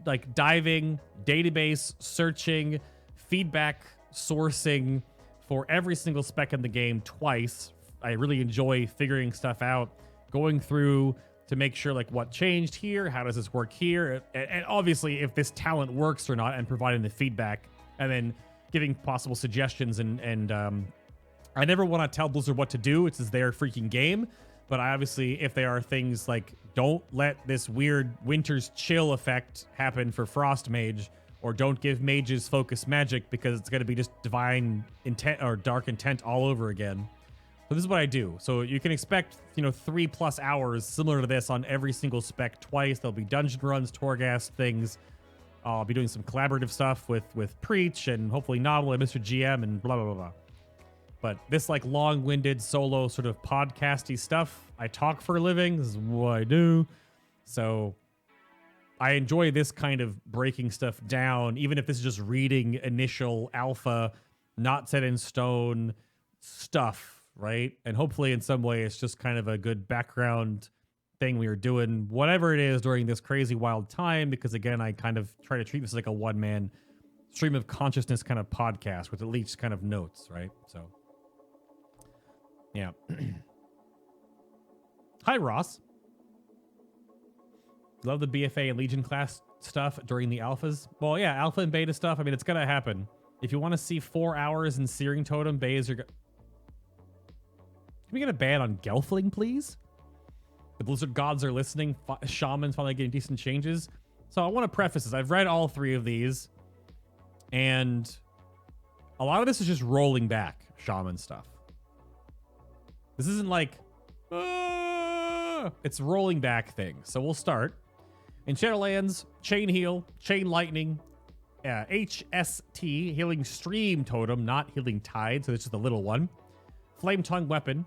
like diving, database searching, feedback sourcing for every single spec in the game twice. I really enjoy figuring stuff out, going through to make sure like what changed here, how does this work here, and obviously if this talent works or not, and providing the feedback, and then giving possible suggestions. And I never want to tell Blizzard what to do. It's their freaking game. But obviously, if there are things like don't let this weird winter's chill effect happen for Frost Mage, or don't give mages focus magic because it's going to be just divine intent or dark intent all over again. So this is what I do. So you can expect, 3+ hours similar to this on every single spec twice. There'll be dungeon runs, Torghast things. I'll be doing some collaborative stuff with Preach and hopefully Novel and Mr. GM and blah, blah, blah, blah. But this like long-winded solo sort of podcasty stuff, I talk for a living. This is what I do. So I enjoy this kind of breaking stuff down, even if this is just reading initial alpha, not set in stone stuff, right? And hopefully in some way it's just kind of a good background thing we are doing, whatever it is during this crazy wild time, because again, I kind of try to treat this like a one-man stream of consciousness kind of podcast with at least kind of notes, right? So, yeah. Hi, Ross. Love the BFA and Legion class stuff during the alphas. Well, yeah, alpha and beta stuff. I mean, it's going to happen. If you want to see 4 hours in Searing Totem, bays are... Can we get a ban on Gelfling, please? The Blizzard gods are listening. Shaman's finally getting decent changes. So I want to preface this. I've read all 3 of these. And a lot of this is just rolling back Shaman stuff. This isn't like... it's rolling back things. So we'll start. In Shadowlands, Chain Heal, Chain Lightning, HST, Healing Stream Totem, not Healing Tide, so it's just a little one. Flame Tongue Weapon,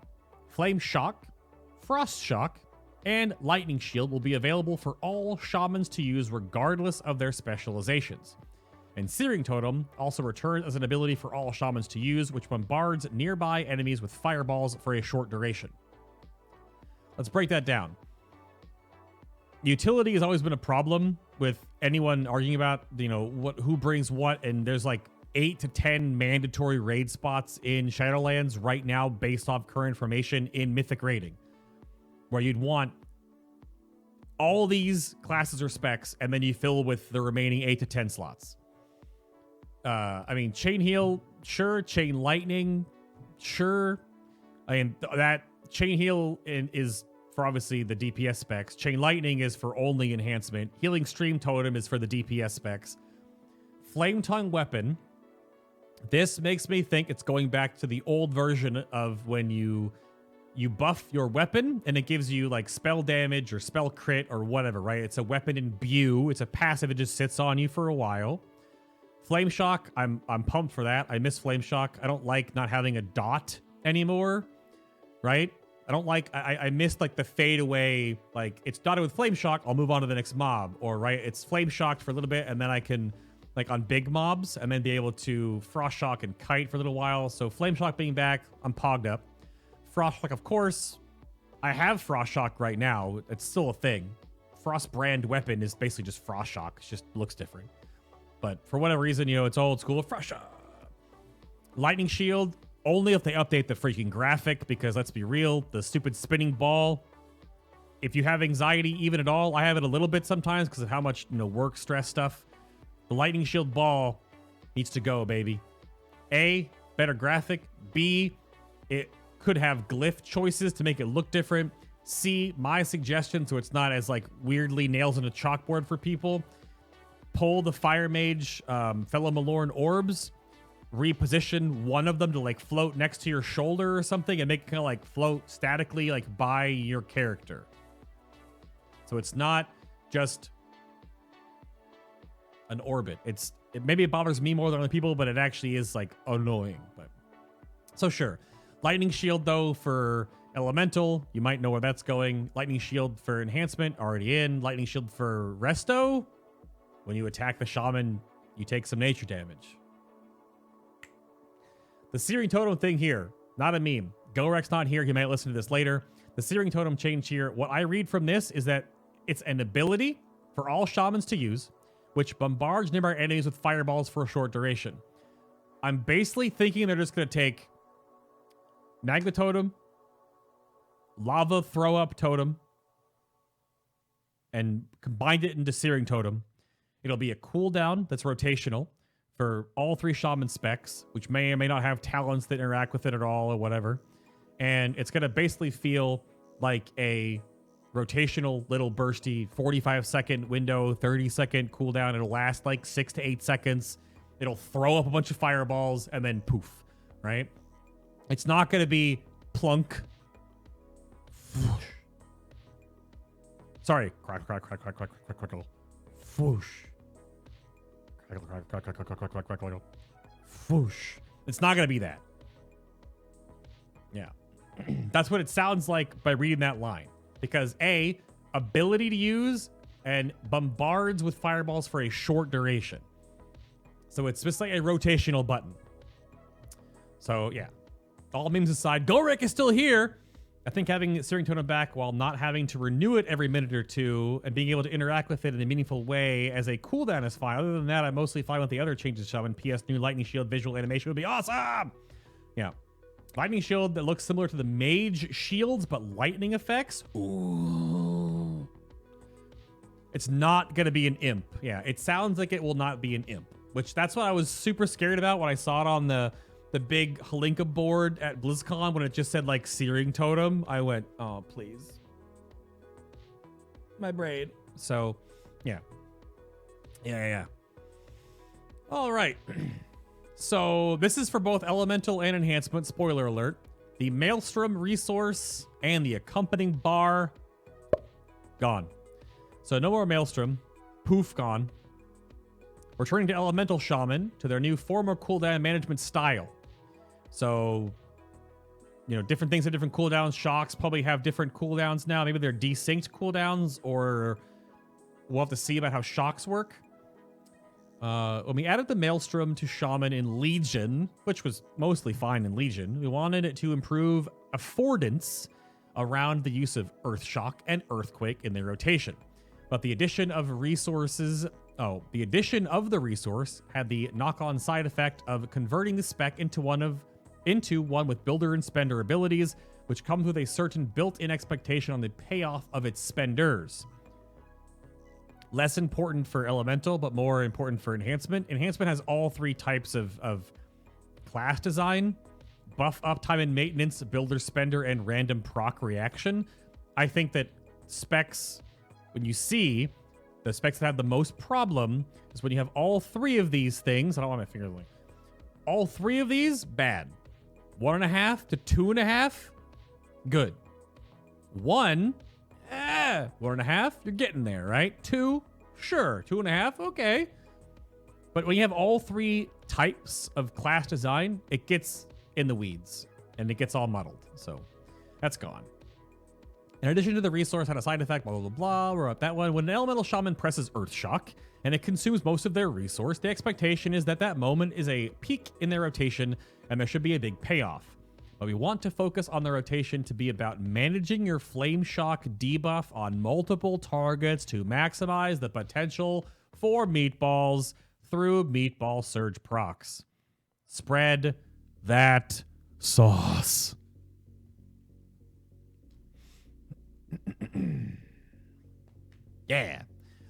Flame Shock, Frost Shock, and Lightning Shield will be available for all Shamans to use regardless of their specializations. And Searing Totem also returns as an ability for all Shamans to use, which bombards nearby enemies with fireballs for a short duration. Let's break that down. Utility has always been a problem with anyone arguing about, who brings what, and there's like 8 to 10 mandatory raid spots in Shadowlands right now based off current information in Mythic raiding, where you'd want all these classes or specs, and then you fill with the remaining 8 to 10 slots. I mean, Chain Heal, sure. Chain Lightning, sure. I mean, that Chain Heal is for obviously the DPS specs. Chain Lightning is for only enhancement. Healing Stream Totem is for the DPS specs. Flame Tongue Weapon. This makes me think it's going back to the old version of when you buff your weapon and it gives you like spell damage or spell crit or whatever, right? It's a weapon imbue. It's a passive. It just sits on you for a while. Flame Shock, I'm pumped for that. I miss Flame Shock. I don't like not having a dot anymore, right? I don't like, I missed like the fade away, like it's dotted with Flame Shock, I'll move on to the next mob, or right, it's Flame Shocked for a little bit and then I can, like on big mobs, and then be able to Frost Shock and Kite for a little while. So Flame Shock being back, I'm pogged up. Frost Shock, of course, I have Frost Shock right now. It's still a thing. Frost brand weapon is basically just Frost Shock. It just looks different. But for whatever reason, it's old school. Frost Shock. Lightning Shield, only if they update the freaking graphic, because let's be real, the stupid spinning ball, if you have anxiety even at all, I have it a little bit sometimes because of how much, work stress stuff. The Lightning Shield ball needs to go, baby. A, better graphic. B, it could have glyph choices to make it look different. C, my suggestion, so it's not as like weirdly nails in a chalkboard for people. Pull the Fire Mage Fellow Malorn orbs, reposition one of them to like float next to your shoulder or something and make it kind of like float statically like by your character. So it's not just an orbit. Maybe it bothers me more than other people, but it actually is like annoying. But so sure. Lightning Shield though for Elemental, you might know where that's going. Lightning Shield for enhancement, already in. Lightning Shield for Resto. When you attack the Shaman, you take some nature damage. The Searing Totem thing here, not a meme. Gorek's not here. He might listen to this later. The Searing Totem change here, what I read from this is that it's an ability for all Shamans to use, which bombards nearby enemies with fireballs for a short duration. I'm basically thinking they're just going to take Magma Totem, Lava Throw Up Totem, and combine it into Searing Totem. It'll be a cooldown that's rotational for all 3 Shaman specs, which may or may not have talents that interact with it at all or whatever. And it's going to basically feel like a rotational little bursty 45-second window, 30-second cooldown. It'll last like 6 to 8 seconds. It'll throw up a bunch of fireballs and then poof, right? It's not going to be plunk. Sorry. Crack, crack, crack, crack, crack, crack, crack, crack. Foosh. Crackle, crack, crack, crack, crack, crack, crack, crack. Foosh. It's not going to be that. Yeah. That's what it sounds like by reading that line. Because A, ability to use and bombards with fireballs for a short duration. So it's just like a rotational button. So yeah. All memes aside, Golrick is still here. I think having Searing Totem back while not having to renew it every minute or two and being able to interact with it in a meaningful way as a cooldown is fine. Other than that, I'm mostly fine with the other changes, Shaman. PS, new Lightning Shield visual animation would be awesome. Yeah. Lightning Shield that looks similar to the Mage shields, but lightning effects. Ooh. It's not going to be an imp. Yeah, it sounds like it will not be an imp, which that's what I was super scared about when I saw it on the big Halinka board at BlizzCon when it just said like Searing Totem. I went, oh, please. My brain. So, yeah. Yeah. All right. So this is for both elemental and enhancement. Spoiler alert. The Maelstrom resource and the accompanying bar, gone. So no more Maelstrom. Poof, gone. Returning to Elemental Shaman to their new former cooldown management style. So, you know, different things have different cooldowns. Shocks probably have different cooldowns now. Maybe they're desynced cooldowns, or we'll have to see about how shocks work. When we added the Maelstrom to Shaman in Legion, which was mostly fine in Legion, we wanted it to improve affordance around the use of Earth Shock and Earthquake in their rotation. But the addition of resources... the addition of the resource had the knock-on side effect of converting the spec into one with builder and spender abilities, which comes with a certain built-in expectation on the payoff of its spenders. Less important for elemental, but more important for enhancement. Enhancement has all three types of class design: buff, uptime, and maintenance, builder, spender, and random proc reaction. I think that specs, when you see the specs that have the most problem, is when you have all three of these things. I don't want my finger going. All three of these, bad. 1.5 to 2.5, good. 1, 1.5, you're getting there, right? 2, sure. 2.5, okay. But when you have all three types of class design, it gets in the weeds and it gets all muddled. So that's gone. In addition to the resource had a side effect, blah, blah, blah, blah. We're up that one. When an elemental shaman presses Earth Shock and it consumes most of their resource, the expectation is that that moment is a peak in their rotation and there should be a big payoff. But we want to focus on the rotation to be about managing your Flame Shock debuff on multiple targets to maximize the potential for meatballs through Meatball Surge procs. Spread that sauce. Yeah.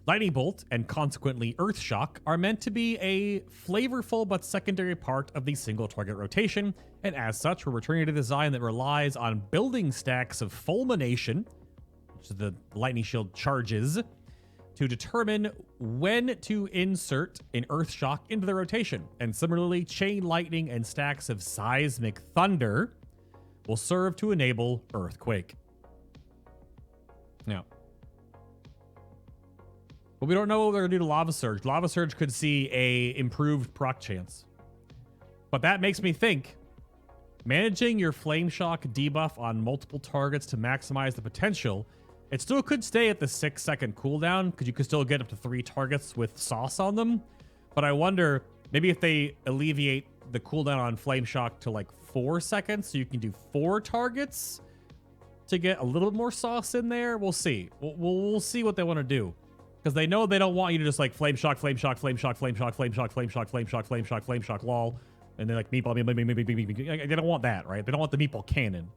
Lightning Bolt and consequently Earth Shock are meant to be a flavorful but secondary part of the single target rotation, and as such, we're returning to a design that relies on building stacks of Fulmination, which is the Lightning Shield charges, to determine when to insert an Earth Shock into the rotation. And similarly, Chain Lightning and stacks of Seismic Thunder will serve to enable Earthquake. Now, but we don't know what they're going to do to Lava Surge. Lava Surge could see a improved proc chance. But that makes me think, managing your Flame Shock debuff on multiple targets to maximize the potential, it still could stay at the 6-second cooldown, because you could still get up to 3 targets with sauce on them. But I wonder, maybe if they alleviate the cooldown on Flame Shock to like 4 seconds, so you can do 4 targets to get a little bit more sauce in there. We'll see. We'll see what they want to do. Because they know they don't want you to just like Flame Shock, Flame Shock, Flame Shock, Flame Shock, Flame Shock, Flame Shock, Flame Shock, Flame Shock, Flame Shock, lol. And they're like meatball. They don't want that, right? They don't want the meatball cannon.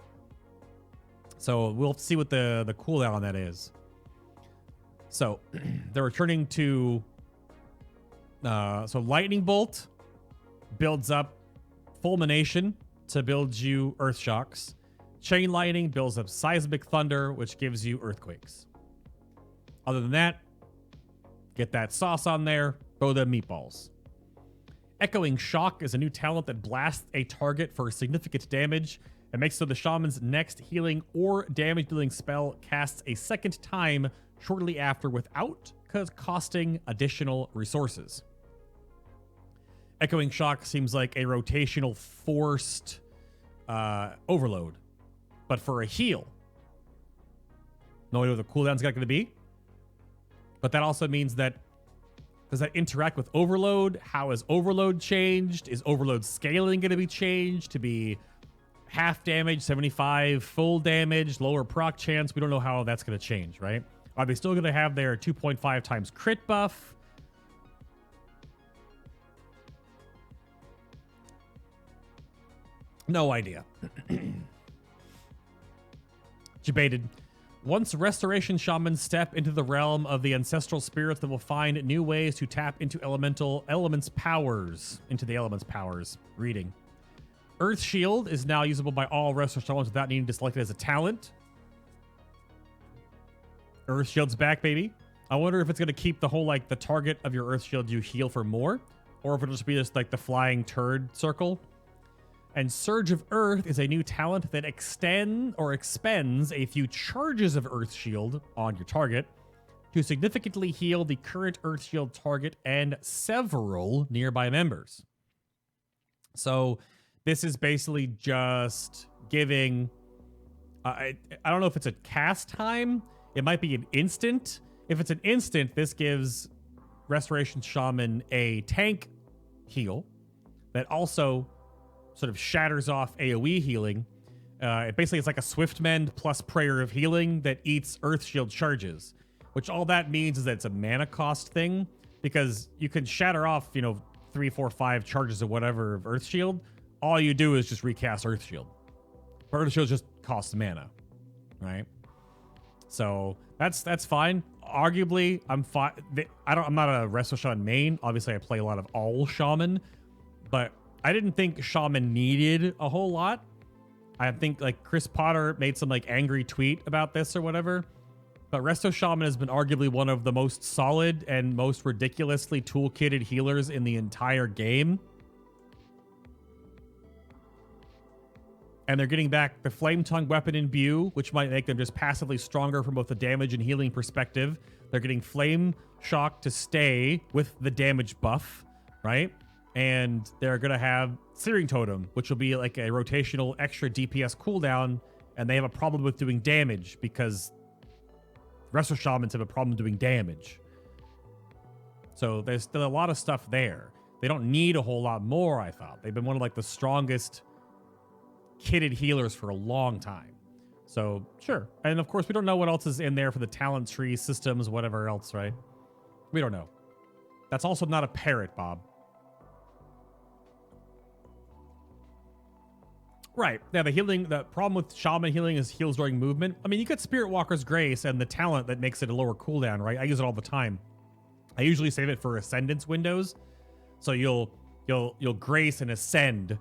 So we'll see what the cooldown on that is. So they're returning to... so Lightning Bolt builds up Fulmination to build you Earth Shocks. Chain Lightning builds up Seismic Thunder, which gives you Earthquakes. Other than that, get that sauce on there, throw them meatballs. Echoing Shock is a new talent that blasts a target for significant damage and makes so the shaman's next healing or damage dealing spell casts a second time shortly after without costing additional resources. Echoing Shock seems like a rotational forced overload, but for a heal. No idea what the cooldown's going to be, but that also means that does that interact with Overload? How is Overload changed? Is Overload scaling going to be changed to be half damage, 75 full damage, lower proc chance? We don't know how that's going to change, right? Are they still going to have their 2.5 times crit buff? No idea. Debated. Once Restoration Shamans step into the realm of the ancestral spirits, they will find new ways to tap into elements powers. Reading. Earth Shield is now usable by all Restoration Shamans without needing to select it as a talent. Earth Shield's back, baby. I wonder if it's going to keep the whole, like, the target of your Earth Shield you heal for more, or if it'll just be just, like, the flying turd circle. And Surge of Earth is a new talent that expends a few charges of Earth Shield on your target to significantly heal the current Earth Shield target and several nearby members. So this is basically just giving... I don't know if it's a cast time. It might be an instant. If it's an instant, this gives Restoration Shaman a tank heal that also sort of shatters off AoE healing. It basically is like a Swift Mend plus Prayer of Healing that eats Earth Shield charges, which all that means is that it's a mana cost thing, because you can shatter off, 3, 4, 5 charges of whatever of Earth Shield. All you do is just recast Earth Shield. Earth Shield just costs mana, right? So that's fine. Arguably, I'm fine. I'm not a Resto Shaman main. Obviously, I play a lot of all Shaman, but I didn't think Shaman needed a whole lot. I think like Chris Potter made some like angry tweet about this or whatever. But Resto Shaman has been arguably one of the most solid and most ridiculously toolkitted healers in the entire game. And they're getting back the Flame Tongue weapon imbue, which might make them just passively stronger from both the damage and healing perspective. They're getting Flame Shock to stay with the damage buff, right? And they're going to have Searing Totem, which will be like a rotational extra DPS cooldown, and they have a problem with doing damage because Resto Shamans have a problem doing damage. So there's still a lot of stuff there. They don't need a whole lot more, I thought. They've been one of like the strongest kitted healers for a long time. So sure. And of course, we don't know what else is in there for the talent tree systems, whatever else, right? We don't know. That's also not a parrot, Bob. Right. Yeah, the problem with Shaman healing is heals during movement. I mean, you get Spirit Walker's Grace and the talent that makes it a lower cooldown, right? I use it all the time. I usually save it for Ascendance windows. So you'll Grace and Ascend,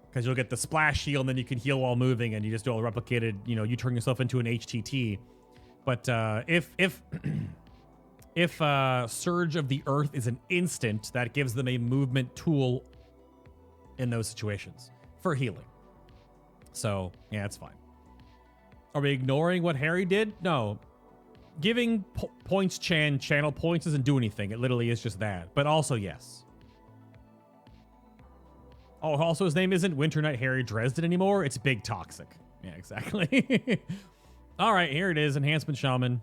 because you'll get the splash heal and then you can heal while moving, and you just do all replicated, you turn yourself into an HTT. But if Surge of the Earth is an instant, that gives them a movement tool in those situations for healing. So, yeah, it's fine. Are we ignoring what Harry did? No. Giving points channel points doesn't do anything. It literally is just that. But also, yes. Oh, also his name isn't Winter Knight Harry Dresden anymore. It's Big Toxic. Yeah, exactly. All right, here it is. Enhancement Shaman.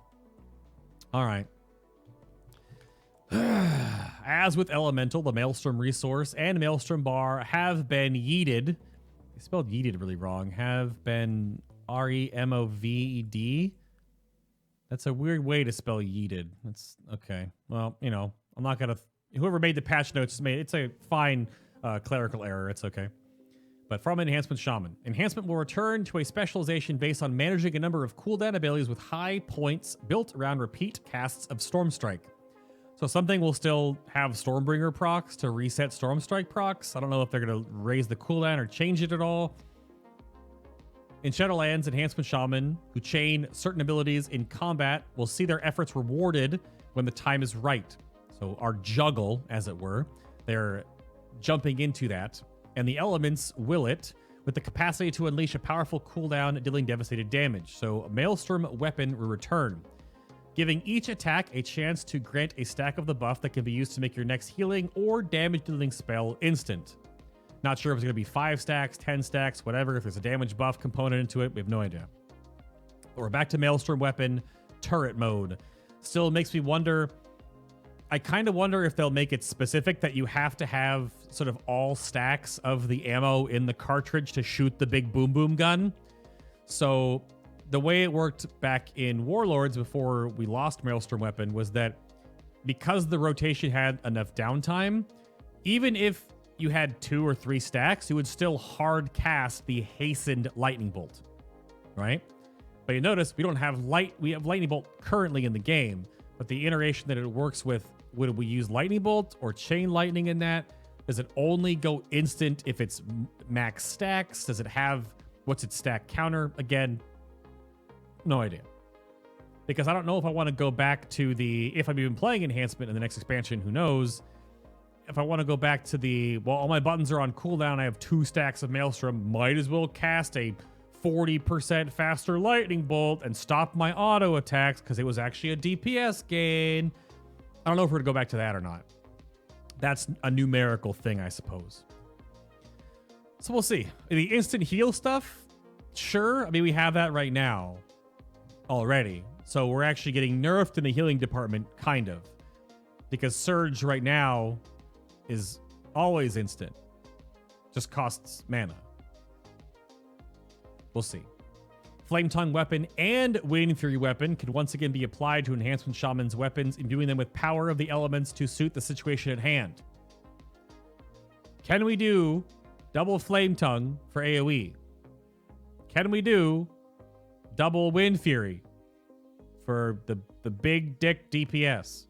All right. As with Elemental, the Maelstrom Resource and Maelstrom Bar have been yeeted. I spelled yeeted really wrong. Have been REMOVED. That's a weird way to spell yeeted. That's okay. Well, I'm not going to... Whoever made the patch notes made it's a fine clerical error. It's okay. But from Enhancement Shaman. Enhancement will return to a specialization based on managing a number of cooldown abilities with high points built around repeat casts of Stormstrike. So something will still have Stormbringer procs to reset Stormstrike procs. I don't know if they're going to raise the cooldown or change it at all. In Shadowlands, Enhancement Shaman who chain certain abilities in combat will see their efforts rewarded when the time is right. So our juggle, as it were, they're jumping into that. And the elements will it with the capacity to unleash a powerful cooldown dealing devastating damage. So Maelstrom Weapon will return, giving each attack a chance to grant a stack of the buff that can be used to make your next healing or damage dealing spell instant. Not sure if it's going to be 5 stacks, 10 stacks, whatever. If there's a damage buff component into it, we have no idea. But we're back to Maelstrom Weapon turret mode. Still makes me wonder. I kind of wonder if they'll make it specific that you have to have sort of all stacks of the ammo in the cartridge to shoot the big boom boom gun. So the way it worked back in Warlords before we lost Maelstrom Weapon was that because the rotation had enough downtime, even if you had 2 or 3 stacks, you would still hard cast the hastened lightning bolt, right? But you notice we don't have we have lightning bolt currently in the game, but the iteration that it works with, would we use lightning bolt or chain lightning in that? Does it only go instant if it's max stacks? Does it have, what's its stack counter? Again, no idea. Because I don't know if I want to go back to if I'm even playing enhancement in the next expansion, who knows? If I want to go back to well, all my buttons are on cooldown, I have 2 stacks of Maelstrom, might as well cast a 40% faster lightning bolt and stop my auto attacks because it was actually a DPS gain. I don't know if we're going to go back to that or not. That's a numerical thing, I suppose. So we'll see. The instant heal stuff, sure. I mean, we have that right now already. So we're actually getting nerfed in the healing department, kind of. Because Surge right now is always instant. Just costs mana. We'll see. Flame Tongue Weapon and Wind Fury Weapon could once again be applied to Enhancement Shaman's weapons, imbuing them with power of the elements to suit the situation at hand. Can we do double Flame Tongue for AoE? Can we do double Wind Fury for the big dick DPS?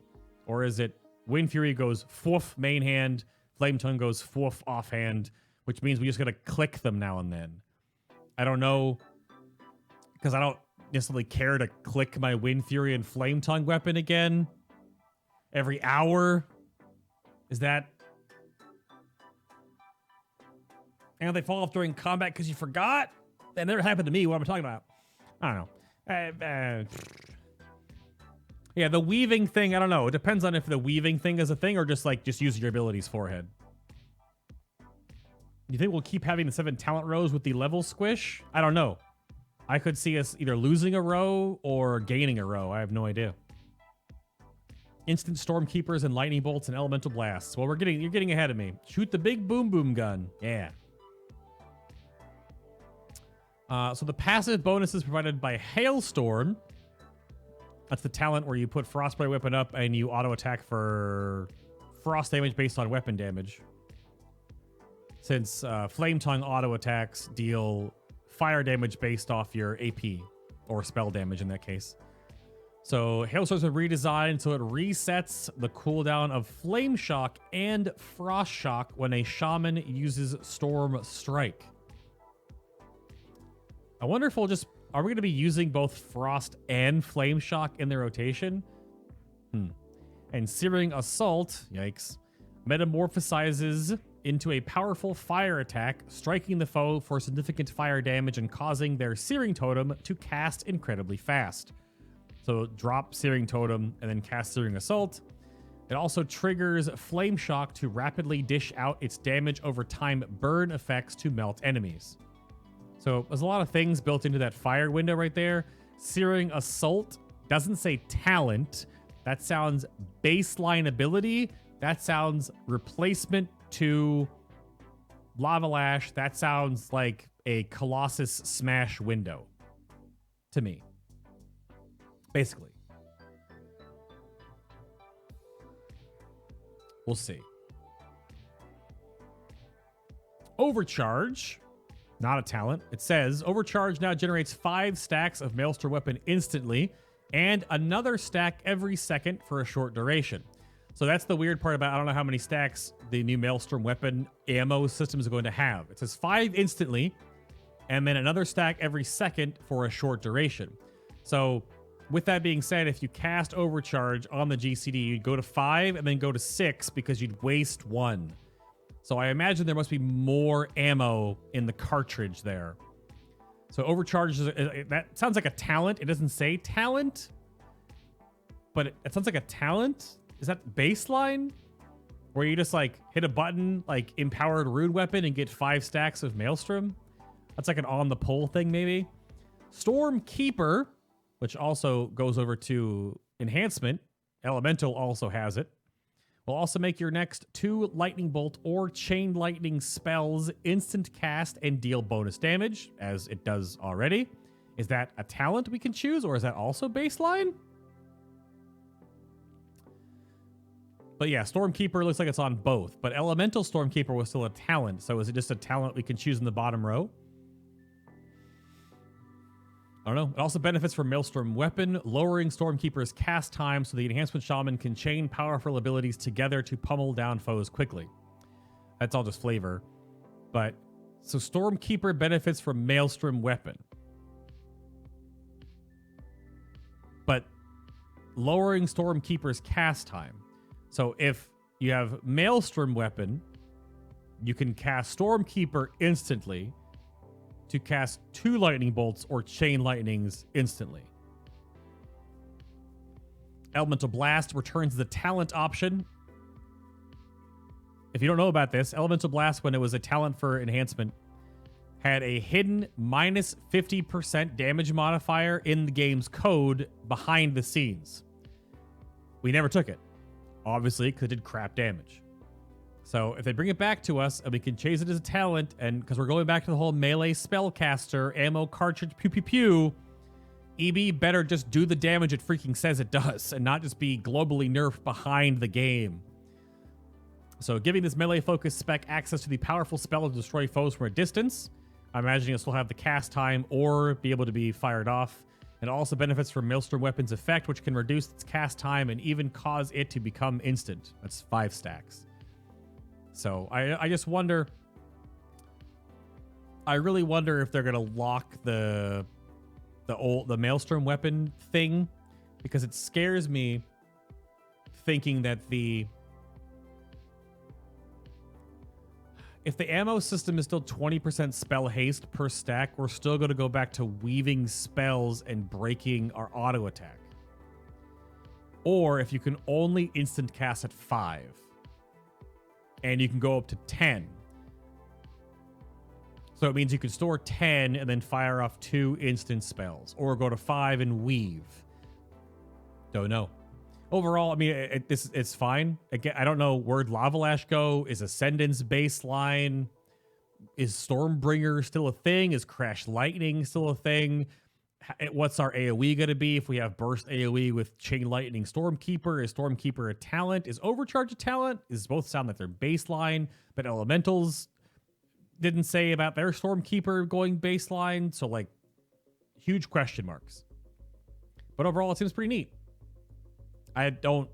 Or is it Wind Fury goes foof main hand, Flame Tongue goes foof offhand, which means we just gotta click them now and then? I don't know, because I don't necessarily care to click my Wind Fury and Flame Tongue weapon again every hour. Is that... And they fall off during combat because you forgot? That never happened to me. What am I talking about? I don't know. Yeah, the weaving thing, I don't know. It depends on if the weaving thing is a thing or just use your abilities forehead. You think we'll keep having the 7 talent rows with the level squish? I don't know. I could see us either losing a row or gaining a row. I have no idea. Instant Stormkeepers and Lightning Bolts and Elemental Blasts. Well, you're getting ahead of me. Shoot the big boom boom gun. Yeah. So the passive bonuses provided by Hailstorm. That's the talent where you put Frostbite weapon up and you auto attack for frost damage based on weapon damage. Since Flame Tongue auto attacks deal fire damage based off your AP or spell damage in that case. So Hailstorm's been redesigned so it resets the cooldown of Flame Shock and Frost Shock when a Shaman uses Storm Strike. I wonder if are we going to be using both Frost and Flame Shock in their rotation? And Searing Assault, yikes, metamorphosizes into a powerful fire attack, striking the foe for significant fire damage and causing their Searing Totem to cast incredibly fast. So drop Searing Totem and then cast Searing Assault. It also triggers Flame Shock to rapidly dish out its damage over time burn effects to melt enemies. So there's a lot of things built into that fire window right there. Searing Assault doesn't say talent. That sounds baseline ability. That sounds replacement to Lava Lash. That sounds like a Colossus Smash window to me. Basically. We'll see. Overcharge. Not a talent. It says, Overcharge now generates 5 stacks of Maelstrom Weapon instantly, and another stack every second for a short duration. So that's the weird part about, I don't know how many stacks the new Maelstrom Weapon ammo system is going to have. It says 5 instantly, and then another stack every second for a short duration. So with that being said, if you cast Overcharge on the GCD, you'd go to 5 and then go to 6 because you'd waste 1. So I imagine there must be more ammo in the cartridge there. So Overcharge, that sounds like a talent. It doesn't say talent, but it sounds like a talent. Is that baseline? Where you just like hit a button, like empowered rude weapon and get 5 stacks of Maelstrom? That's like an on the pole thing maybe. Stormkeeper, which also goes over to enhancement. Elemental also has it. Will also make your next 2 lightning bolt or chain lightning spells instant cast and deal bonus damage, as it does already. Is that a talent we can choose, or is that also baseline? But yeah, Stormkeeper looks like it's on both, but Elemental Stormkeeper was still a talent, so is it just a talent we can choose in the bottom row? I don't know. It also benefits from Maelstrom Weapon, lowering Stormkeeper's cast time so the Enhancement Shaman can chain powerful abilities together to pummel down foes quickly. That's all just flavor. But, so Stormkeeper benefits from Maelstrom Weapon. But, lowering Stormkeeper's cast time. So if you have Maelstrom Weapon, you can cast Stormkeeper instantly to cast 2 lightning bolts or chain lightnings instantly. Elemental Blast returns the talent option. If you don't know about this, Elemental Blast, when it was a talent for enhancement, had a hidden minus 50% damage modifier in the game's code behind the scenes. We never took it, obviously, because it did crap damage. So if they bring it back to us and we can chase it as a talent, and because we're going back to the whole melee spellcaster, ammo cartridge, pew pew pew, EB better just do the damage it freaking says it does and not just be globally nerfed behind the game. So giving this melee focus spec access to the powerful spell to destroy foes from a distance. I'm imagining it'll still have the cast time or be able to be fired off. It also benefits from Maelstrom Weapon's effect, which can reduce its cast time and even cause it to become instant. That's 5 stacks. So I just wonder. I really wonder if they're gonna lock the Maelstrom Weapon thing, because it scares me thinking that if the ammo system is still 20% spell haste per stack, we're still going to go back to weaving spells and breaking our auto attack. Or if you can only instant cast at 5. And you can go up to 10. So it means you can store 10 and then fire off 2 instant spells. Or go to 5 and weave. Don't know. Overall, I mean, it's fine. Again, I don't know where'd Lavalash go. Is Ascendance baseline? Is Stormbringer still a thing? Is Crash Lightning still a thing? What's our AoE going to be if we have Burst AoE with Chain Lightning Stormkeeper? Is Stormkeeper a talent? Is Overcharge a talent? Does both sound like they're baseline? But Elementals didn't say about their Stormkeeper going baseline. So, like, huge question marks. But overall, it seems pretty neat. I don't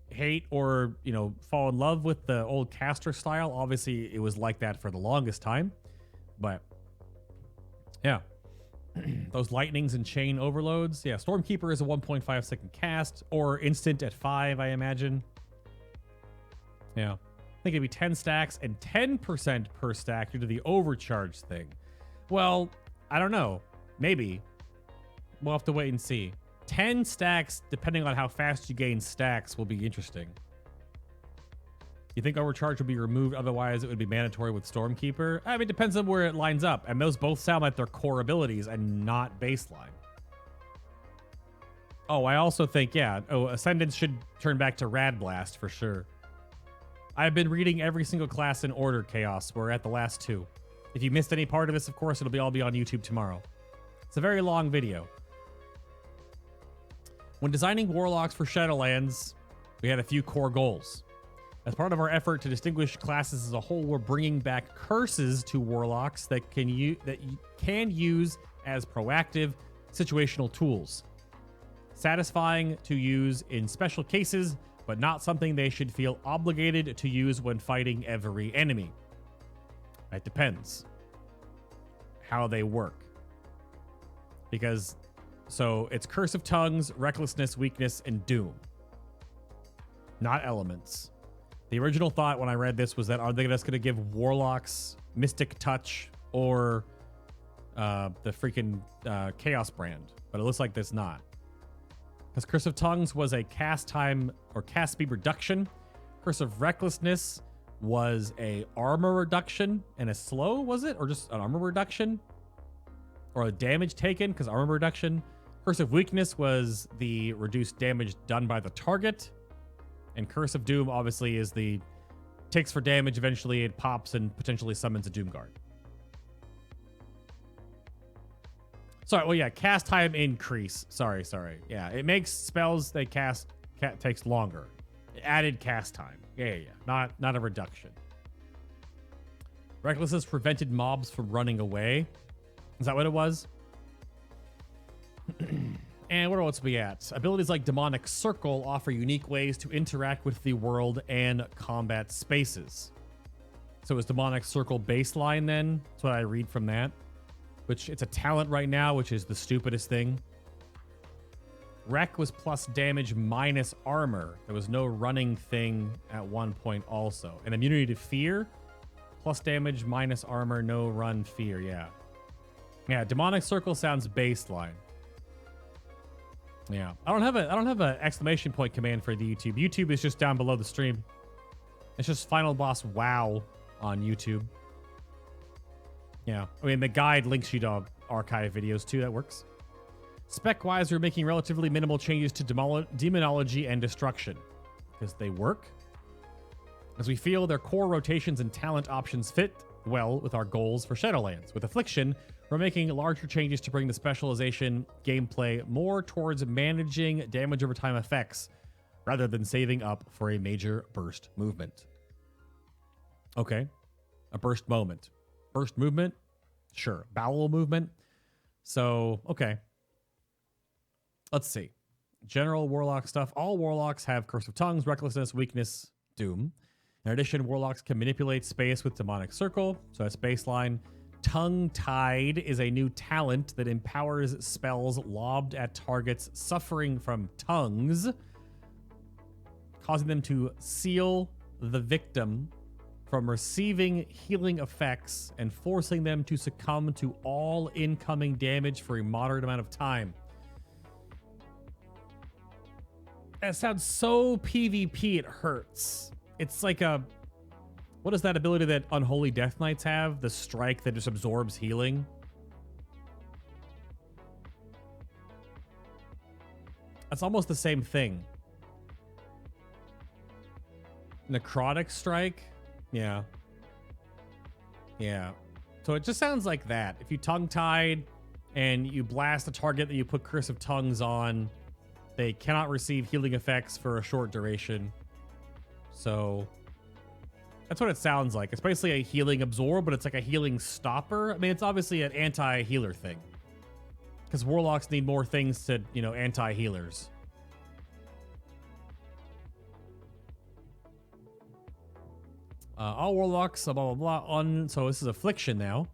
hate or, fall in love with the old caster style. Obviously, it was like that for the longest time. But, yeah. Those lightnings and chain overloads. Yeah, Stormkeeper is a 1.5 second cast or instant at 5, I imagine. Yeah. I think it'd be 10 stacks and 10% per stack due to the overcharge thing. Well, I don't know. Maybe. We'll have to wait and see. 10 stacks, depending on how fast you gain stacks, will be interesting. You think Overcharge will be removed, otherwise it would be mandatory with Stormkeeper? I mean, it depends on where it lines up, and those both sound like they're core abilities and not baseline. Oh, I also think, Ascendance should turn back to Rad Blast for sure. I've been reading every single class in order, Chaos. We're at the last 2. If you missed any part of this, of course, it'll all be on YouTube tomorrow. It's a very long video. When designing Warlocks for Shadowlands, we had a few core goals. As part of our effort to distinguish classes as a whole, we're bringing back curses to Warlocks that you can use as proactive situational tools. Satisfying to use in special cases, but not something they should feel obligated to use when fighting every enemy. It depends. how they work. Because, so it's Curse of Tongues, Recklessness, Weakness, and Doom. Not elements. The original thought when I read this was that are they just going to give Warlocks Mystic Touch or the freaking Chaos Brand? But it looks like that's not. Because Curse of Tongues was a cast time or cast speed reduction. Curse of Recklessness was a armor reduction and a slow, was it? Or just an armor reduction? Or a damage taken, because armor reduction. Curse of Weakness was the reduced damage done by the target. And Curse of Doom obviously is the takes for damage, eventually it pops and potentially summons a Doom Guard. Sorry, well, yeah, cast time increase. Sorry. Yeah, it makes spells they cast takes longer. Added cast time. Yeah. Not a reduction. Recklessness prevented mobs from running away. Is that what it was? And where else are we at? Abilities like Demonic Circle offer unique ways to interact with the world and combat spaces. So is Demonic Circle baseline then? That's what I read from that. Which it's a talent right now, which is the stupidest thing. Wreck was plus damage minus armor. There was no running thing at one point also. And immunity to fear, plus damage minus armor, no run fear. Yeah, Demonic Circle sounds baseline. Yeah, I don't have an exclamation point command for the YouTube. YouTube is just down below the stream. It's just Final Boss WoW on YouTube. Yeah, I mean, the guide links you to archive videos too. That works. Spec-wise, we're making relatively minimal changes to Demonology and Destruction because they work. As we feel their core rotations and talent options fit well with our goals for Shadowlands. With Affliction, we're making larger changes to bring the specialization gameplay more towards managing damage over time effects rather than saving up for a major burst movement. Okay, a burst moment. Burst movement? Sure. Bowel movement? So, okay. Let's see. General Warlock stuff. All Warlocks have Curse of Tongues, Recklessness, Weakness, Doom. In addition, Warlocks can manipulate space with Demonic Circle, so that's baseline. Tongue-Tied is a new talent that empowers spells lobbed at targets suffering from tongues, causing them to seal the victim from receiving healing effects and forcing them to succumb to all incoming damage for a moderate amount of time. That sounds so PvP, it hurts. It's like a... What is that ability that Unholy Death Knights have? The strike that just absorbs healing? That's almost the same thing. Necrotic strike? Yeah. So it just sounds like that. If you tongue-tied and you blast a target that you put Curse of Tongues on, they cannot receive healing effects for a short duration. So that's what it sounds like. It's basically a healing absorb, but it's like a healing stopper. I mean, it's obviously an anti-healer thing. Because Warlocks need more things to, anti-healers. All Warlocks, blah, blah, blah. So this is Affliction now.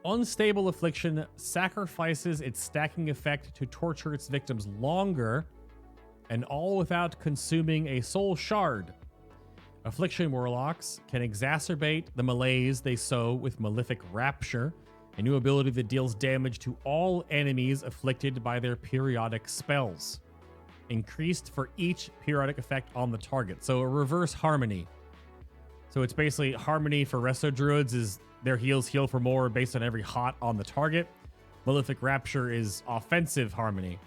Unstable Affliction sacrifices its stacking effect to torture its victims longer, and all without consuming a soul shard. Affliction Warlocks can exacerbate the malaise they sow with Malefic Rapture, a new ability that deals damage to all enemies afflicted by their periodic spells. Increased for each periodic effect on the target. So a reverse harmony. So it's basically harmony for Resto Druids is their heals heal for more based on every hot on the target. Malefic Rapture is offensive harmony.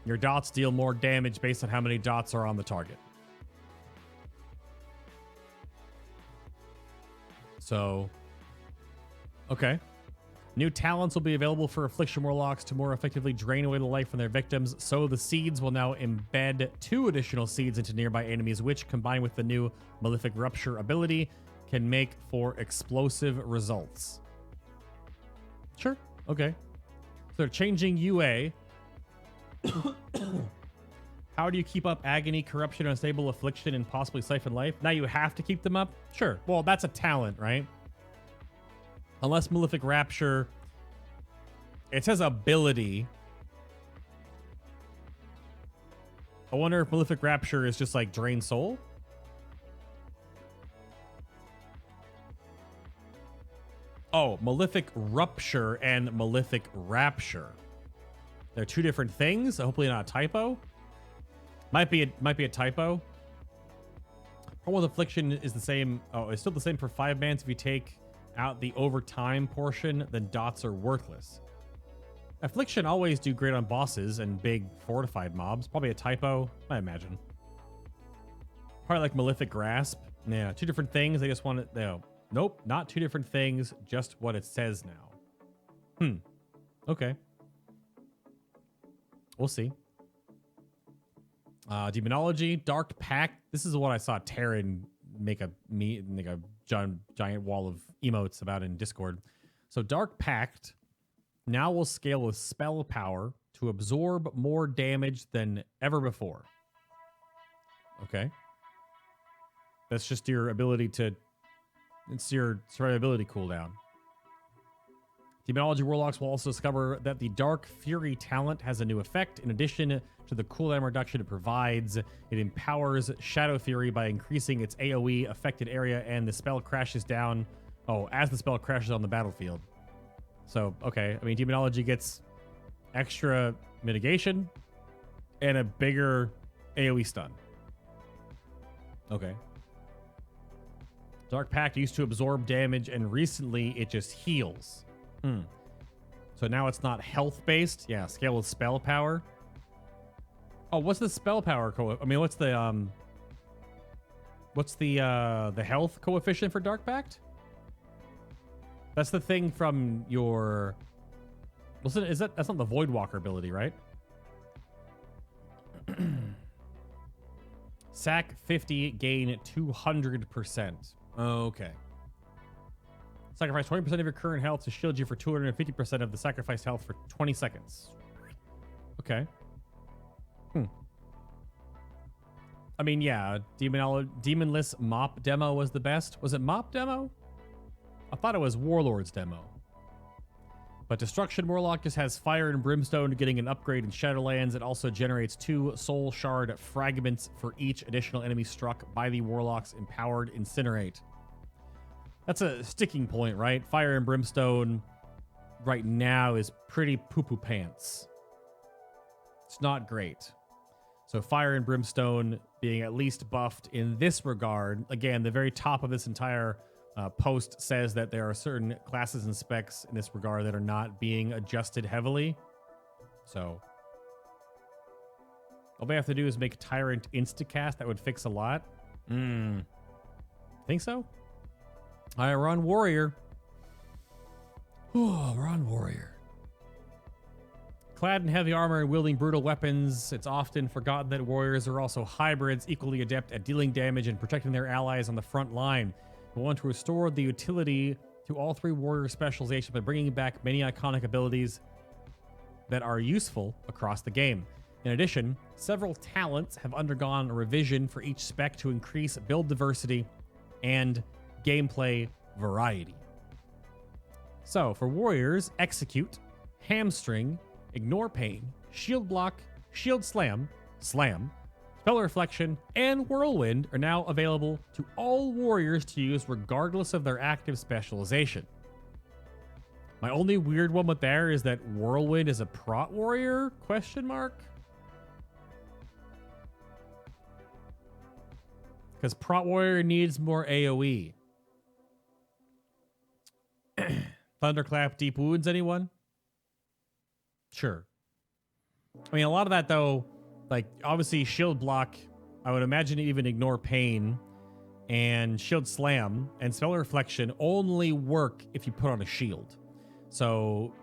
Your dots deal more damage based on how many dots are on the target. So, okay. New talents will be available for Affliction Warlocks to more effectively drain away the life from their victims. So the seeds will now embed 2 additional seeds into nearby enemies, which, combined with the new Malefic Rupture ability, can make for explosive results. Sure. Okay. So they're changing UA. How do you keep up Agony, Corruption, Unstable Affliction, and possibly Siphon Life? Now you have to keep them up? Sure. Well, that's a talent, right? Unless Malefic Rapture, it says ability. I wonder if Malefic Rapture is just like Drain Soul. Oh, Malefic Rupture and Malefic Rapture. They're two different things. Hopefully not a typo. Might be a typo. Problem with Affliction is the same. Oh, it's still the same for 5 bans. If you take out the overtime portion, then dots are worthless. Affliction always do great on bosses and big fortified mobs. Probably a typo, I imagine. Probably like Malefic Grasp. Yeah, two different things. They just want it. No. Nope, not two different things. Just what it says now. Okay. We'll see. Demonology, Dark Pact. This is what I saw Terran make a giant wall of emotes about in Discord. So Dark Pact now will scale with spell power to absorb more damage than ever before. Okay. That's just your ability to... It's your survivability cooldown. Demonology Warlocks will also discover that the Dark Fury talent has a new effect. In addition to the cooldown reduction it provides, it empowers Shadow Fury by increasing its AoE affected area, and the spell crashes down. Oh, as the spell crashes on the battlefield. So, okay. I mean, Demonology gets extra mitigation and a bigger AoE stun. Okay. Dark Pact used to absorb damage, and recently it just heals. So now it's not health-based. Yeah, scale with spell power. Oh, what's the spell power what's the health coefficient for Dark Pact? That's the thing from your... Listen, that's not the Voidwalker ability, right? Sack 50, gain 200%. Okay. Sacrifice 20% of your current health to shield you for 250% of the sacrificed health for 20 seconds. Okay. I mean, yeah, Demonless Mop demo was the best. Was it Mop demo? I thought it was Warlord's demo. But Destruction Warlock just has Fire and Brimstone getting an upgrade in Shadowlands. It also generates 2 Soul Shard fragments for each additional enemy struck by the Warlock's empowered Incinerate. That's a sticking point, right? Fire and Brimstone right now is pretty poo-poo pants. It's not great. So Fire and Brimstone being at least buffed in this regard. Again, the very top of this entire post says that there are certain classes and specs in this regard that are not being adjusted heavily. So all they have to do is make Tyrant instacast. That would fix a lot. Think so? I run Warrior. Oh, run Warrior. Clad in heavy armor and wielding brutal weapons, it's often forgotten that warriors are also hybrids, equally adept at dealing damage and protecting their allies on the front line. We want to restore the utility to all 3 warrior specializations by bringing back many iconic abilities that are useful across the game. In addition, several talents have undergone a revision for each spec to increase build diversity and gameplay variety. So, for warriors, Execute, Hamstring, Ignore Pain, Shield Block, Shield Slam, Spell Reflection, and Whirlwind are now available to all warriors to use regardless of their active specialization. My only weird one with there is that Whirlwind is a prot warrior? Question mark? Because prot warrior needs more AoE. Thunderclap, Deep Wounds, anyone? Sure. I mean, a lot of that, though, like, obviously, Shield Block, I would imagine even Ignore Pain, and Shield Slam, and Spell Reflection only work if you put on a shield. So,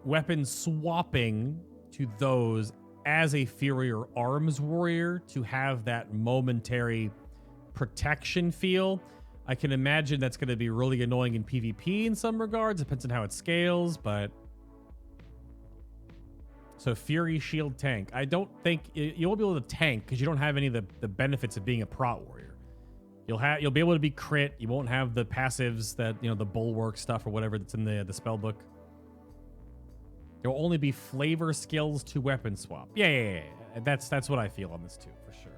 weapon swapping to those as a Fury or Arms Warrior to have that momentary protection feel, I can imagine that's going to be really annoying in PvP in some regards. Depends on how it scales, but... So Fury, Shield, Tank. I don't think... You won't be able to tank because you don't have any of the benefits of being a prot warrior. You'll be able to be crit. You won't have the passives that, you know, the bulwark stuff or whatever that's in the spell book. There will only be flavor skills to weapon swap. Yeah. That's what I feel on this too, for sure.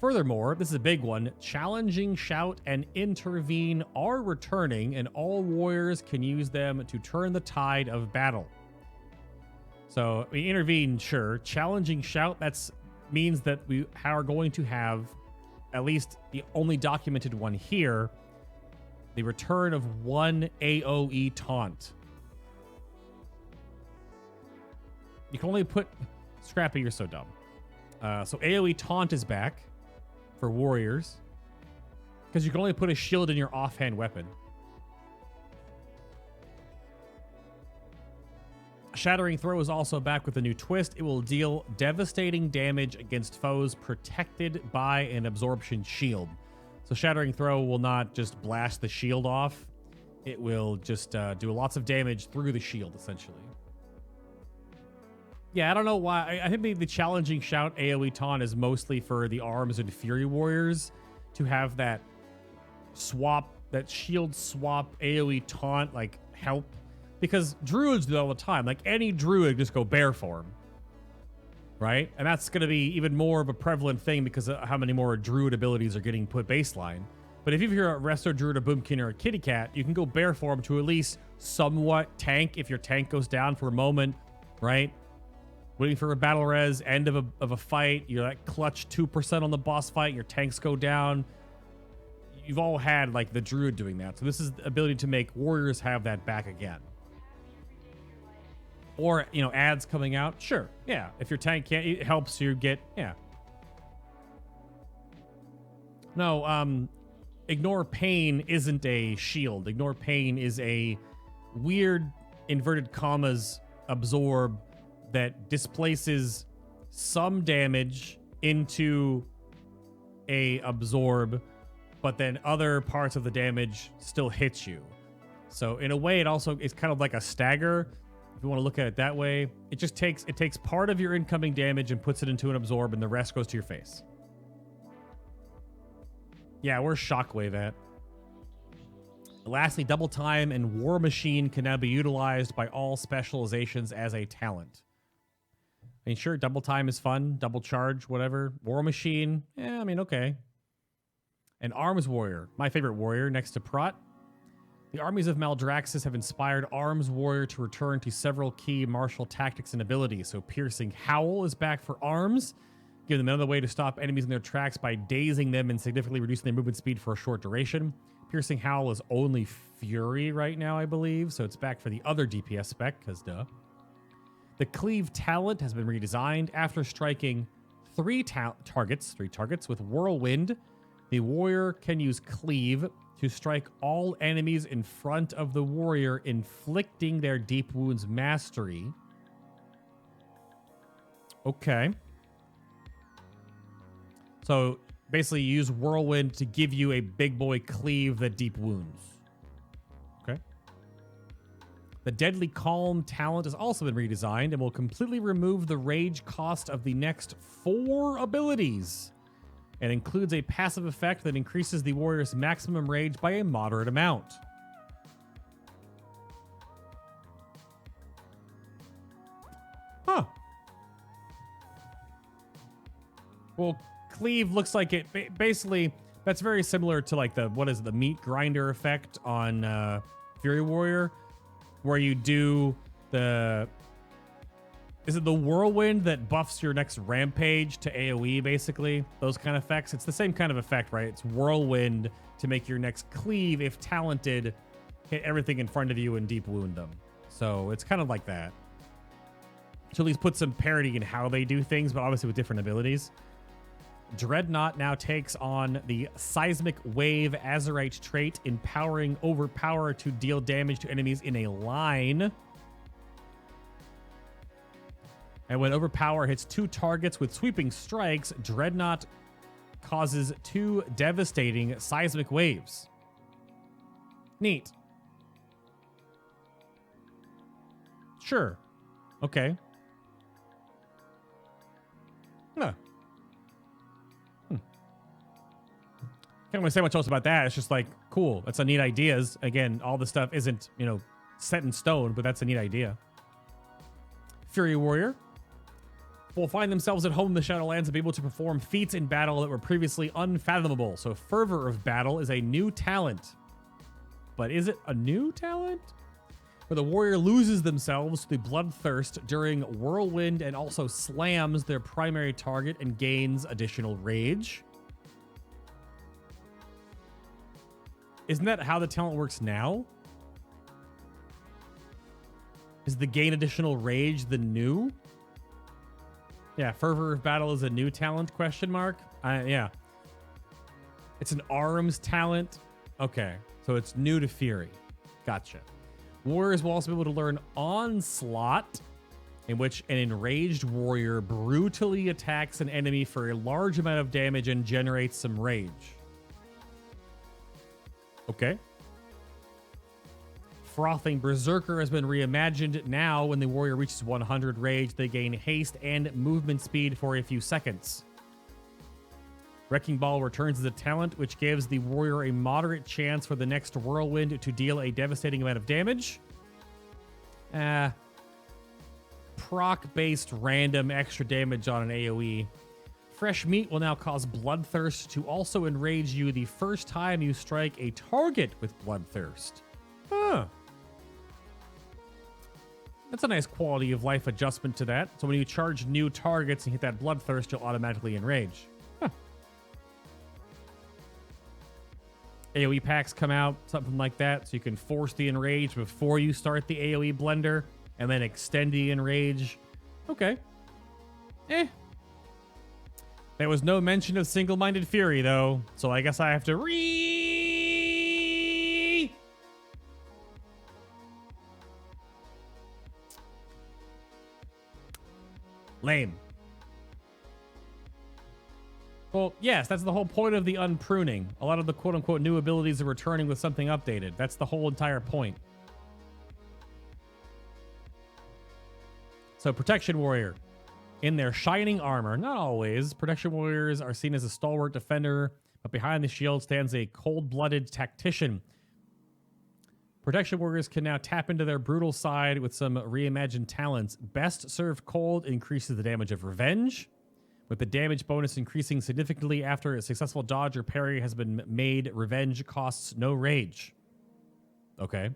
Furthermore, this is a big one. Challenging Shout and Intervene are returning, and all warriors can use them to turn the tide of battle. So, I mean, Intervene, sure. Challenging Shout, means that we are going to have, at least the only documented one here, the return of one AoE taunt. You can only put... Scrappy, you're so dumb. So AoE taunt is back for warriors, because you can only put a shield in your offhand weapon. Shattering Throw is also back with a new twist. It will deal devastating damage against foes protected by an absorption shield. So Shattering Throw will not just blast the shield off. It will just do lots of damage through the shield, essentially. Yeah, I don't know why. I think the Challenging Shout AoE taunt is mostly for the Arms and Fury Warriors to have that swap, that shield swap AoE taunt, like, help. Because Druids do it all the time. Like, any Druid just go bear form. Right? And that's going to be even more of a prevalent thing because of how many more Druid abilities are getting put baseline. But if you're a Resto Druid, a Boomkin, or a Kitty Cat, you can go bear form to at least somewhat tank if your tank goes down for a moment. Right? Waiting for a battle res, end of a fight, you're like clutch 2% on the boss fight, your tanks go down. You've all had like the Druid doing that. So this is the ability to make warriors have that back again. Or, you know, ads coming out. Sure. Yeah. If your tank can't, it helps you get, yeah. No, Ignore Pain isn't a shield. Ignore Pain is a weird inverted commas absorb that displaces some damage into a absorb, but then other parts of the damage still hits you. So in a way, it also is kind of like a stagger. If you want to look at it that way, it takes part of your incoming damage and puts it into an absorb, and the rest goes to your face. Yeah, where's Shockwave at? Lastly, Double Time and War Machine can now be utilized by all specializations as a talent. I mean, sure, Double Time is fun. Double Charge, whatever. War Machine, yeah, I mean, okay. And Arms Warrior, my favorite warrior next to Prot. The armies of Maldraxxus have inspired Arms Warrior to return to several key martial tactics and abilities. So Piercing Howl is back for Arms, giving them another way to stop enemies in their tracks by dazing them and significantly reducing their movement speed for a short duration. Piercing Howl is only Fury right now, I believe, so it's back for the other DPS spec, because duh. The Cleave talent has been redesigned. After striking three targets with Whirlwind, the warrior can use Cleave to strike all enemies in front of the warrior, inflicting their Deep Wounds mastery. Okay. So basically you use Whirlwind to give you a big boy cleave that Deep Wounds. Okay. The Deadly Calm talent has also been redesigned and will completely remove the rage cost of the next 4 abilities. And includes a passive effect that increases the warrior's maximum rage by a moderate amount. Huh. Well, Cleave looks like it basically, that's very similar to like the meat grinder effect on Fury Warrior, where you do is it the Whirlwind that buffs your next Rampage to AoE, basically? Those kind of effects. It's the same kind of effect, right? It's Whirlwind to make your next Cleave, if talented, hit everything in front of you and Deep Wound them. So it's kind of like that. To at least put some parity in how they do things, but obviously with different abilities. Dreadnought now takes on the Seismic Wave Azerite trait, empowering Overpower to deal damage to enemies in a line. And when Overpower hits 2 targets with sweeping strikes, Dreadnought causes 2 devastating seismic waves. Neat. Sure. Okay. Huh. Can't really say much else about that. It's just like, cool. That's a neat ideas. Again, all this stuff isn't, you know, set in stone, but that's a neat idea. Fury Warrior will find themselves at home in the Shadowlands and be able to perform feats in battle that were previously unfathomable. So Fervor of Battle is a new talent. But is it a new talent? Where the warrior loses themselves to the bloodthirst during Whirlwind and also slams their primary target and gains additional rage. Isn't that how the talent works now? Is the gain additional rage the new? Yeah, Fervor of Battle is a new talent, question mark? Yeah. It's an arms talent. Okay, so it's new to Fury. Gotcha. Warriors will also be able to learn Onslaught, in which an enraged warrior brutally attacks an enemy for a large amount of damage and generates some rage. Okay. Frothing Berserker has been reimagined. Now, when the warrior reaches 100 rage, they gain haste and movement speed for a few seconds. Wrecking Ball returns as a talent, which gives the warrior a moderate chance for the next Whirlwind to deal a devastating amount of damage. Proc-based random extra damage on an AoE. Fresh Meat will now cause Bloodthirst to also enrage you the first time you strike a target with Bloodthirst. Huh. That's a nice quality of life adjustment to that. So when you charge new targets and hit that Bloodthirst, you'll automatically enrage. Huh. AoE packs come out, something like that, so you can force the enrage before you start the AoE blender and then extend the enrage. Okay. There was no mention of single-minded fury, though, so I guess I have to Lame. Well, yes, that's the whole point of the unpruning. A lot of the quote-unquote new abilities are returning with something updated. That's the whole entire point. So, Protection Warrior. In their shining armor, not always, Protection Warriors are seen as a stalwart defender, but behind the shield stands a cold-blooded tactician. Protection Warriors can now tap into their brutal side with some reimagined talents. Best Served Cold increases the damage of Revenge, with the damage bonus increasing significantly after a successful dodge or parry has been made. Revenge costs no rage. Okay.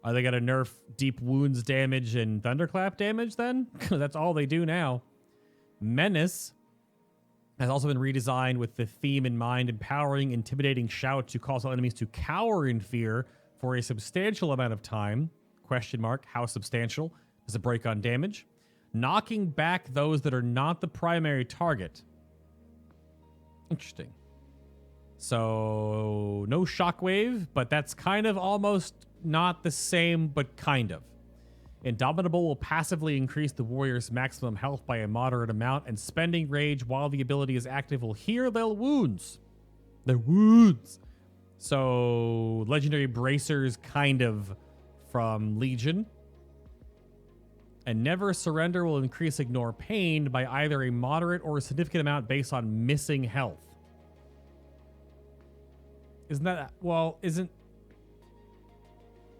Are they going to nerf Deep Wounds damage and Thunderclap damage then? That's all they do now. Menace has also been redesigned with the theme in mind, empowering intimidating shout to cause all enemies to cower in fear for a substantial amount of time. Question mark, how substantial? Does it break on damage? Knocking back those that are not the primary target. Interesting. So, no shockwave, but that's kind of almost not the same, but kind of. Indomitable will passively increase the warrior's maximum health by a moderate amount, and spending rage while the ability is active will heal their wounds. Their wounds. So, Legendary Bracers, kind of, from Legion. And Never Surrender will increase Ignore Pain by either a moderate or a significant amount based on missing health. Isn't that... Well, isn't...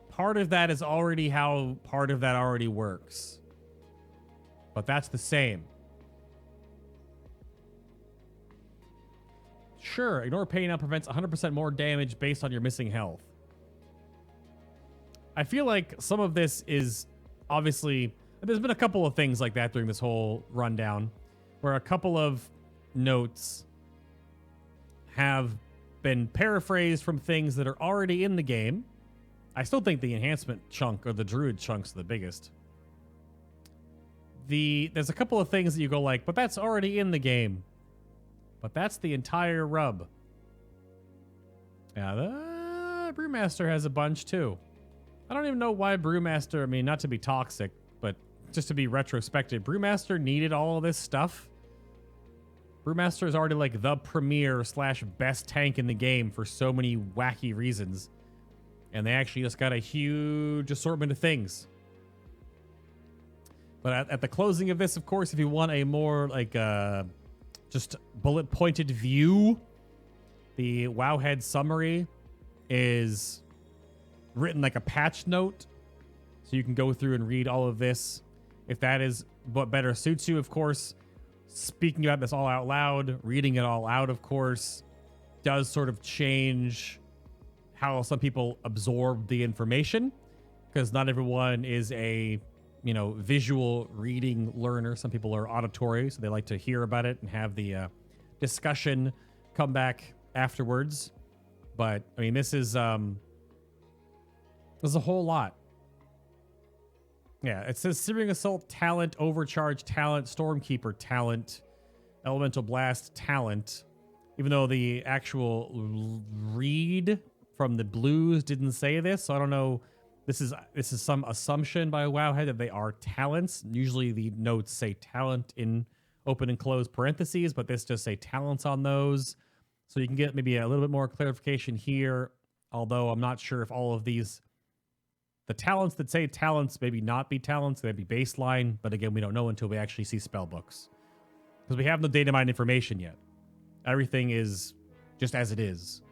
Part of that is already how part of that already works. But that's the same. Sure, Ignore Pain now prevents 100% more damage based on your missing health. I feel like some of this is obviously... There's been a couple of things like that during this whole rundown, where a couple of notes have been paraphrased from things that are already in the game. I still think the enhancement chunk or the Druid chunk's the biggest. There's a couple of things that you go like, but that's already in the game. But that's the entire rub. Yeah, the Brewmaster has a bunch too. I don't even know why Brewmaster, I mean, not to be toxic, but just to be retrospective, Brewmaster needed all of this stuff. Brewmaster is already like the premier / best tank in the game for so many wacky reasons. And they actually just got a huge assortment of things. But at the closing of this, of course, if you want a more like just bullet-pointed view, The Wowhead summary is written like a patch note, so you can go through and read all of this if that is what better suits you. Of course, speaking about this all out loud, reading it all out, of course, does sort of change how some people absorb the information, because not everyone is a, you know, visual reading learner. Some people are auditory, so they like to hear about it and have the discussion come back afterwards. But I mean, this is there's a whole lot. Yeah, it says Searing Assault talent, Overcharge talent, Stormkeeper talent, Elemental Blast talent. Even though the actual read from the blues didn't say this, so I don't know. This is some assumption by Wowhead that they are talents. Usually the notes say talent in open and closed parentheses, but this just say talents on those. So you can get maybe a little bit more clarification here, although I'm not sure if all of these, the talents that say talents, maybe not be talents, they'd be baseline, but again, we don't know until we actually see spell books. Because we have no data mine information yet. Everything is just as it is.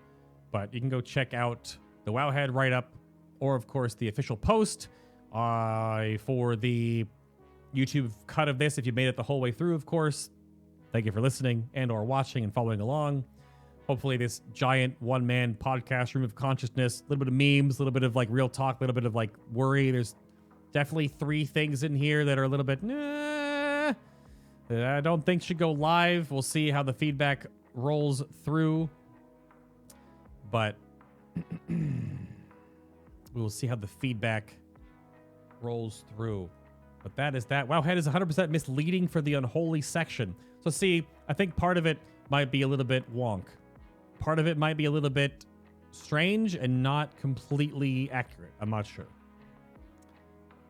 But you can go check out the Wowhead write-up, or of course the official post for the YouTube cut of this. If you made it the whole way through, of course, thank you for listening and or watching and following along. Hopefully this giant one-man podcast room of consciousness, a little bit of memes, a little bit of like real talk, a little bit of like worry. There's definitely 3 things in here that are a little bit, nah, that I don't think should go live. We'll see how the feedback rolls through. But we will see how the feedback rolls through. But that is that. Wowhead is 100% misleading for the unholy section. So see, I think part of it might be a little bit wonk. Part of it might be a little bit strange and not completely accurate. I'm not sure.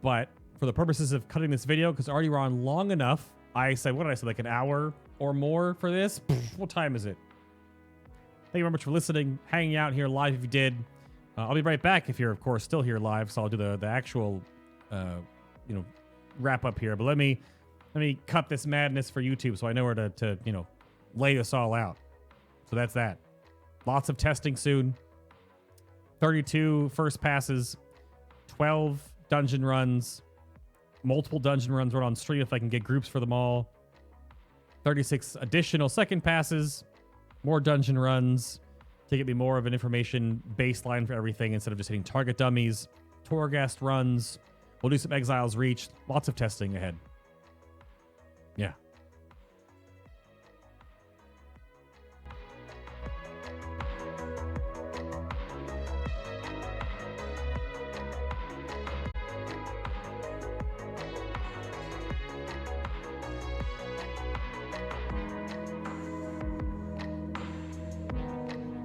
But for the purposes of cutting this video, because already we're on long enough, I said, what did I say, like an hour or more for this? What time is it? Thank you very much for listening, hanging out here live if you did. I'll be right back if you're, of course, still here live, so I'll do the actual, wrap up here. But let me cut this madness for YouTube so I know where to lay this all out. So that's that. Lots of testing soon. 32 first passes, 12 dungeon runs, multiple dungeon runs run on stream if I can get groups for them all. 36 additional second passes, more dungeon runs to get me more of an information baseline for everything instead of just hitting target dummies. Torghast runs. We'll do some Exiles Reach. Lots of testing ahead. Yeah.